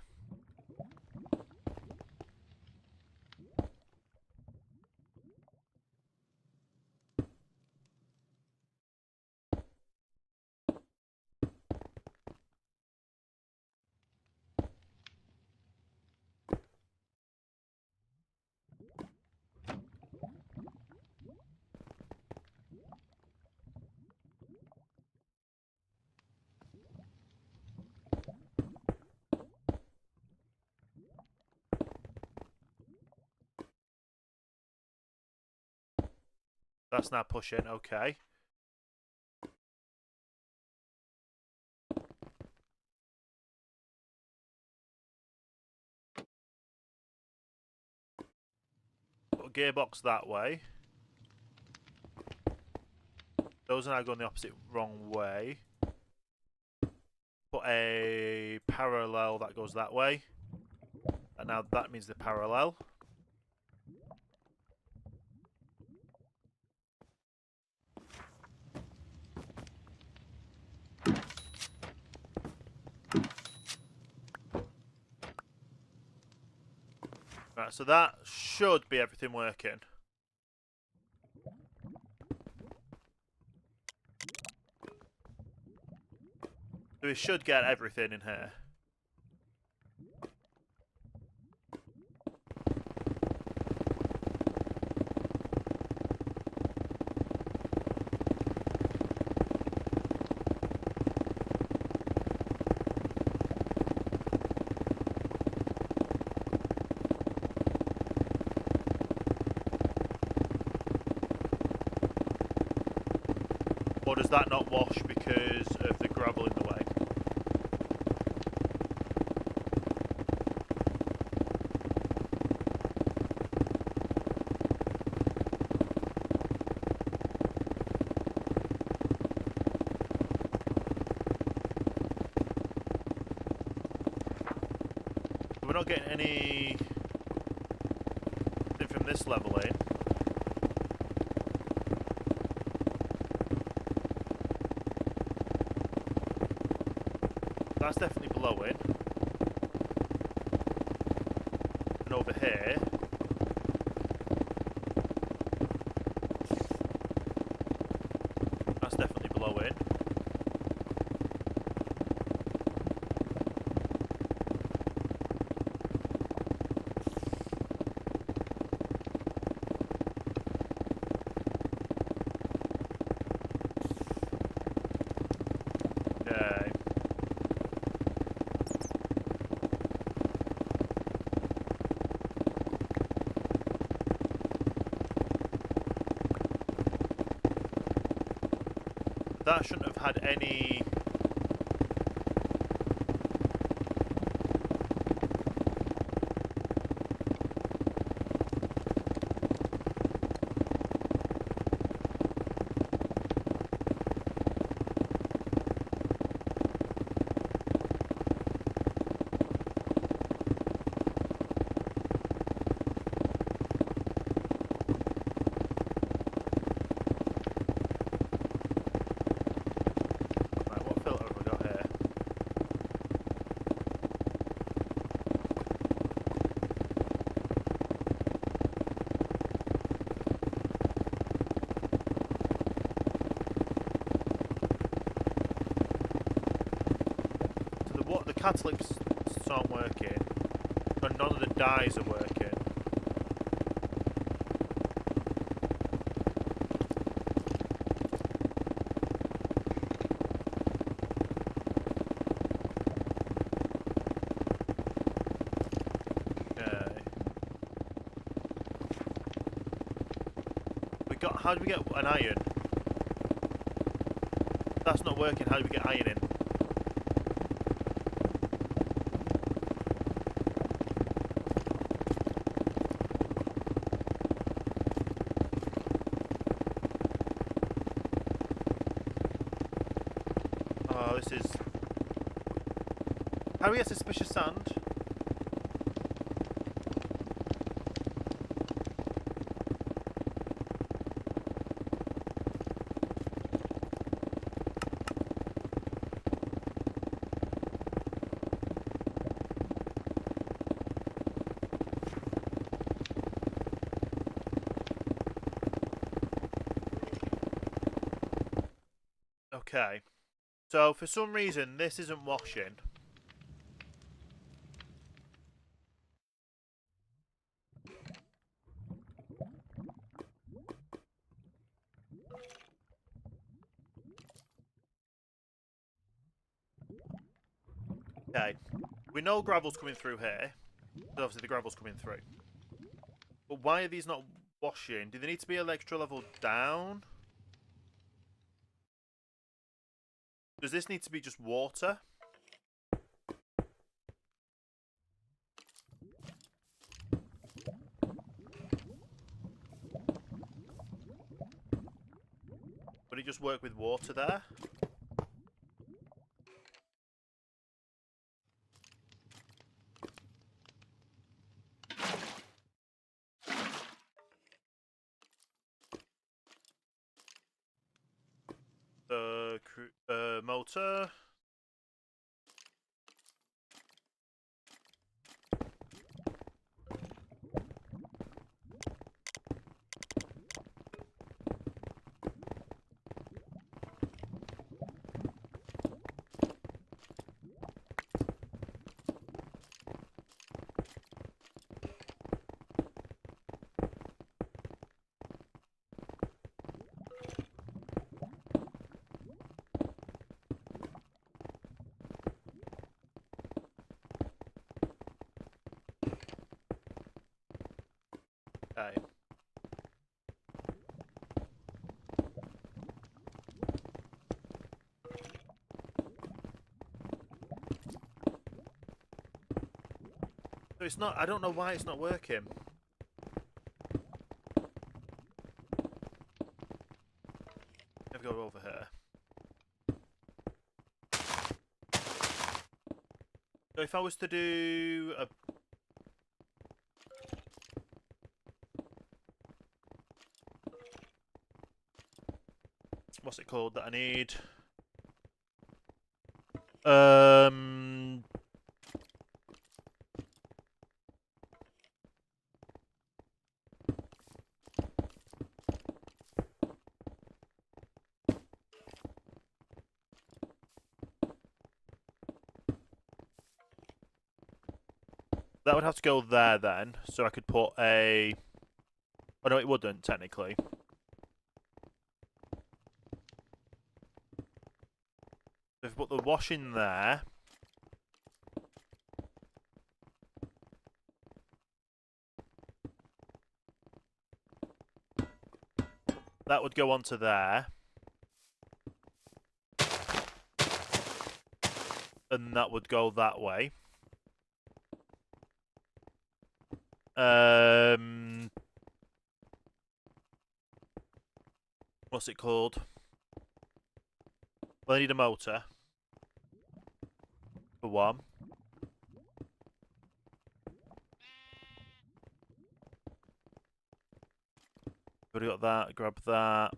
That's now pushing. Okay. gearbox that way. Those are now going the opposite wrong way. Put a parallel that goes that way. And now that means the parallel. Right, so that should be everything working. So we should get everything in here. Or does that not wash because of the gravel in the way? We're not getting anything from this level in. That's definitely blowing. And over here, that's definitely blowing. Okay. That shouldn't have had any... catalysts aren't working, but none of the dyes are working. Okay. How do we get an iron? That's not working, how do we get iron in? Oh, this is... How do we get suspicious sand? Okay. So, for some reason, this isn't washing. Okay. We know gravel's coming through here. So obviously the gravel's coming through. But why are these not washing? Do they need to be electro level down? Does this need to be just water? Would it just work with water there? Motor. Okay. So it's not, I don't know why it's not working. I've got over here. So if I was to do a... What's it called that I need? That would have to go there then, so I could put a... Oh no, it wouldn't, technically. So if I put the wash in there... That would go onto there. And that would go that way. What's it called? Well, I need a motor. For one. Already got that, grab that.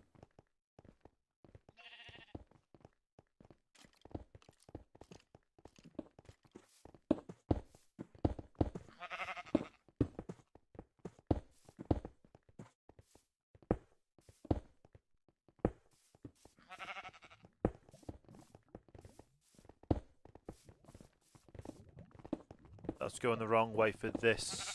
That's going the wrong way for this.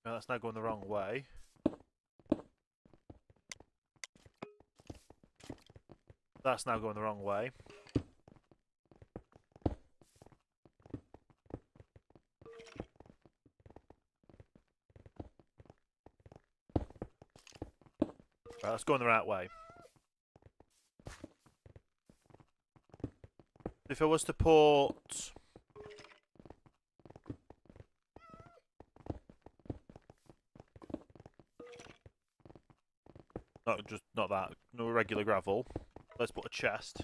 No, that's now going the wrong way. That's now going the wrong way. Right, that's going the right way. If I was to put... Not that, no regular gravel. Let's put a chest.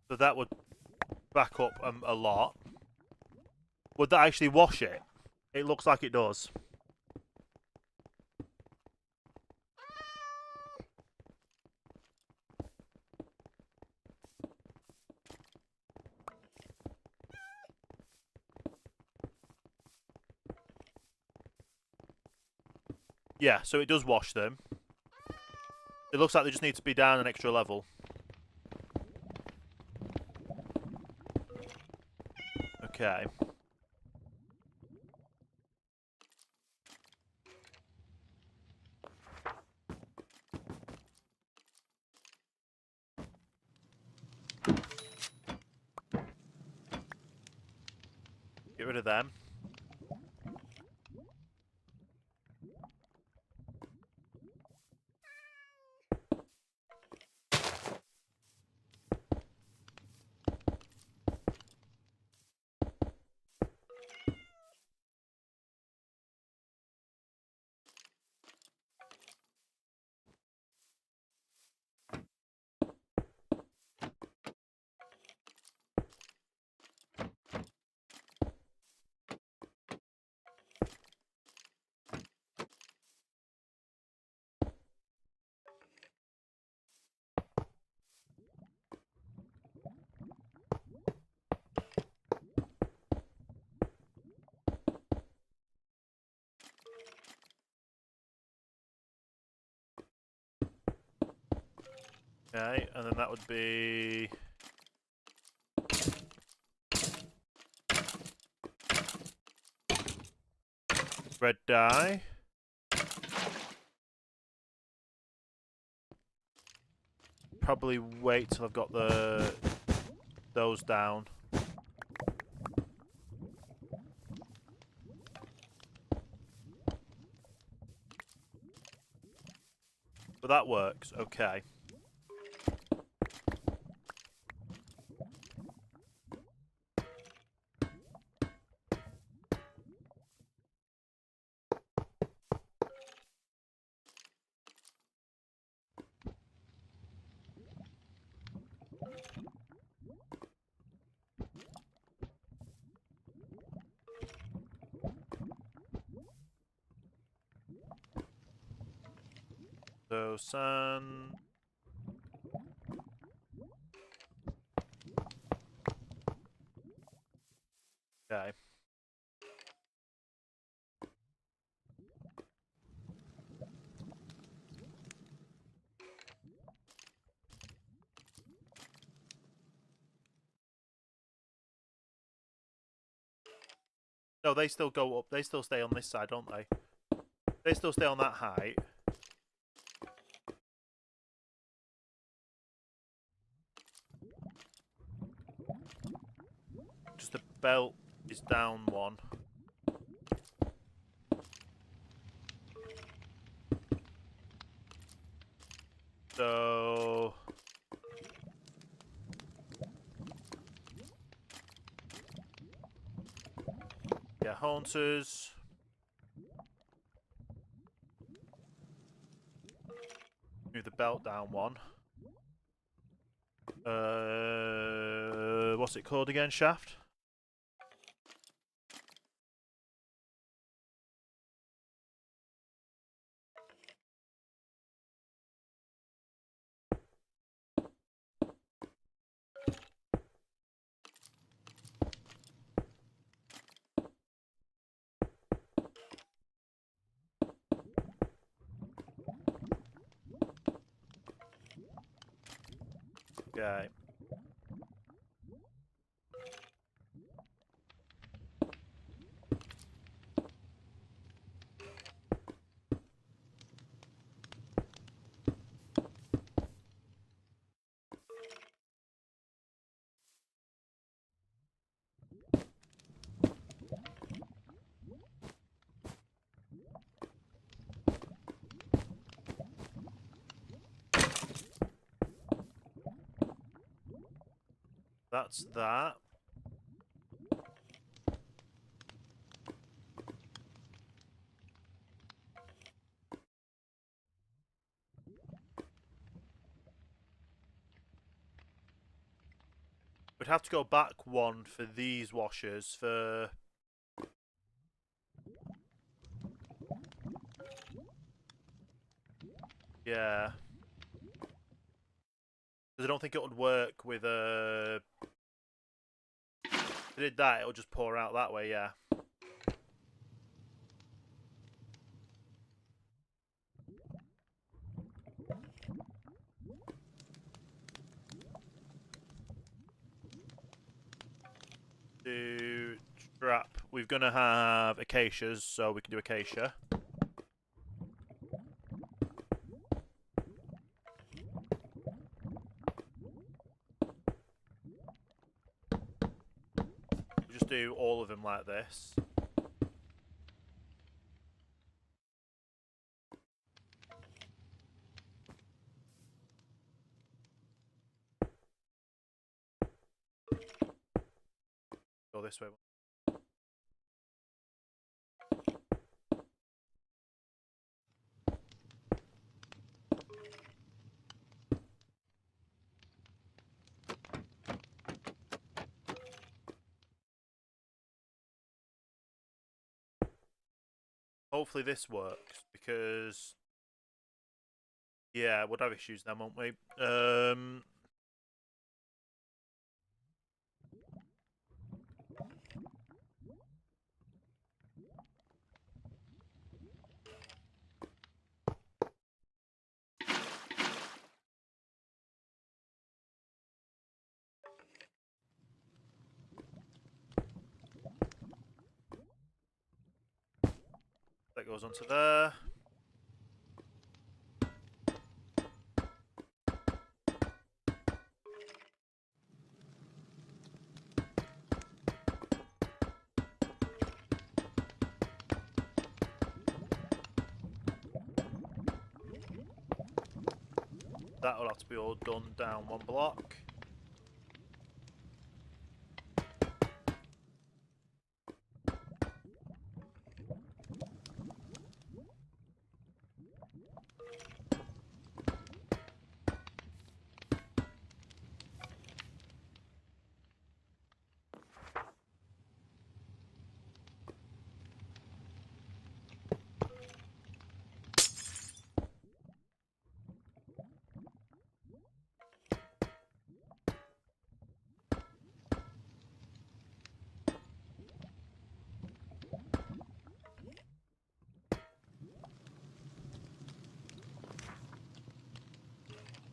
So that would back up a lot. Would that actually wash it? It looks like it does. Yeah, so it does wash them. It looks like they just need to be down an extra level. Okay. Get rid of them. Okay, and then that would be... red dye. Probably wait till I've got those down. But that works, okay. So sand. Okay. No, they still go up. They still stay on this side, don't they? They still stay on that height. Just the belt is down one. So... yeah, haunters. Move the belt down one. What's it called again? Shaft? Okay. That's that. We'd have to go back one for these washers for... Yeah. Because I don't think it would work with a... If I did that, it'll just pour out that way, yeah. To trap, we're going to have acacias, so we can do acacia. We'll just do all of them like this. Go this way. Hopefully this works, because... Yeah, we'll have issues then, won't we? That goes onto there. That will have to be all done down one block.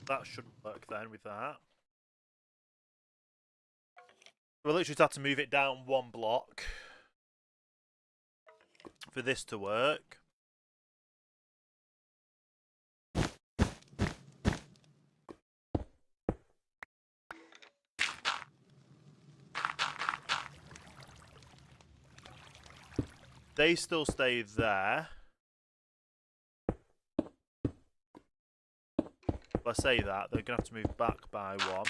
That should work then with that. We'll literally just have to move it down one block for this to work. They still stay there. If I say that, they're going to have to move back by one.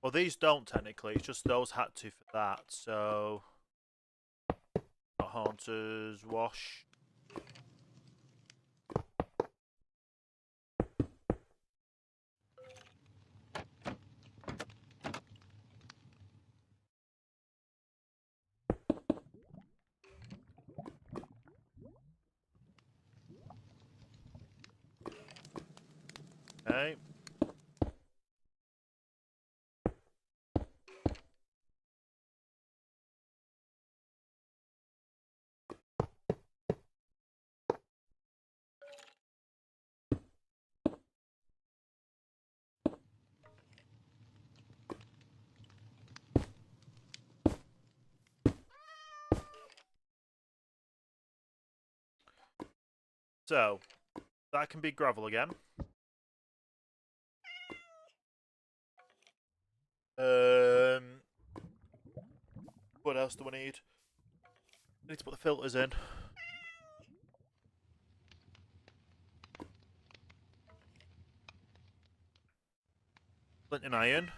Well, these don't technically, it's just those had to for that, so... Haunters, wash. Okay. So, that can be gravel again. What else do I need? I need to put the filters in. Flint and iron.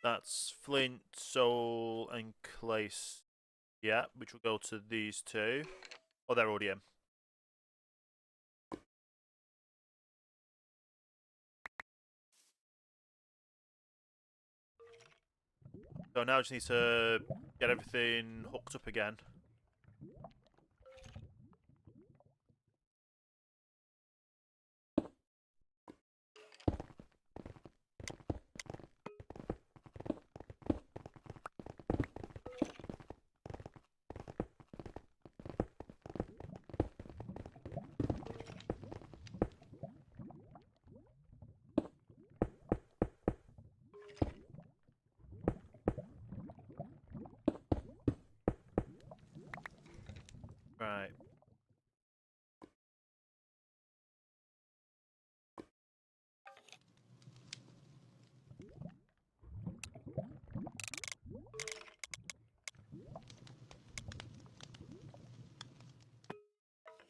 That's flint, soul, and clay. Yeah, which will go to these two. Oh, they're already in. So now I just need to get everything hooked up again. Right.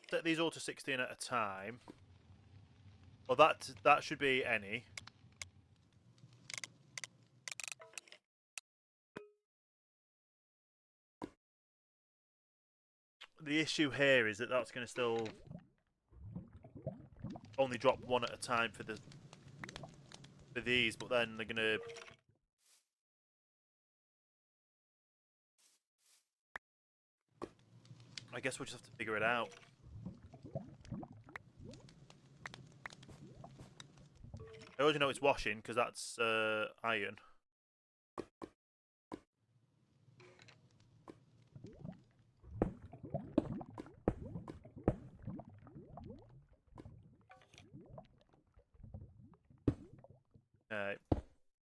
Set these all to 16 at a time. Well, that should be any. The issue here is that that's going to still only drop one at a time for these, but then they're going to. I guess we'll just have to figure it out. I already know it's washing because that's iron.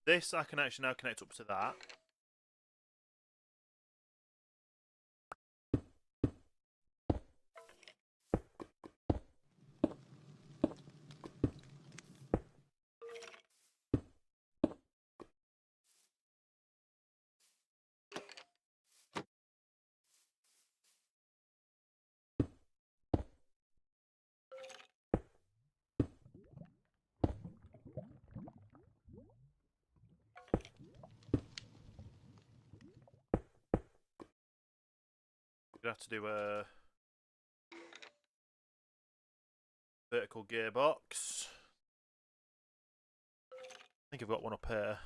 This I can actually now connect up to that. We'd have to do a vertical gearbox. I think I've got one up here.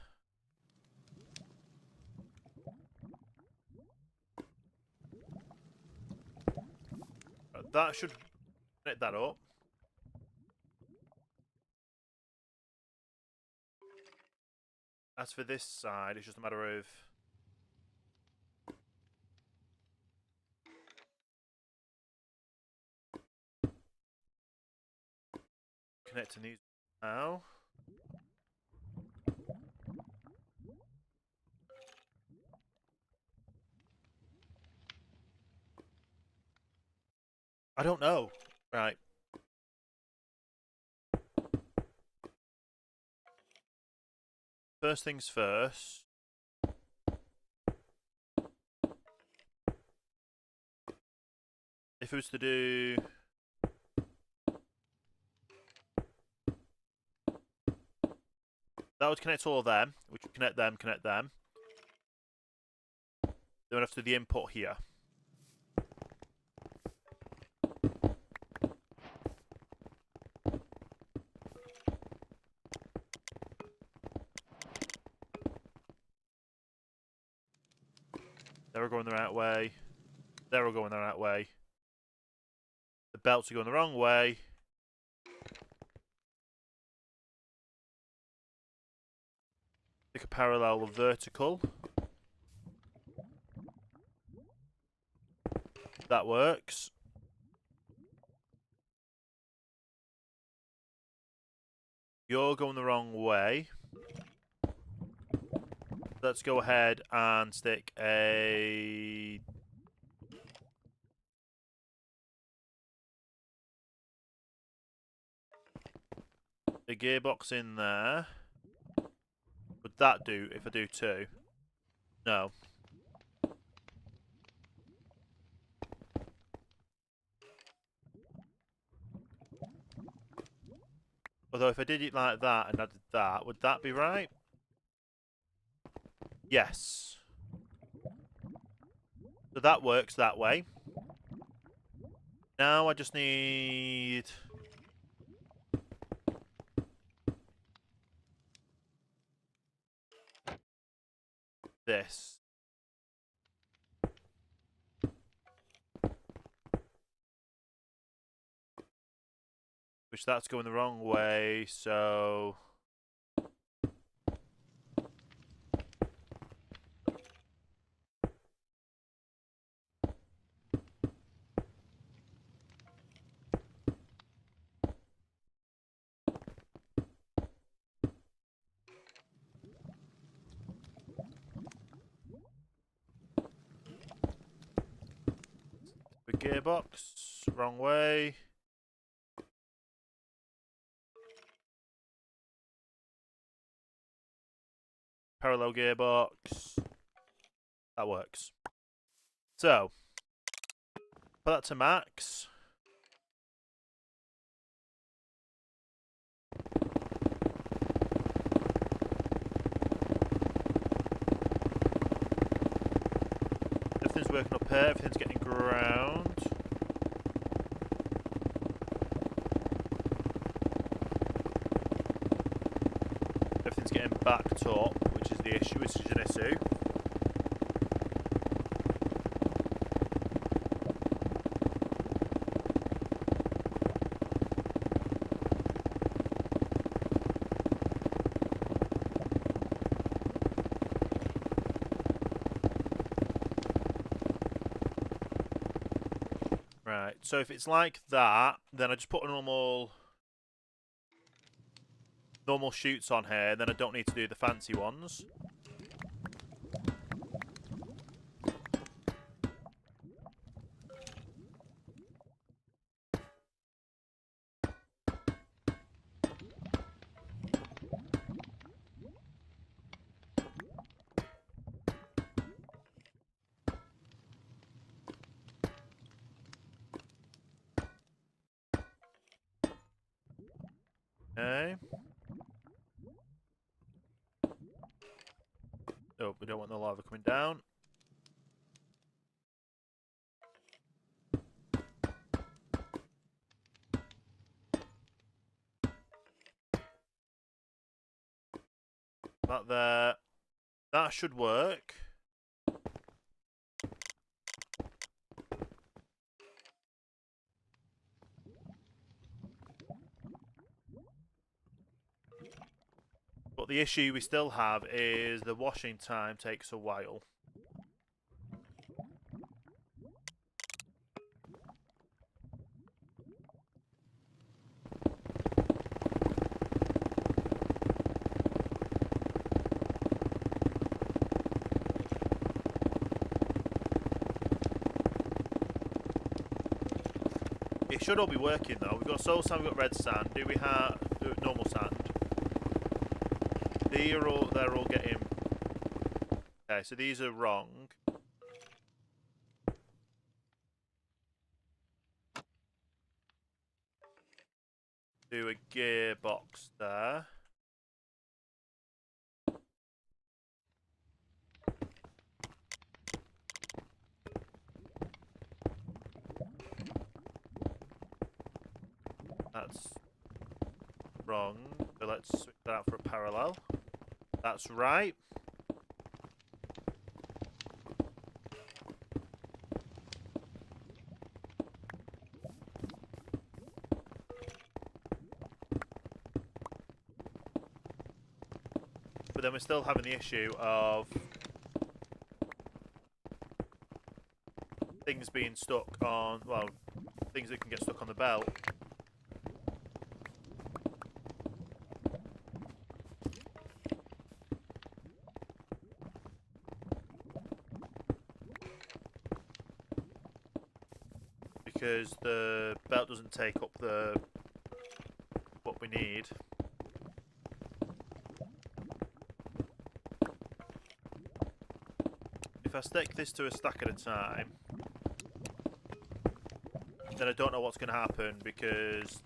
That should connect that up. As for this side, it's just a matter of connecting these now. I don't know. Right. First things first. If it was to do... That would connect all of them, which would connect them, connect them. Then we'd have to do the input here. They're all going the right way. They're all going the right way. The belts are going the wrong way. Pick a parallel of vertical. That works. You're going the wrong way. Let's go ahead and stick a... gearbox in there. Would that do if I do two? No. Although if I did it like that and added that, would that be right? Yes. So that works that way. Now I just need... this. Which that's going the wrong way, so... the gearbox, wrong way. Parallel gearbox. That works. So, put that to max. Everything's working up here, everything's getting ground. Everything's getting backed up, which is the issue, which is an issue. Right, so if it's like that, then I just put a normal chutes on here, then I don't need to do the fancy ones. Okay. Oh, we don't want the lava coming down. That there. That should work. But the issue we still have is the washing time takes a while. It should all be working though. We've got soul sand, we've got red sand. Do we have normal sand? They're all getting... Okay, so these are wrong. Do a gearbox there. That's wrong. So let's switch that out for a parallel. That's right. But then we're still having the issue of things being stuck on, well, things that can get stuck on the belt. Because the belt doesn't take up what we need. If I stick this to a stack at a time, then I don't know what's going to happen because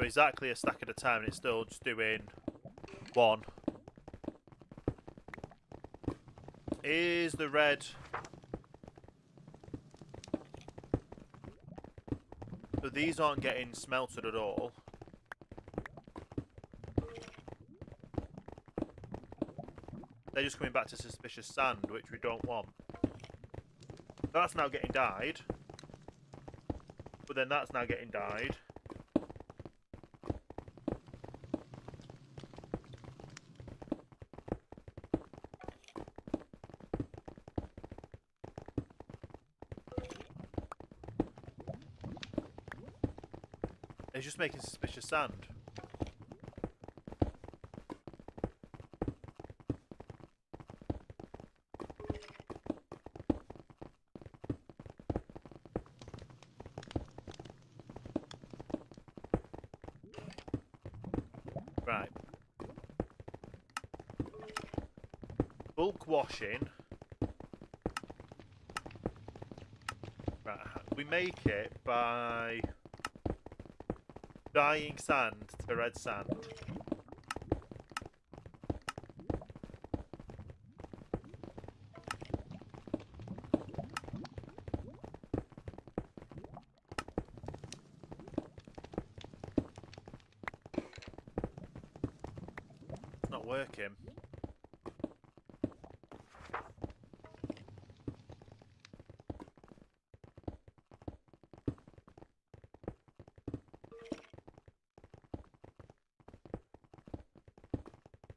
So exactly a stack at a time, and it's still just doing one. Is the red... So these aren't getting smelted at all. They're just coming back to suspicious sand, which we don't want. That's now getting dyed. But then that's now getting dyed. It's just making suspicious sand. Right. Bulk washing. Right. We make it by dyeing sand to red sand. It's not working.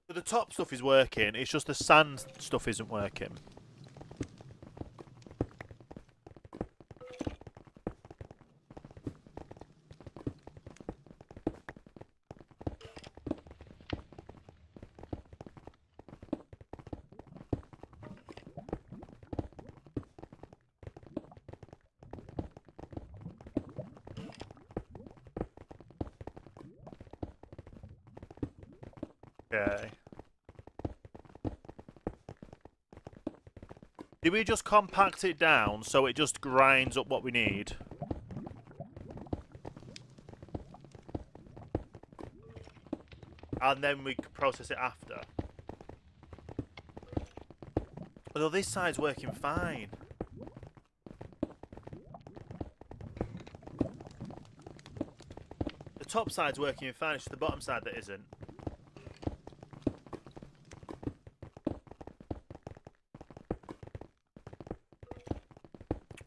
The top stuff is working, it's just the sand stuff isn't working. Okay. Did we just compact it down so it just grinds up what we need? And then we process it after? Although this side's working fine. The top side's working fine, it's just the bottom side that isn't.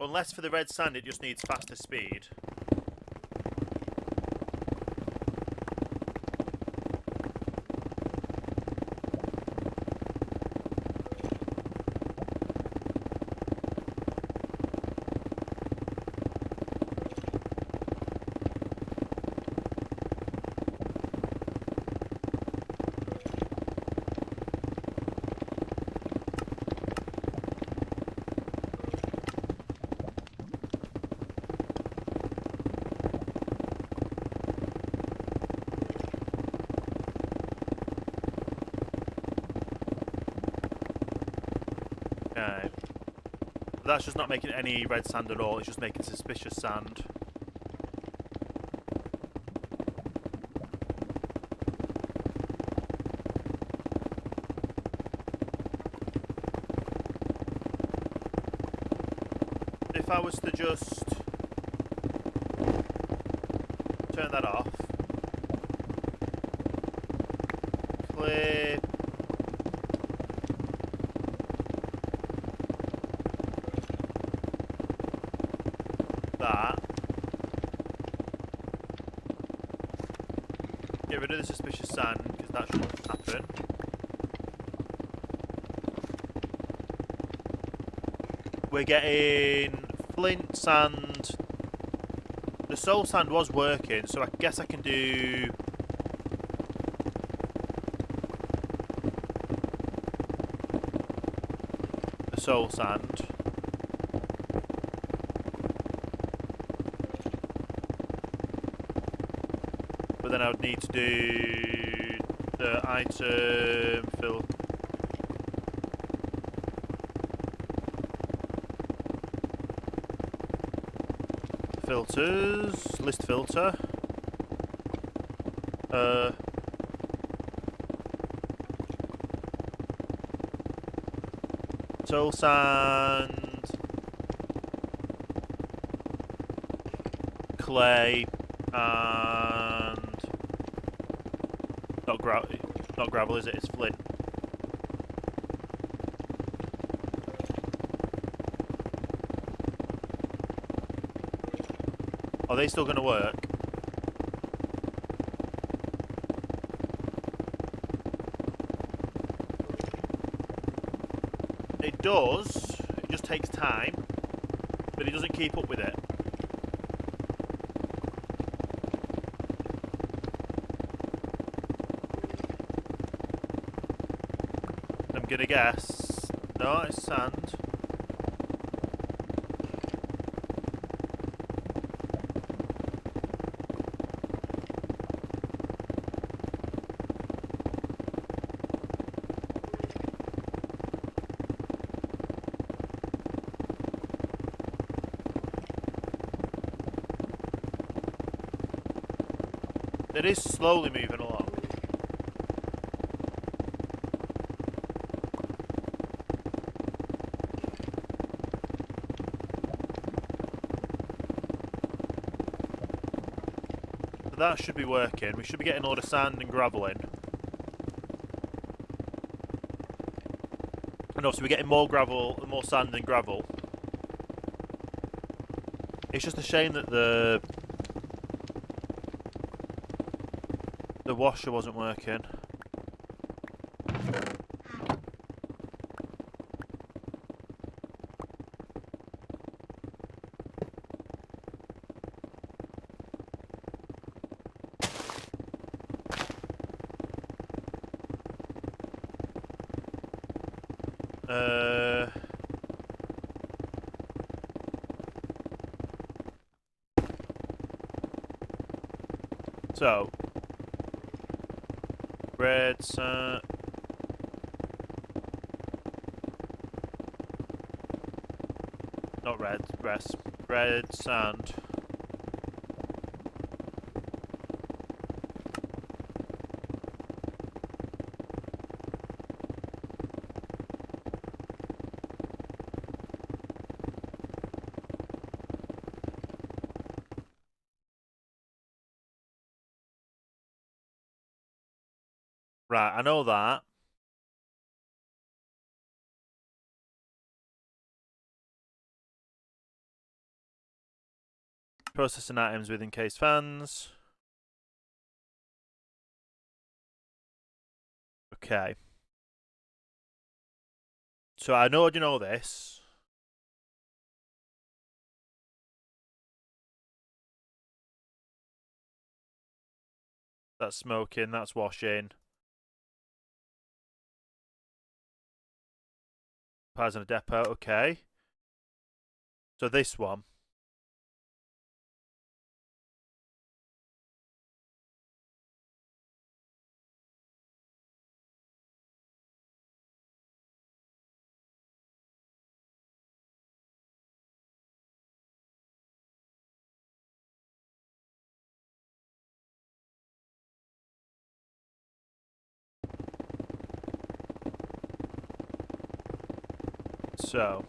Unless for the red sand it just needs faster speed. Okay. That's just not making any red sand at all, it's just making suspicious sand. If I was to just turn that off, clear that, get rid of the suspicious sand because that shouldn't happen. We're getting flint sand. The soul sand was working, so I guess I can do the soul sand. But then I would need to do the item filters, list filter. Soul sand, clay, and not gravel, is it? It's flint. Are they still going to work? It does. It just takes time, but it doesn't keep up with it. I'm gonna guess. No, it's sand. It is slowly moving along. So that should be working. We should be getting a lot of sand and gravel in. And also we're getting more gravel, more sand and gravel. It's just a shame that the washer wasn't working. So red sand. Not red, red sand. Right, I know that. Processing items with encased fans. Okay. So I know you know this. That's smoking, that's washing. Pies in a depot, okay. So this one. So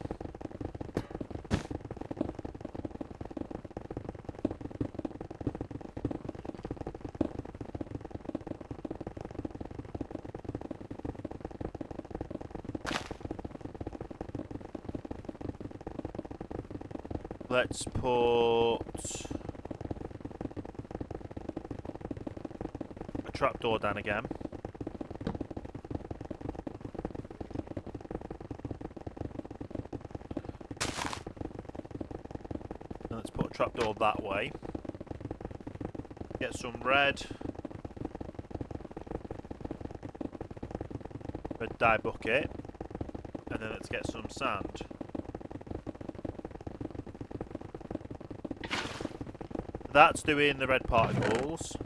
let's put a trapdoor down again. And let's put a trapdoor that way. Get some red dye bucket, and then let's get some sand. That's doing the red particles.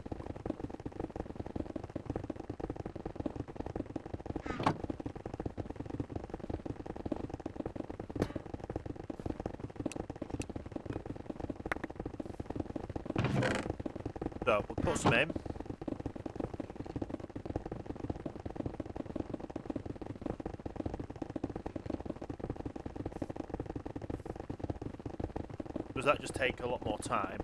So we'll put some in. does that just take a lot more time?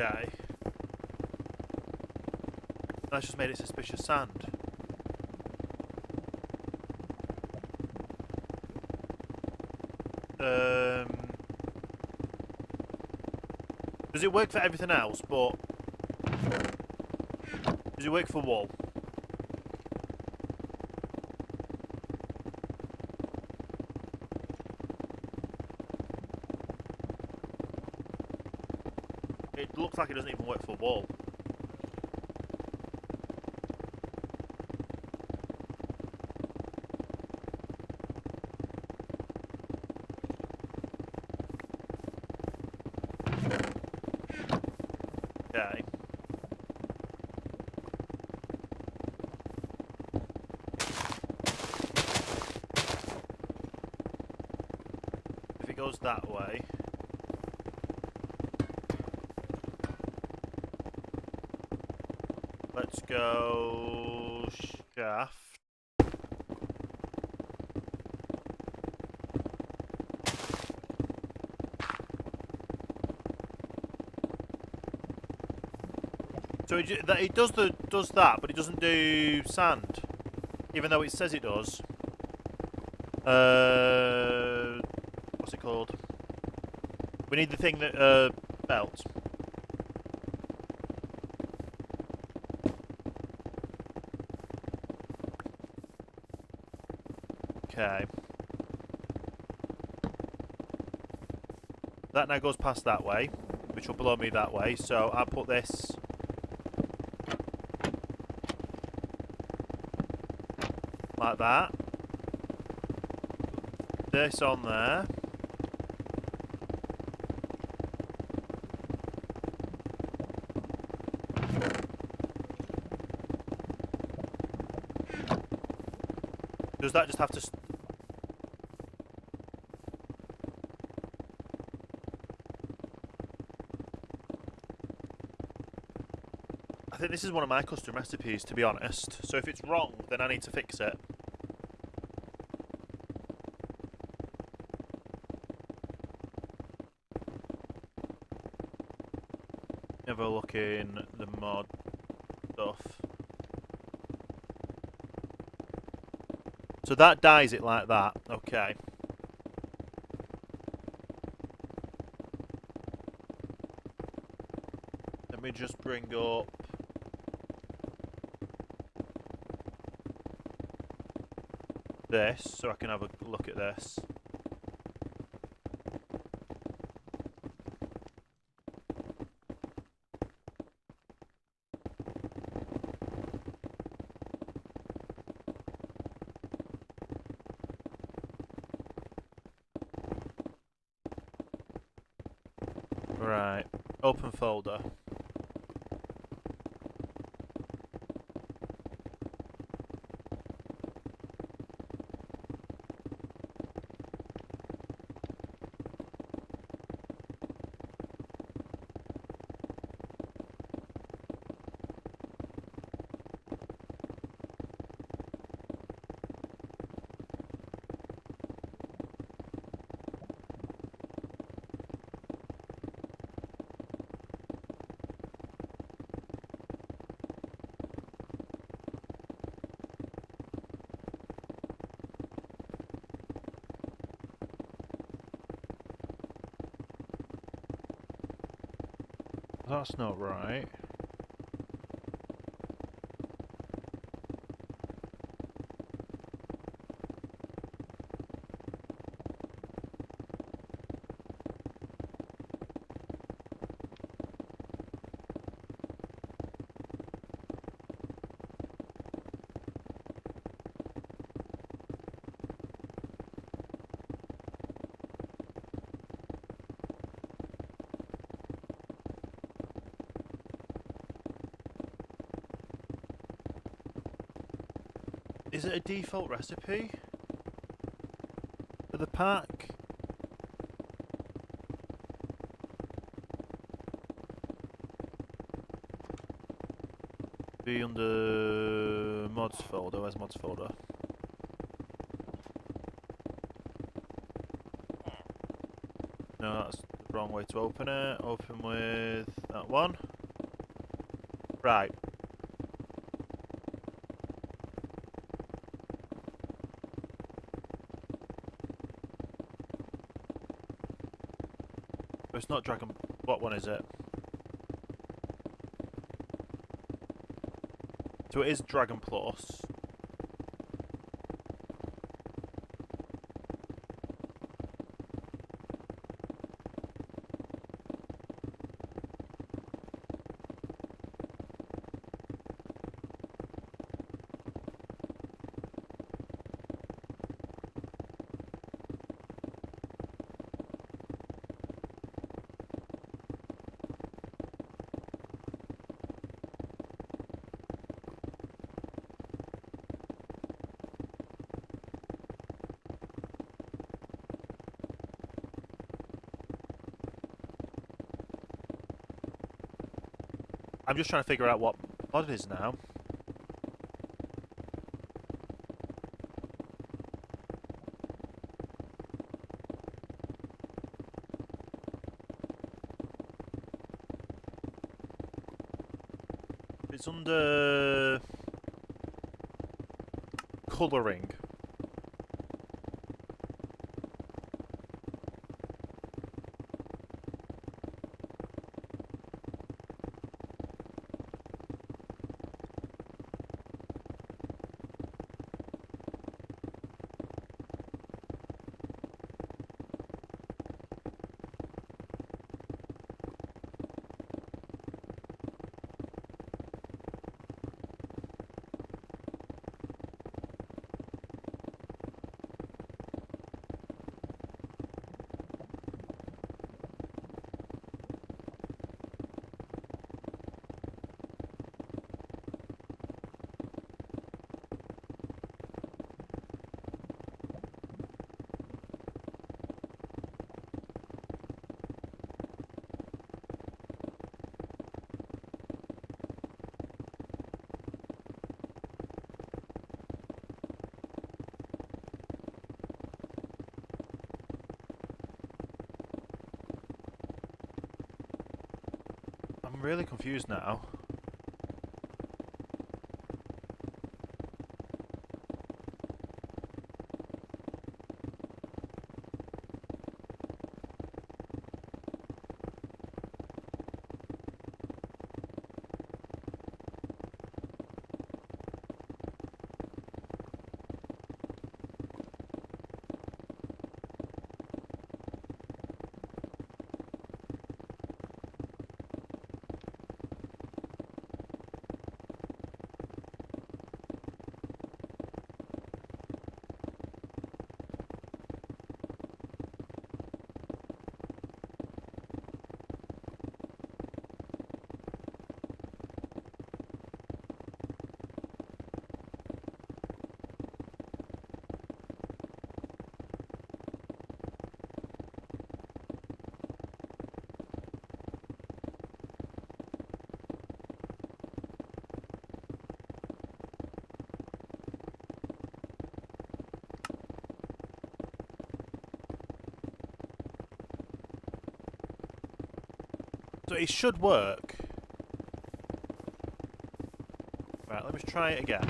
Okay. That's just made it suspicious sand. Does it work for everything else, but does it work for wool? It looks like it doesn't even work for wool. Okay. If it goes that way. Let's go shaft. So it does that, but it doesn't do sand, even though it says it does. What's it called? We need the thing that belts. Okay. That now goes past that way, which will blow me that way. So I'll put this. Like that. This on there. Does that just have to... I think this is one of my custom recipes, to be honest. So if it's wrong, then I need to fix it. Have a look in the mod stuff. So that dyes it like that. Okay. Let me just bring up this so I can have a look at this. Right, open folder. That's not right. Is it a default recipe for the pack? Be under mods folder. Where's mods folder? No, that's the wrong way to open it. Open with that one. Right. It's not Dragon. What one is it? So it is Dragon Plus. I'm just trying to figure out what mod it is now. It's under colouring. I'm really confused now. So it should work. Right, let me try it again.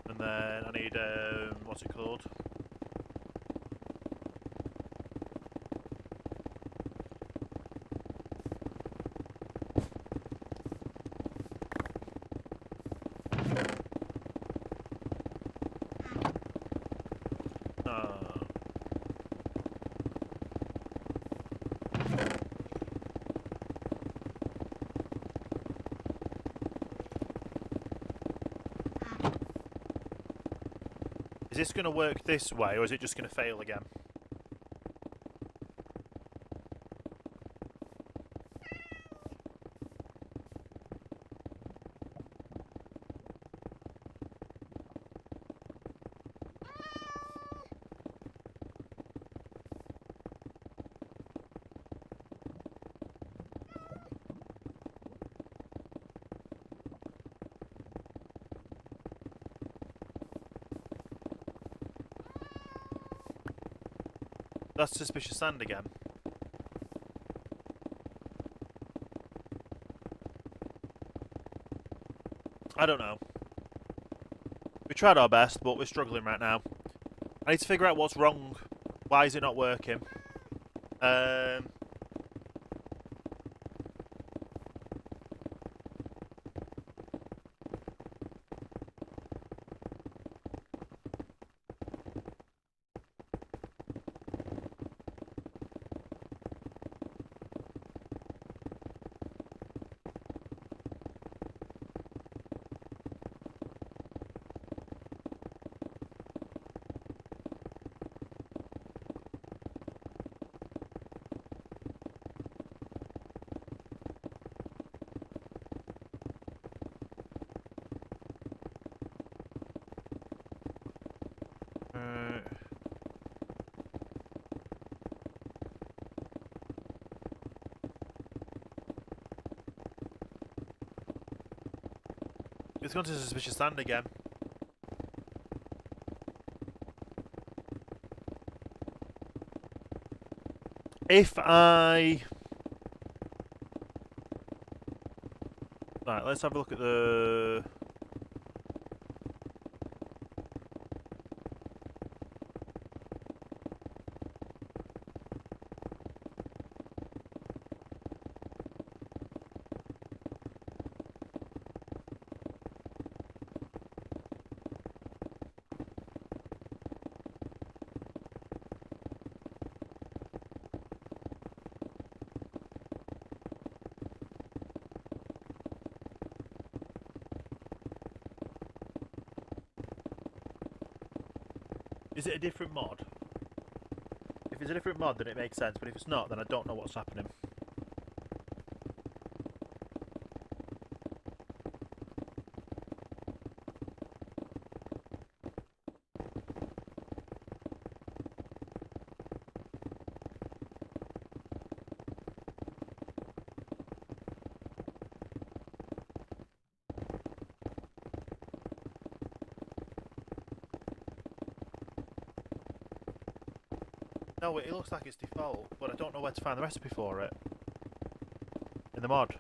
And then I need, what's it called? Is this going to work this way, or is it just going to fail again? That's suspicious sand again. I don't know. We tried our best, but we're struggling right now. I need to figure out what's wrong. Why is it not working? It's gone to suspicious sand again. If I... Right, let's have a look at the... Is it a different mod? If it's a different mod, then it makes sense, but if it's not, then I don't know what's happening. No, it looks like it's default, but I don't know where to find the recipe for it. In the mod.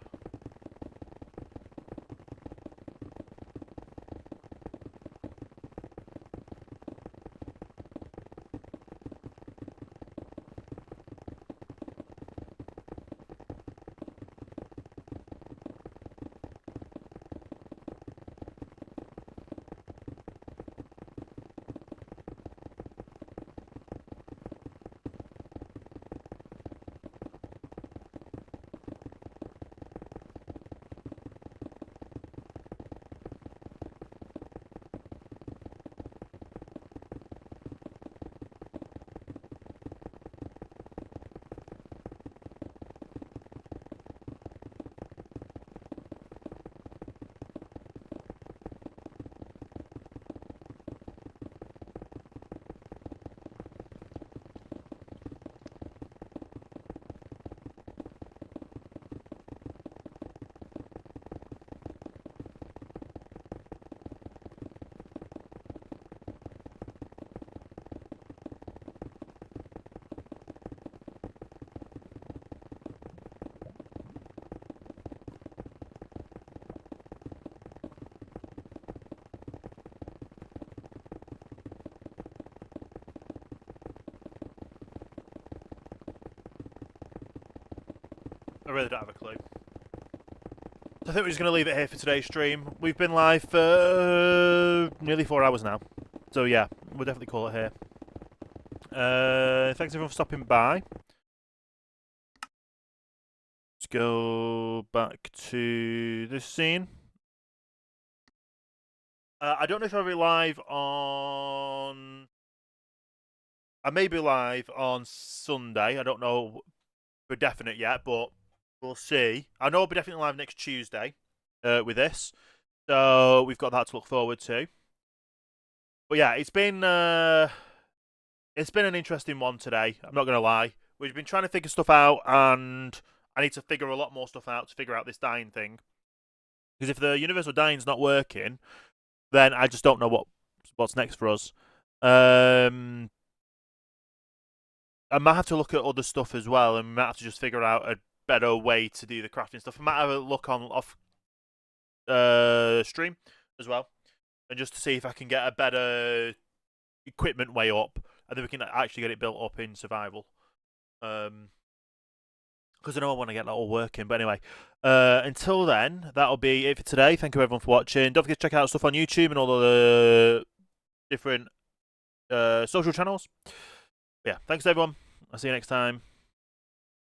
I really don't have a clue. So I think we're just going to leave it here for today's stream. We've been live for nearly 4 hours now. So yeah, we'll definitely call it here. Thanks everyone for stopping by. Let's go back to this scene. I don't know if I'll be live on... I may be live on Sunday. I don't know for definite yet, but we'll see. I know I'll be definitely live next Tuesday with this. So we've got that to look forward to. But yeah, it's been an interesting one today. I'm not going to lie. We've been trying to figure stuff out, and I need to figure a lot more stuff out to figure out this dying thing. Because if the universal dying's not working, then I just don't know what's next for us. I might have to look at other stuff as well, and we might have to just figure out a better way to do the crafting stuff. I might have a look on off stream as well, and just to see if I can get a better equipment way up, and then we can actually get it built up in survival. Because I know I want to get that all working. But anyway, until then, that'll be it for today. Thank you everyone for watching. Don't forget to check out stuff on YouTube and all the different social channels. But yeah, thanks everyone. I'll see you next time.